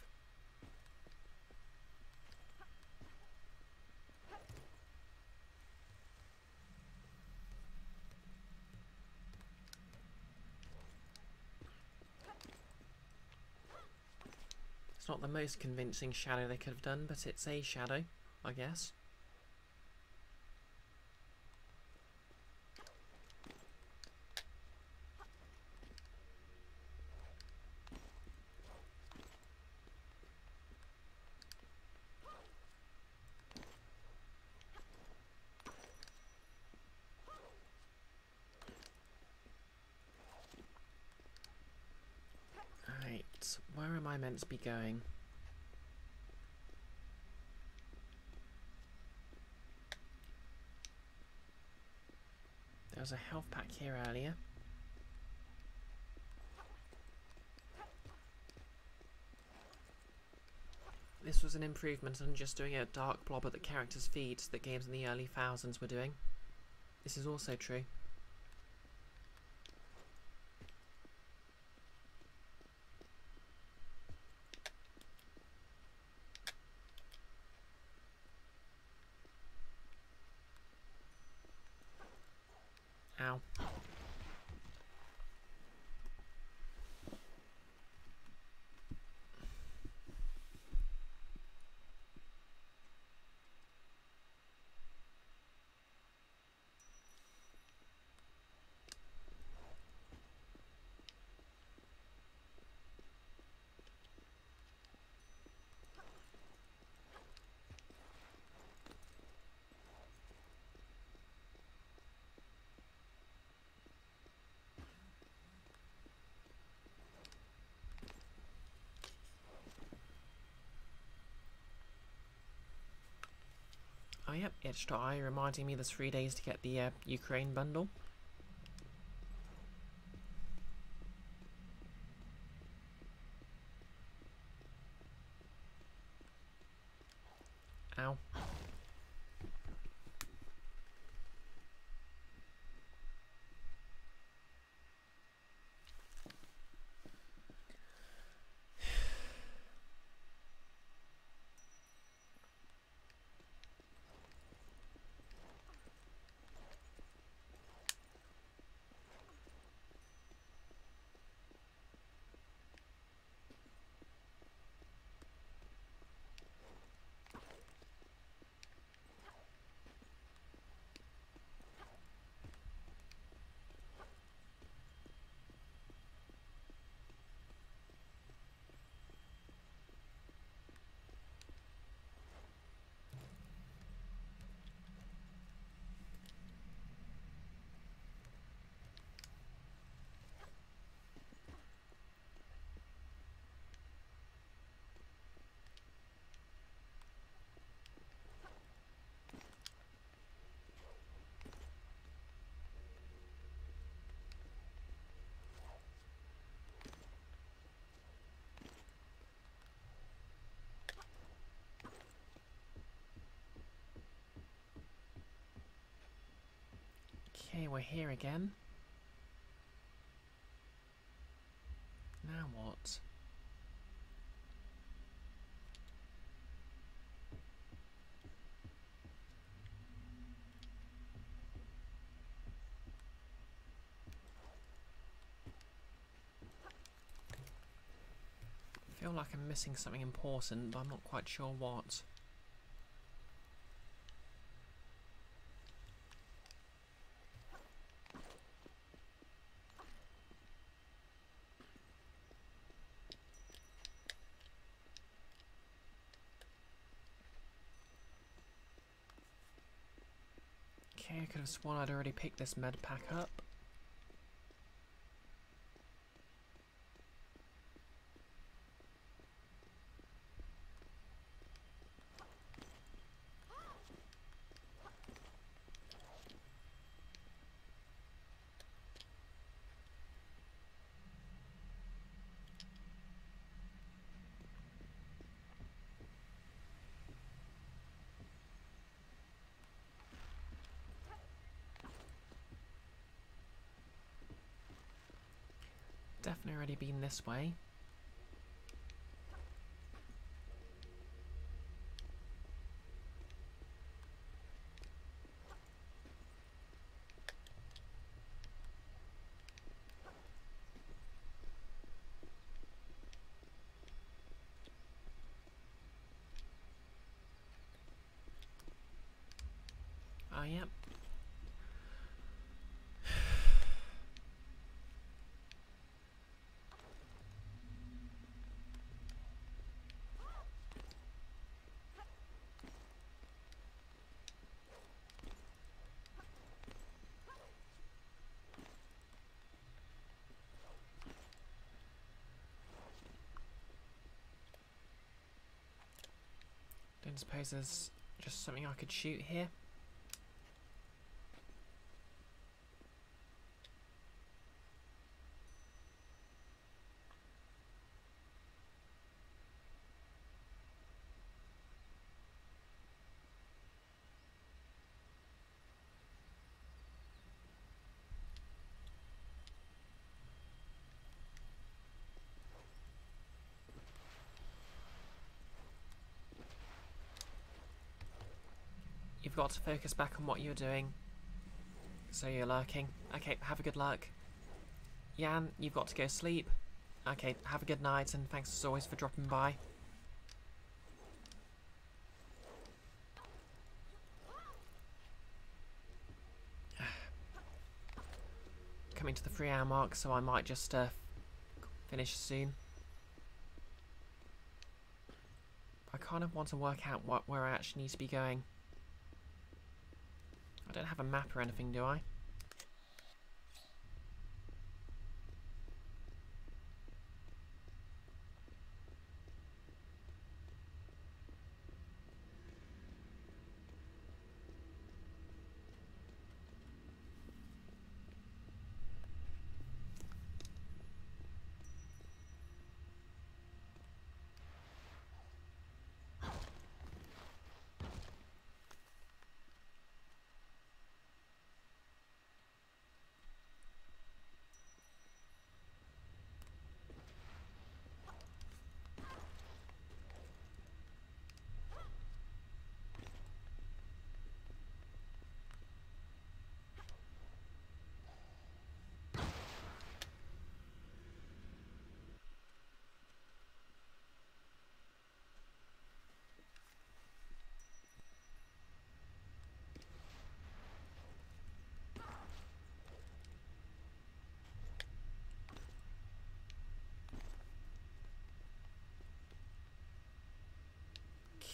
It's not the most convincing shadow they could have done, but it's a shadow, I guess. Right, where am I meant to be going? There was a health pack here earlier. This was an improvement on just doing a dark blob at the character's feet that games in the early thousands were doing. This is also true. Ow. Oh yep, itch.io reminding me there's 3 days to get the Ukraine bundle. Ow. Okay, we're here again. Now what? I feel like I'm missing something important, but I'm not quite sure what. Okay, I could have sworn I'd already picked this med pack up. Definitely already been this way. Ah, yep. Don't suppose there's just something I could shoot here? You've got to focus back on what you're doing. So you're lurking. Okay, have a good luck. Jan, you've got to go sleep. Okay, have a good night, and thanks as always for dropping by. Coming to the 3-hour mark, so I might just finish soon. I kind of want to work out where I actually need to be going. I don't have a map or anything, do I?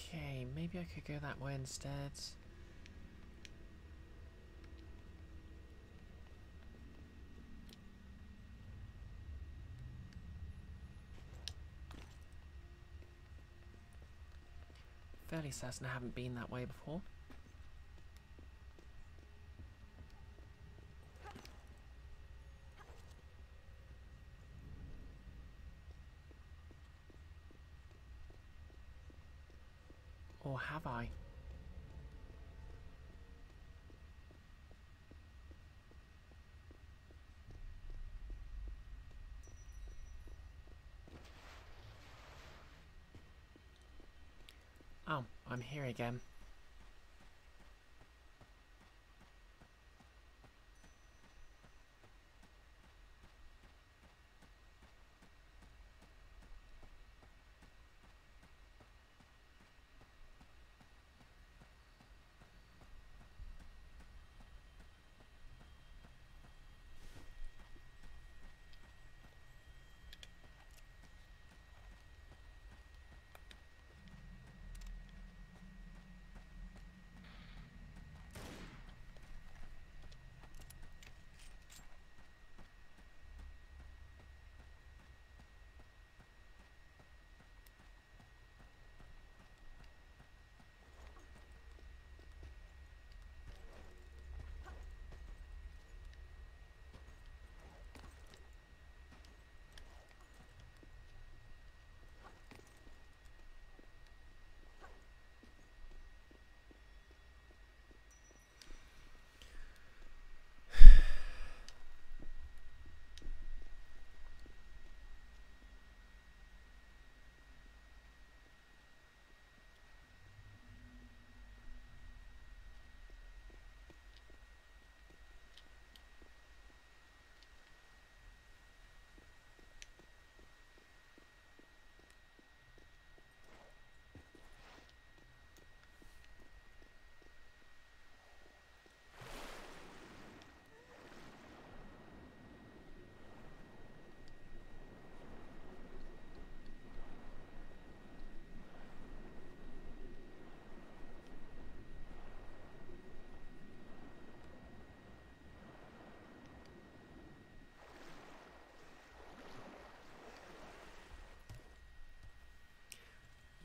Okay, maybe I could go that way instead. Fairly certain I haven't been that way before. Or have I? Oh, I'm here again.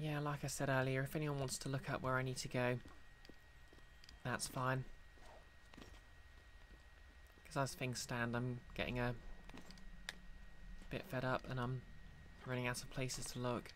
Yeah, like I said earlier, if anyone wants to look up where I need to go, that's fine. Because as things stand, I'm getting a bit fed up and I'm running out of places to look.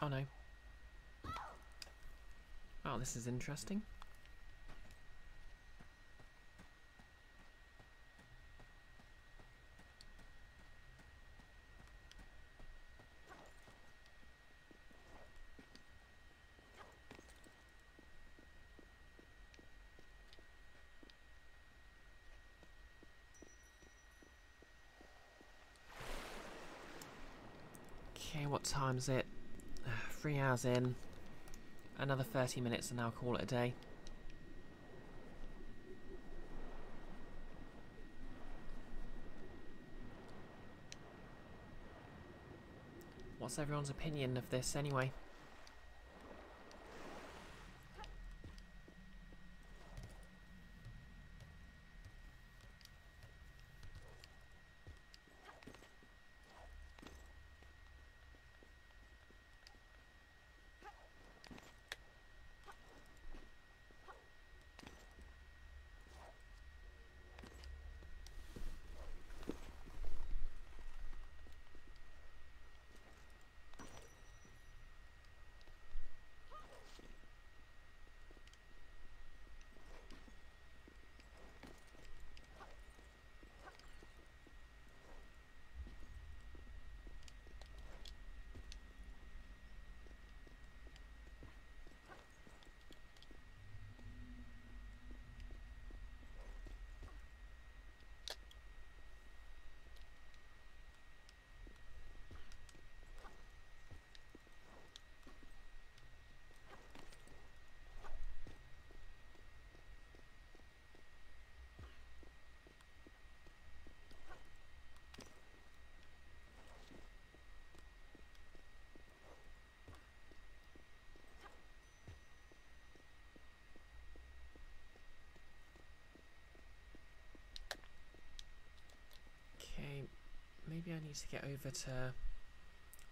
Oh no. Oh, this is interesting. Okay, what time is it? 3 hours in. Another 30 minutes and I'll call it a day. What's everyone's opinion of this anyway? maybe I need to get over to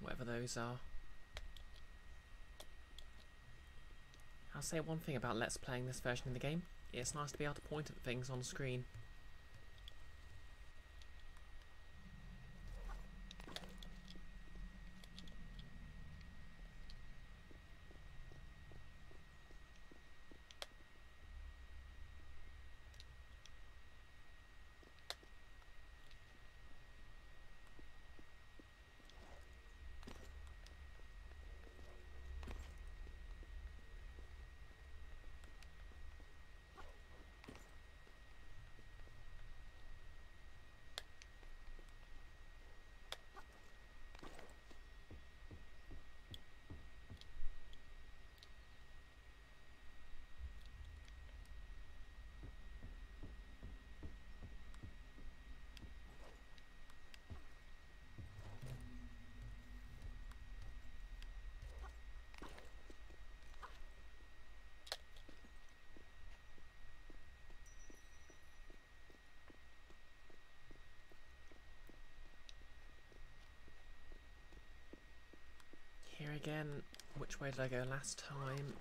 whatever those are. I'll say one thing about Let's Playing this version of the game. It's nice to be able to point at things on screen. Here again, which way did I go last time?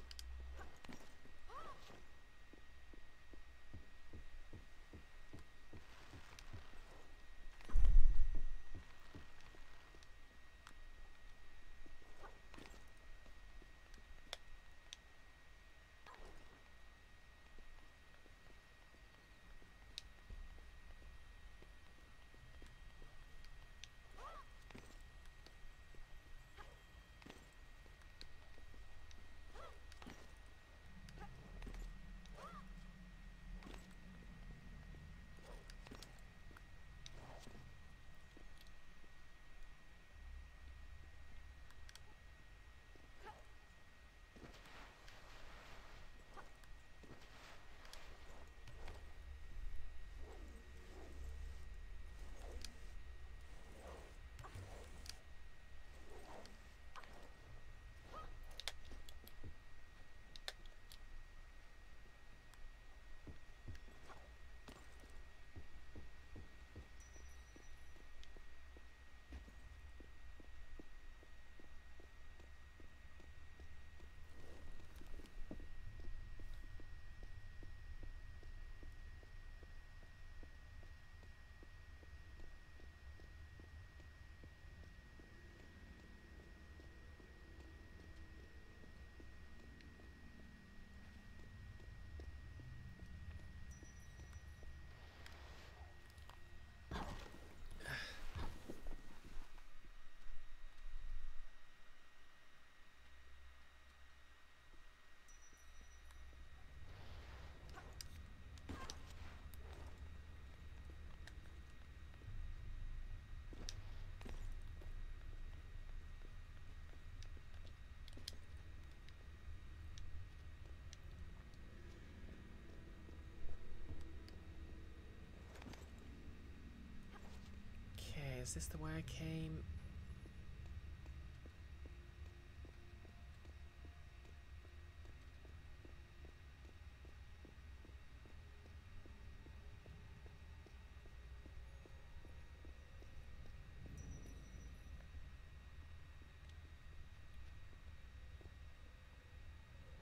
Okay, is this the way I came?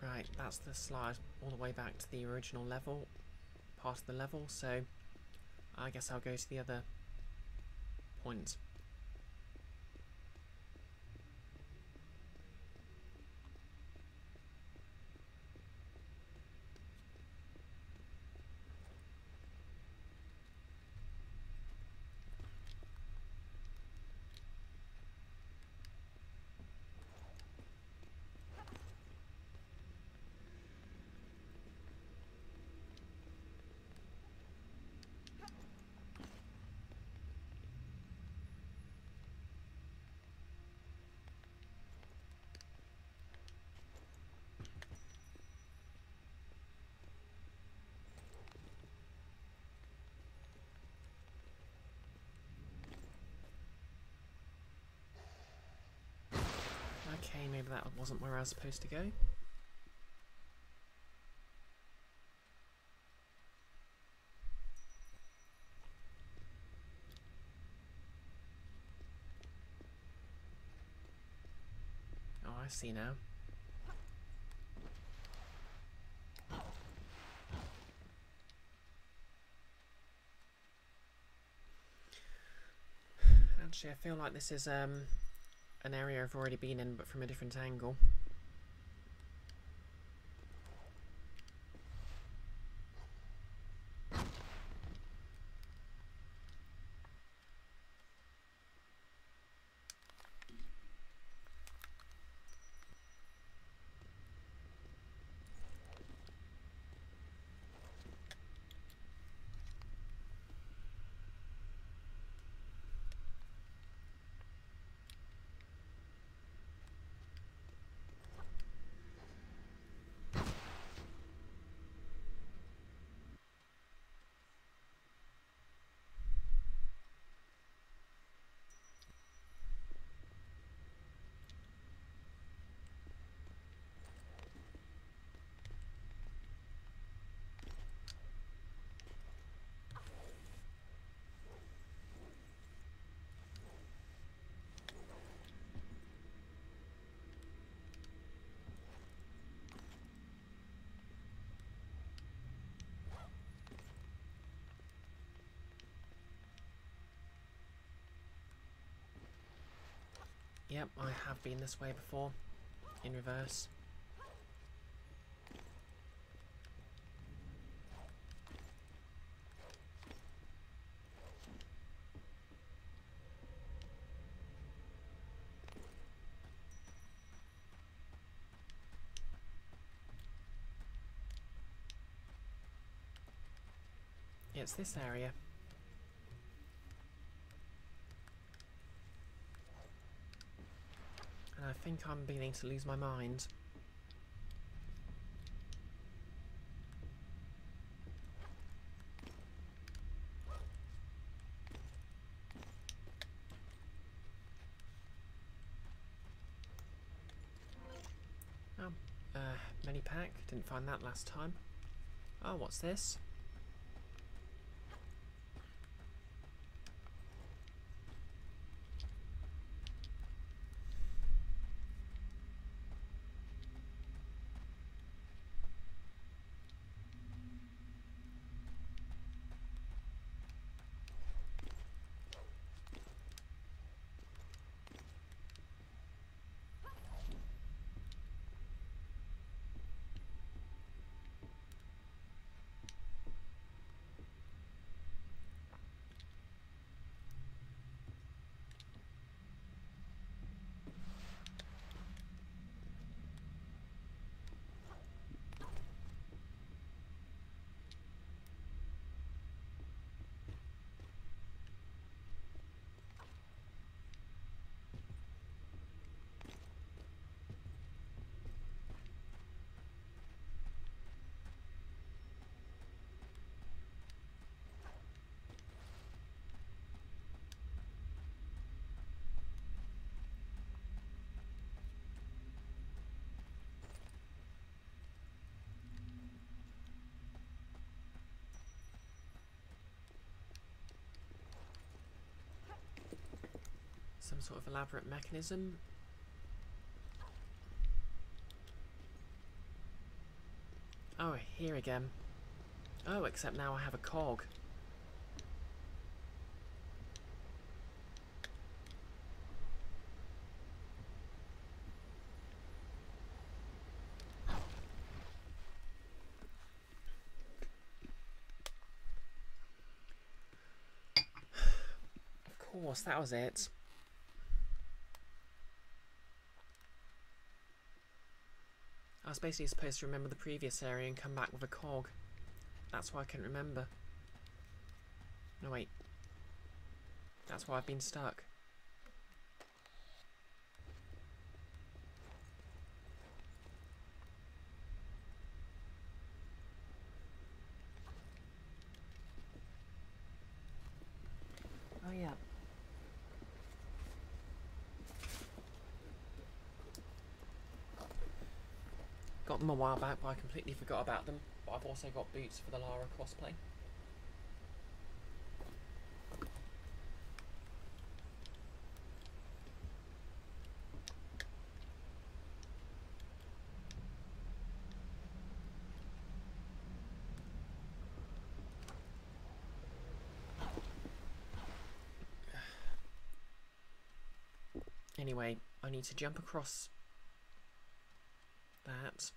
Right, that's the slide all the way back to the original level, part of the level, so I guess I'll go to the other point. Okay, maybe that wasn't where I was supposed to go. I see now. Actually, I feel like this is an area I've already been in, but from a different angle. Yep, I have been this way before, in reverse. It's this area. And I think I'm beginning to lose my mind. Oh, mini pack. Didn't find that last time. Oh, what's this? Some sort of elaborate mechanism. Oh, here again. Oh, except now I have a cog. Of course, that was it. I was basically supposed to remember the previous area and come back with a cog. That's why I couldn't remember. No, wait. That's why I've been stuck. Oh, yeah. Got them a while back, but I completely forgot about them. But I've also got boots for the Lara cosplay. Anyway, I need to jump across that.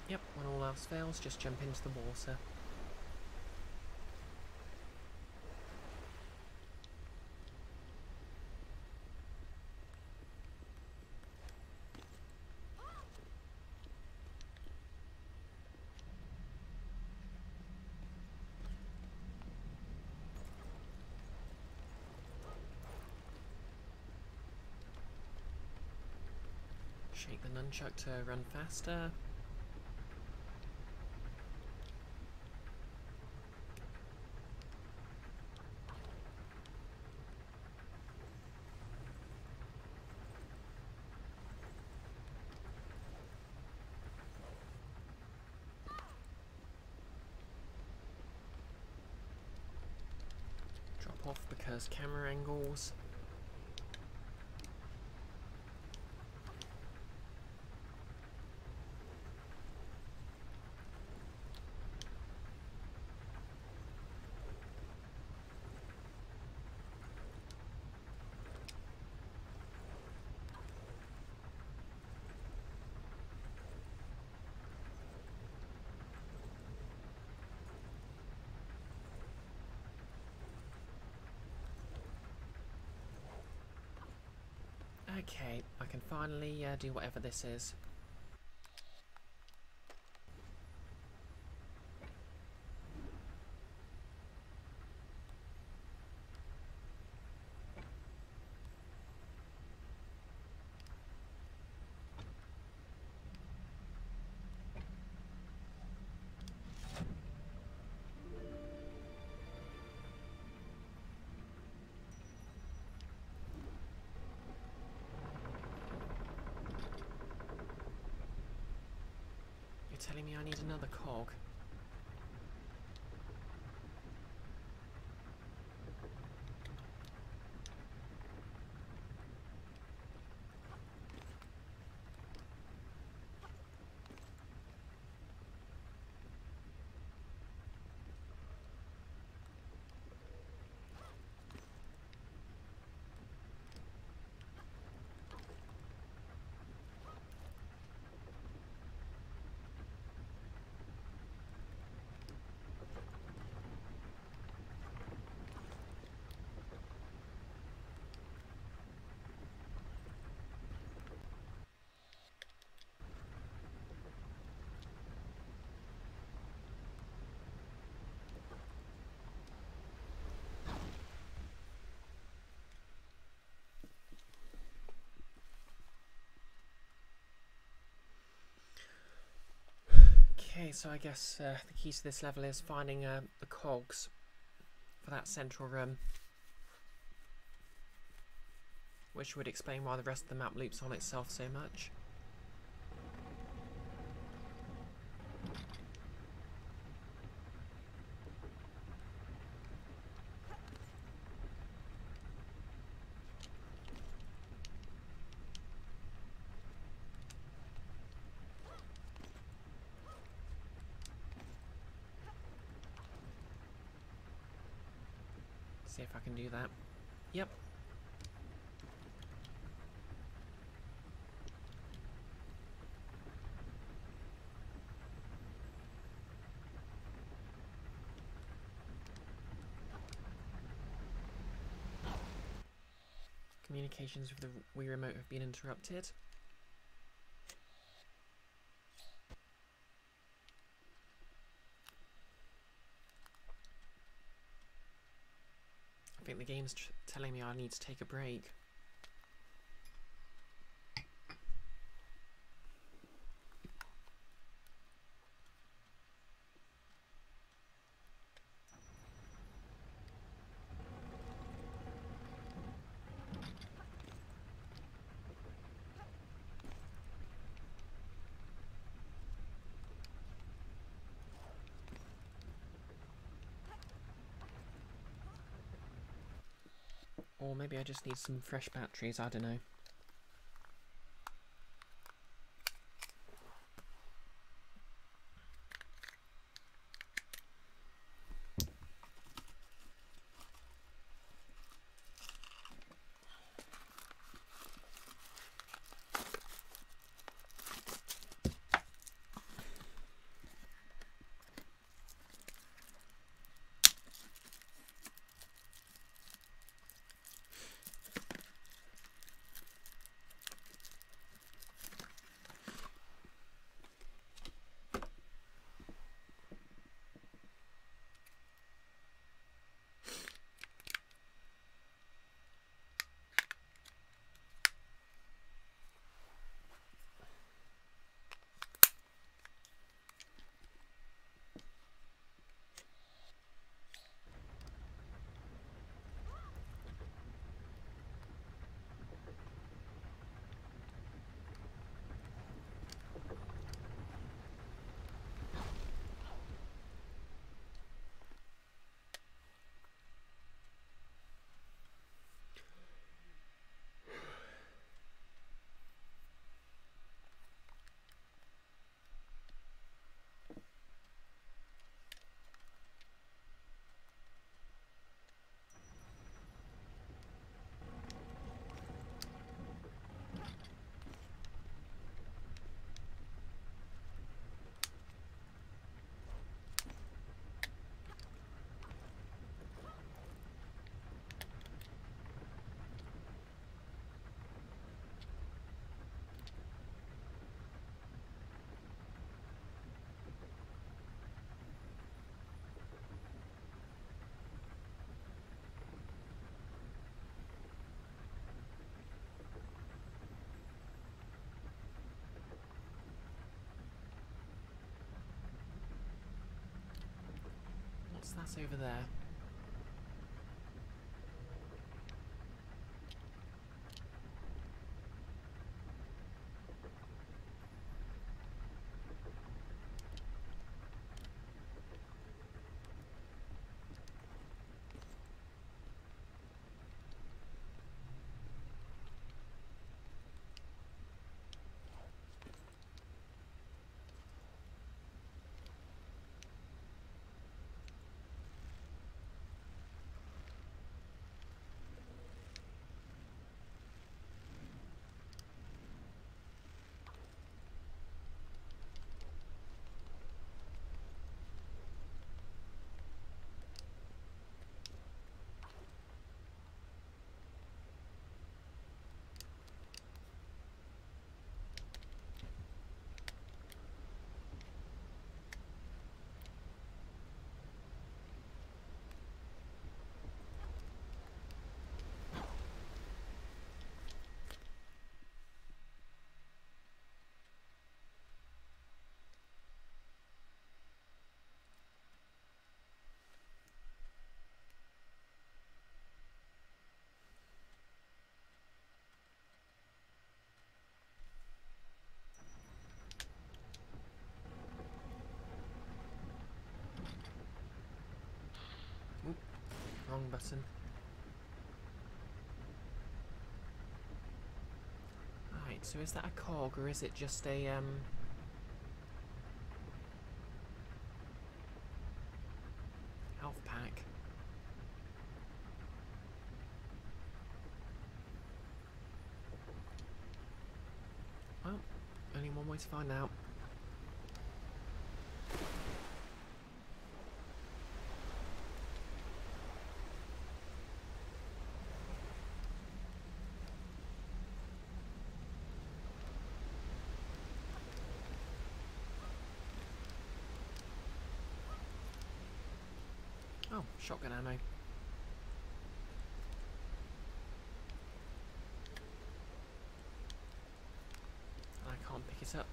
Yep, when all else fails, just jump into the water. Shake the nunchuck to run faster. Drop off because camera angles. Okay, I can finally do whatever this is. You're telling me I need another cog? Okay, so I guess the key to this level is finding the cogs for that central room, which would explain why the rest of the map loops on itself so much. See if I can do that. Yep. Communications with the Wii remote have been interrupted. I think the game's telling me I need to take a break. Or maybe I just need some fresh batteries, I don't know. What's that over there? Oop, wrong button. Right, so is that a cog or is it just a health pack? Well, only one way to find out. Oh, shotgun ammo. I can't pick it up.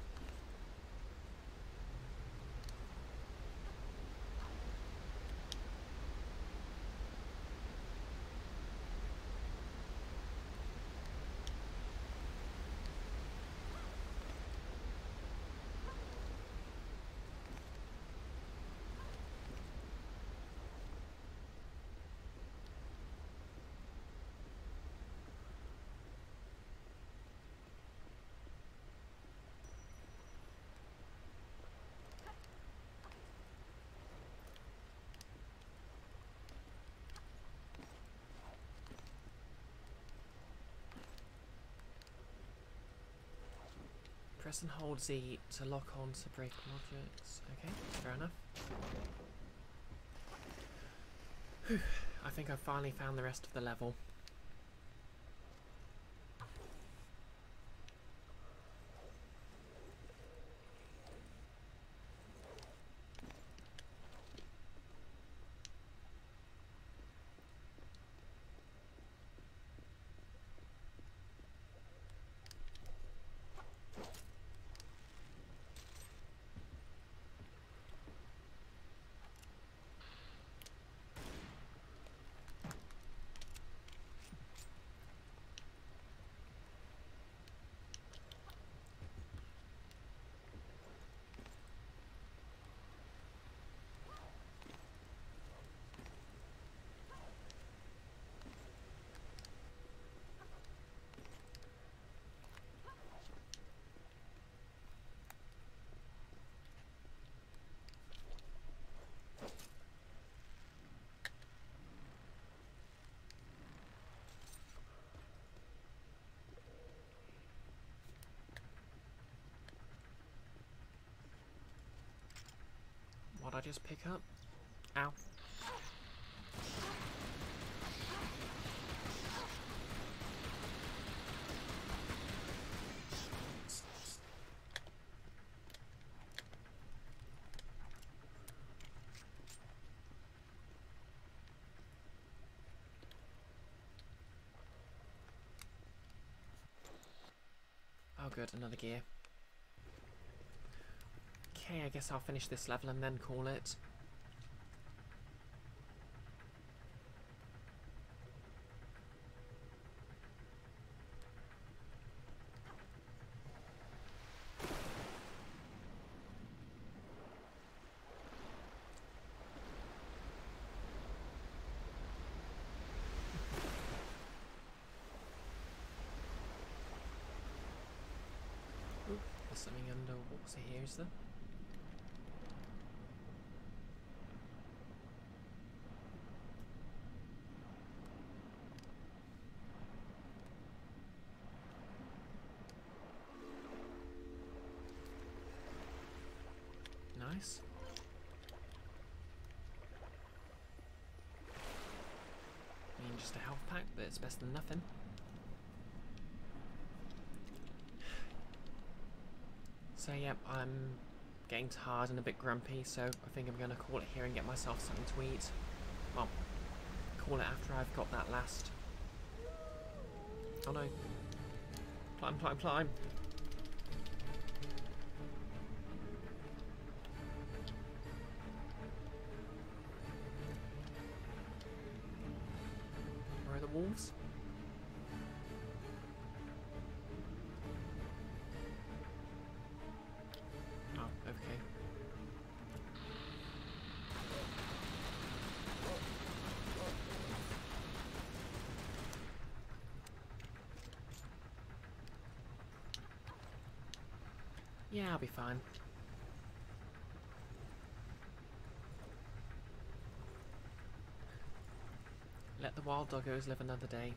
Press and hold Z to lock on to break objects. Okay, fair enough. Whew, I think I've finally found the rest of the level. What'd I just pick up? Ow. Oh good, another gear. Okay, I guess I'll finish this level and then call it. Ooh, there's something under water here, is there? Nice. I mean, just a health pack, but it's better than nothing. So yeah, I'm getting tired and a bit grumpy, so I think I'm going to call it here and get myself something to eat. Well, call it after I've got that last... Oh no. Climb, climb, climb. Where are the wolves? Oh, okay. Yeah, I'll be fine. Let the wild doggos live another day.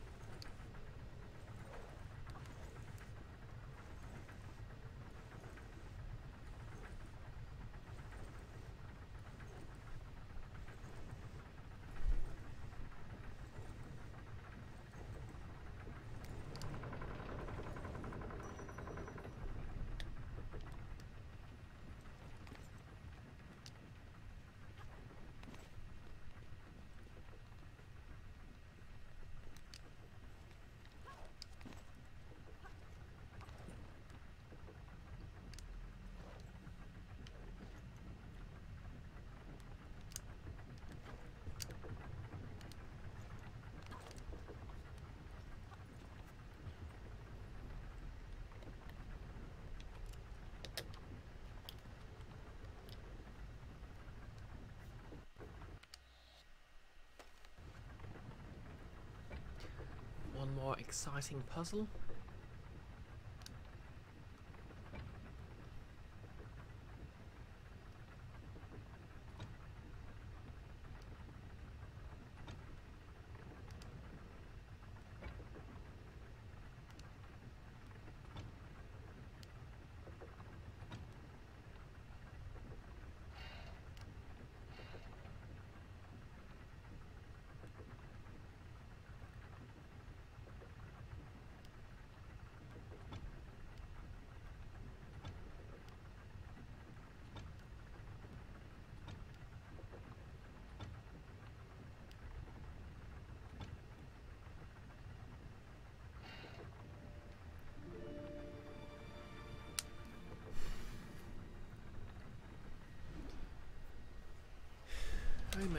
One more exciting puzzle.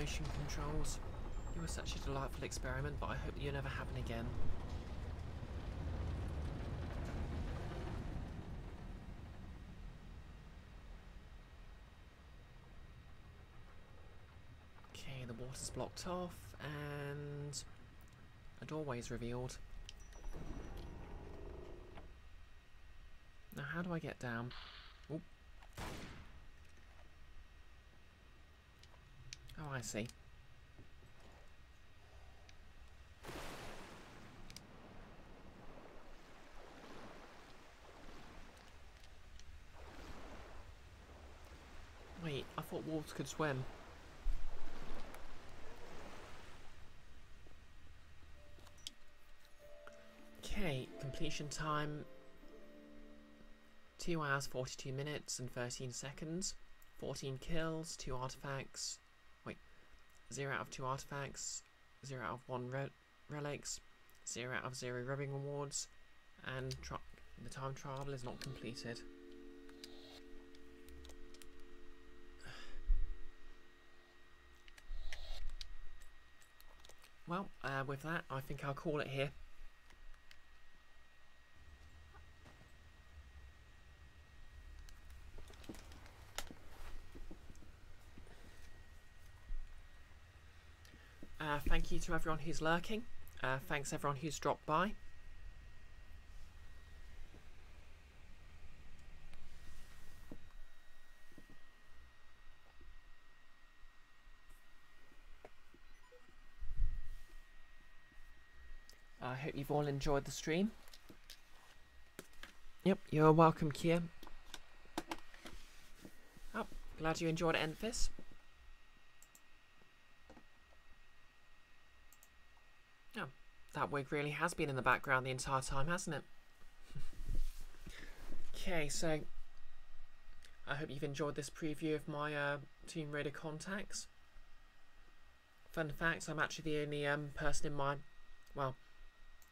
navigation controls. You were such a delightful experiment, but I hope you never happen again. Okay, the water's blocked off, and a doorway's revealed. Now, how do I get down? Oop. Oh, I see. Wait, I thought wolves could swim. Okay, completion time 2 hours 42 minutes and 13 seconds. 14 kills, 2 artifacts. Wait, 0 out of 2 artifacts, 0 out of 1 relics, 0 out of 0 rubbing awards, and the time trial is not completed. Well, with that, I think I'll call it here. Thank you to everyone who's lurking. Thanks everyone who's dropped by. I hope you've all enjoyed the stream. Yep, you're welcome, Kia. Oh, glad you enjoyed it, Enfys. Oh, that wig really has been in the background the entire time, hasn't it? Okay, so I hope you've enjoyed this preview of my Tomb Raider contacts. Fun fact, I'm actually the only person in my, well,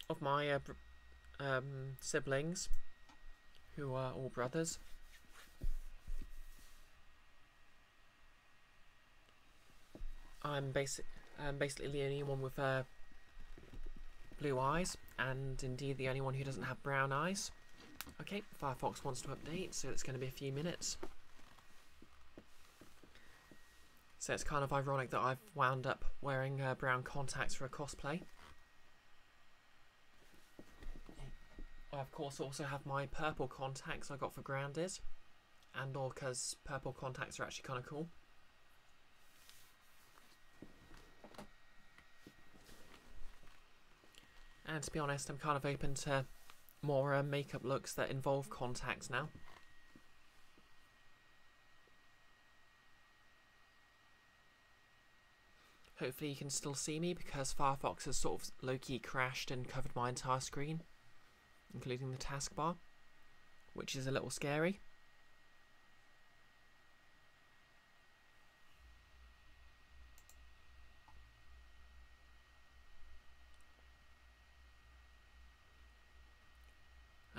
of my siblings who are all brothers. I'm basically the only one with blue eyes, and indeed the only one who doesn't have brown eyes. Okay, Firefox wants to update, so it's going to be a few minutes. So it's kind of ironic that I've wound up wearing brown contacts for a cosplay. I of course also have my purple contacts I got for Grounded, and all because purple contacts are actually kind of cool. And to be honest, I'm kind of open to more makeup looks that involve contacts now. Hopefully you can still see me, because Firefox has sort of low-key crashed and covered my entire screen, including the taskbar, which is a little scary.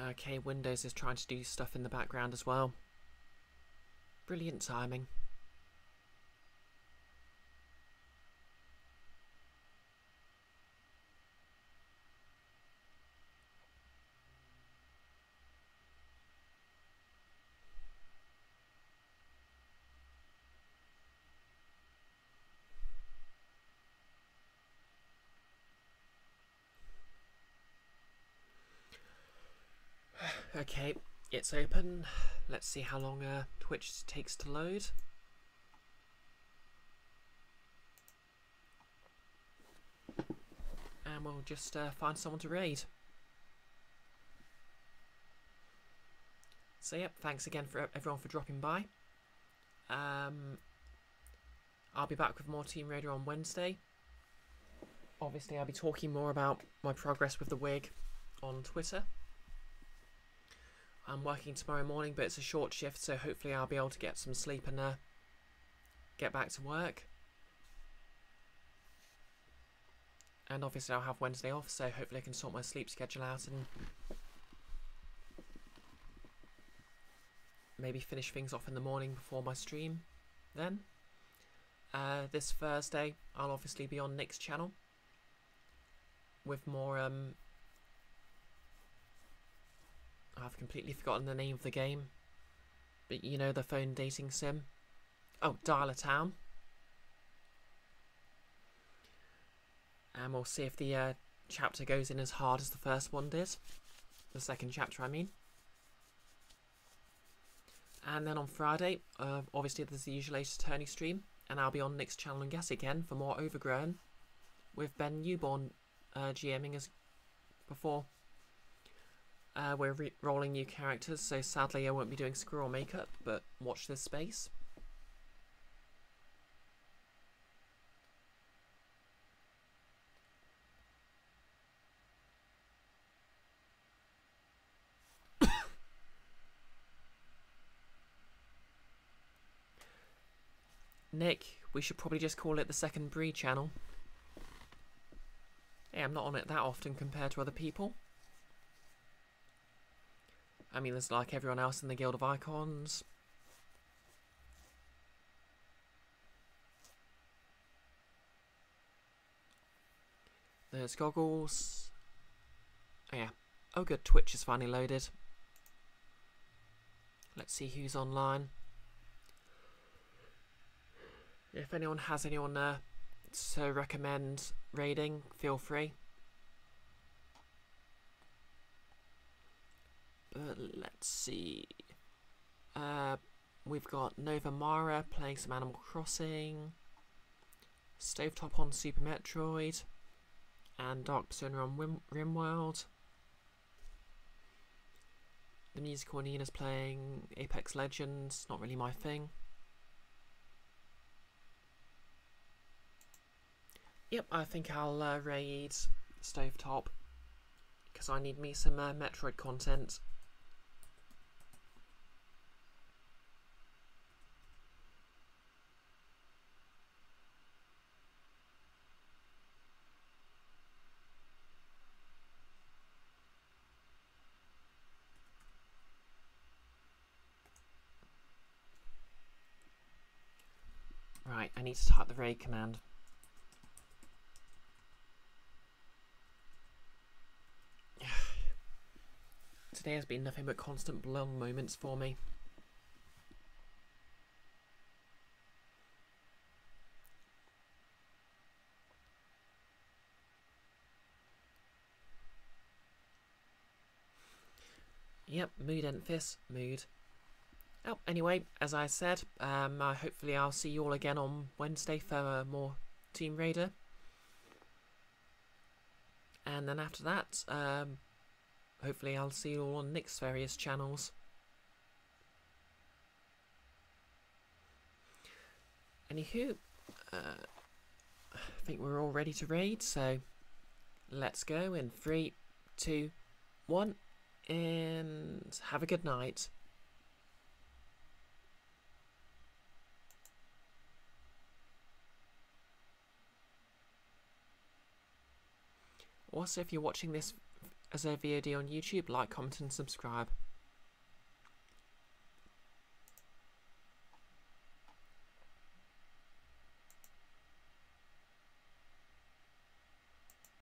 Okay, Windows is trying to do stuff in the background as well. Brilliant timing. Okay, it's open. Let's see how long Twitch takes to load. And we'll just find someone to raid. So yep, thanks again for everyone for dropping by. I'll be back with more Tomb Raider on Wednesday. Obviously I'll be talking more about my progress with the wig on Twitter. I'm working tomorrow morning, but it's a short shift, so hopefully I'll be able to get some sleep and get back to work. And obviously I'll have Wednesday off, so hopefully I can sort my sleep schedule out and maybe finish things off in the morning before my stream then. this Thursday I'll obviously be on Nick's channel with more I've completely forgotten the name of the game, but you know, the phone dating sim. Oh, Dial a Town. And we'll see if the chapter goes in as hard as the first one did. The second chapter, I mean. And then on Friday, obviously there's the usual Ace Attorney stream, and I'll be on Nick's channel and guess again for more Overgrown, with Ben Newborn GMing as before. We're rolling new characters, so sadly I won't be doing squirrel makeup, but watch this space. Nick, we should probably just call it the second Brie channel. Hey, I'm not on it that often compared to other people. I mean, there's like everyone else in the Guild of Icons. There's Goggles. Oh yeah. Oh good, Twitch is finally loaded. Let's see who's online. If anyone has anyone to recommend raiding, feel free. But let's see. We've got Nova Mara playing some Animal Crossing, Stovetop on Super Metroid, and Dark Persona on RimWorld. The Musical Nina's playing Apex Legends, not really my thing. Yep, I think I'll raid Stovetop, because I need me some Metroid content. Right, I need to type the raid command. Today has been nothing but constant blown moments for me. Yep, mood Enfys, mood. Oh, anyway, as I said, hopefully I'll see you all again on Wednesday for more Team Raider. And then after that, hopefully I'll see you all on Nick's various channels. Anywho, I think we're all ready to raid, so let's go in 3, 2, 1, and have a good night. Also, if you're watching this as a VOD on YouTube, like, comment and subscribe.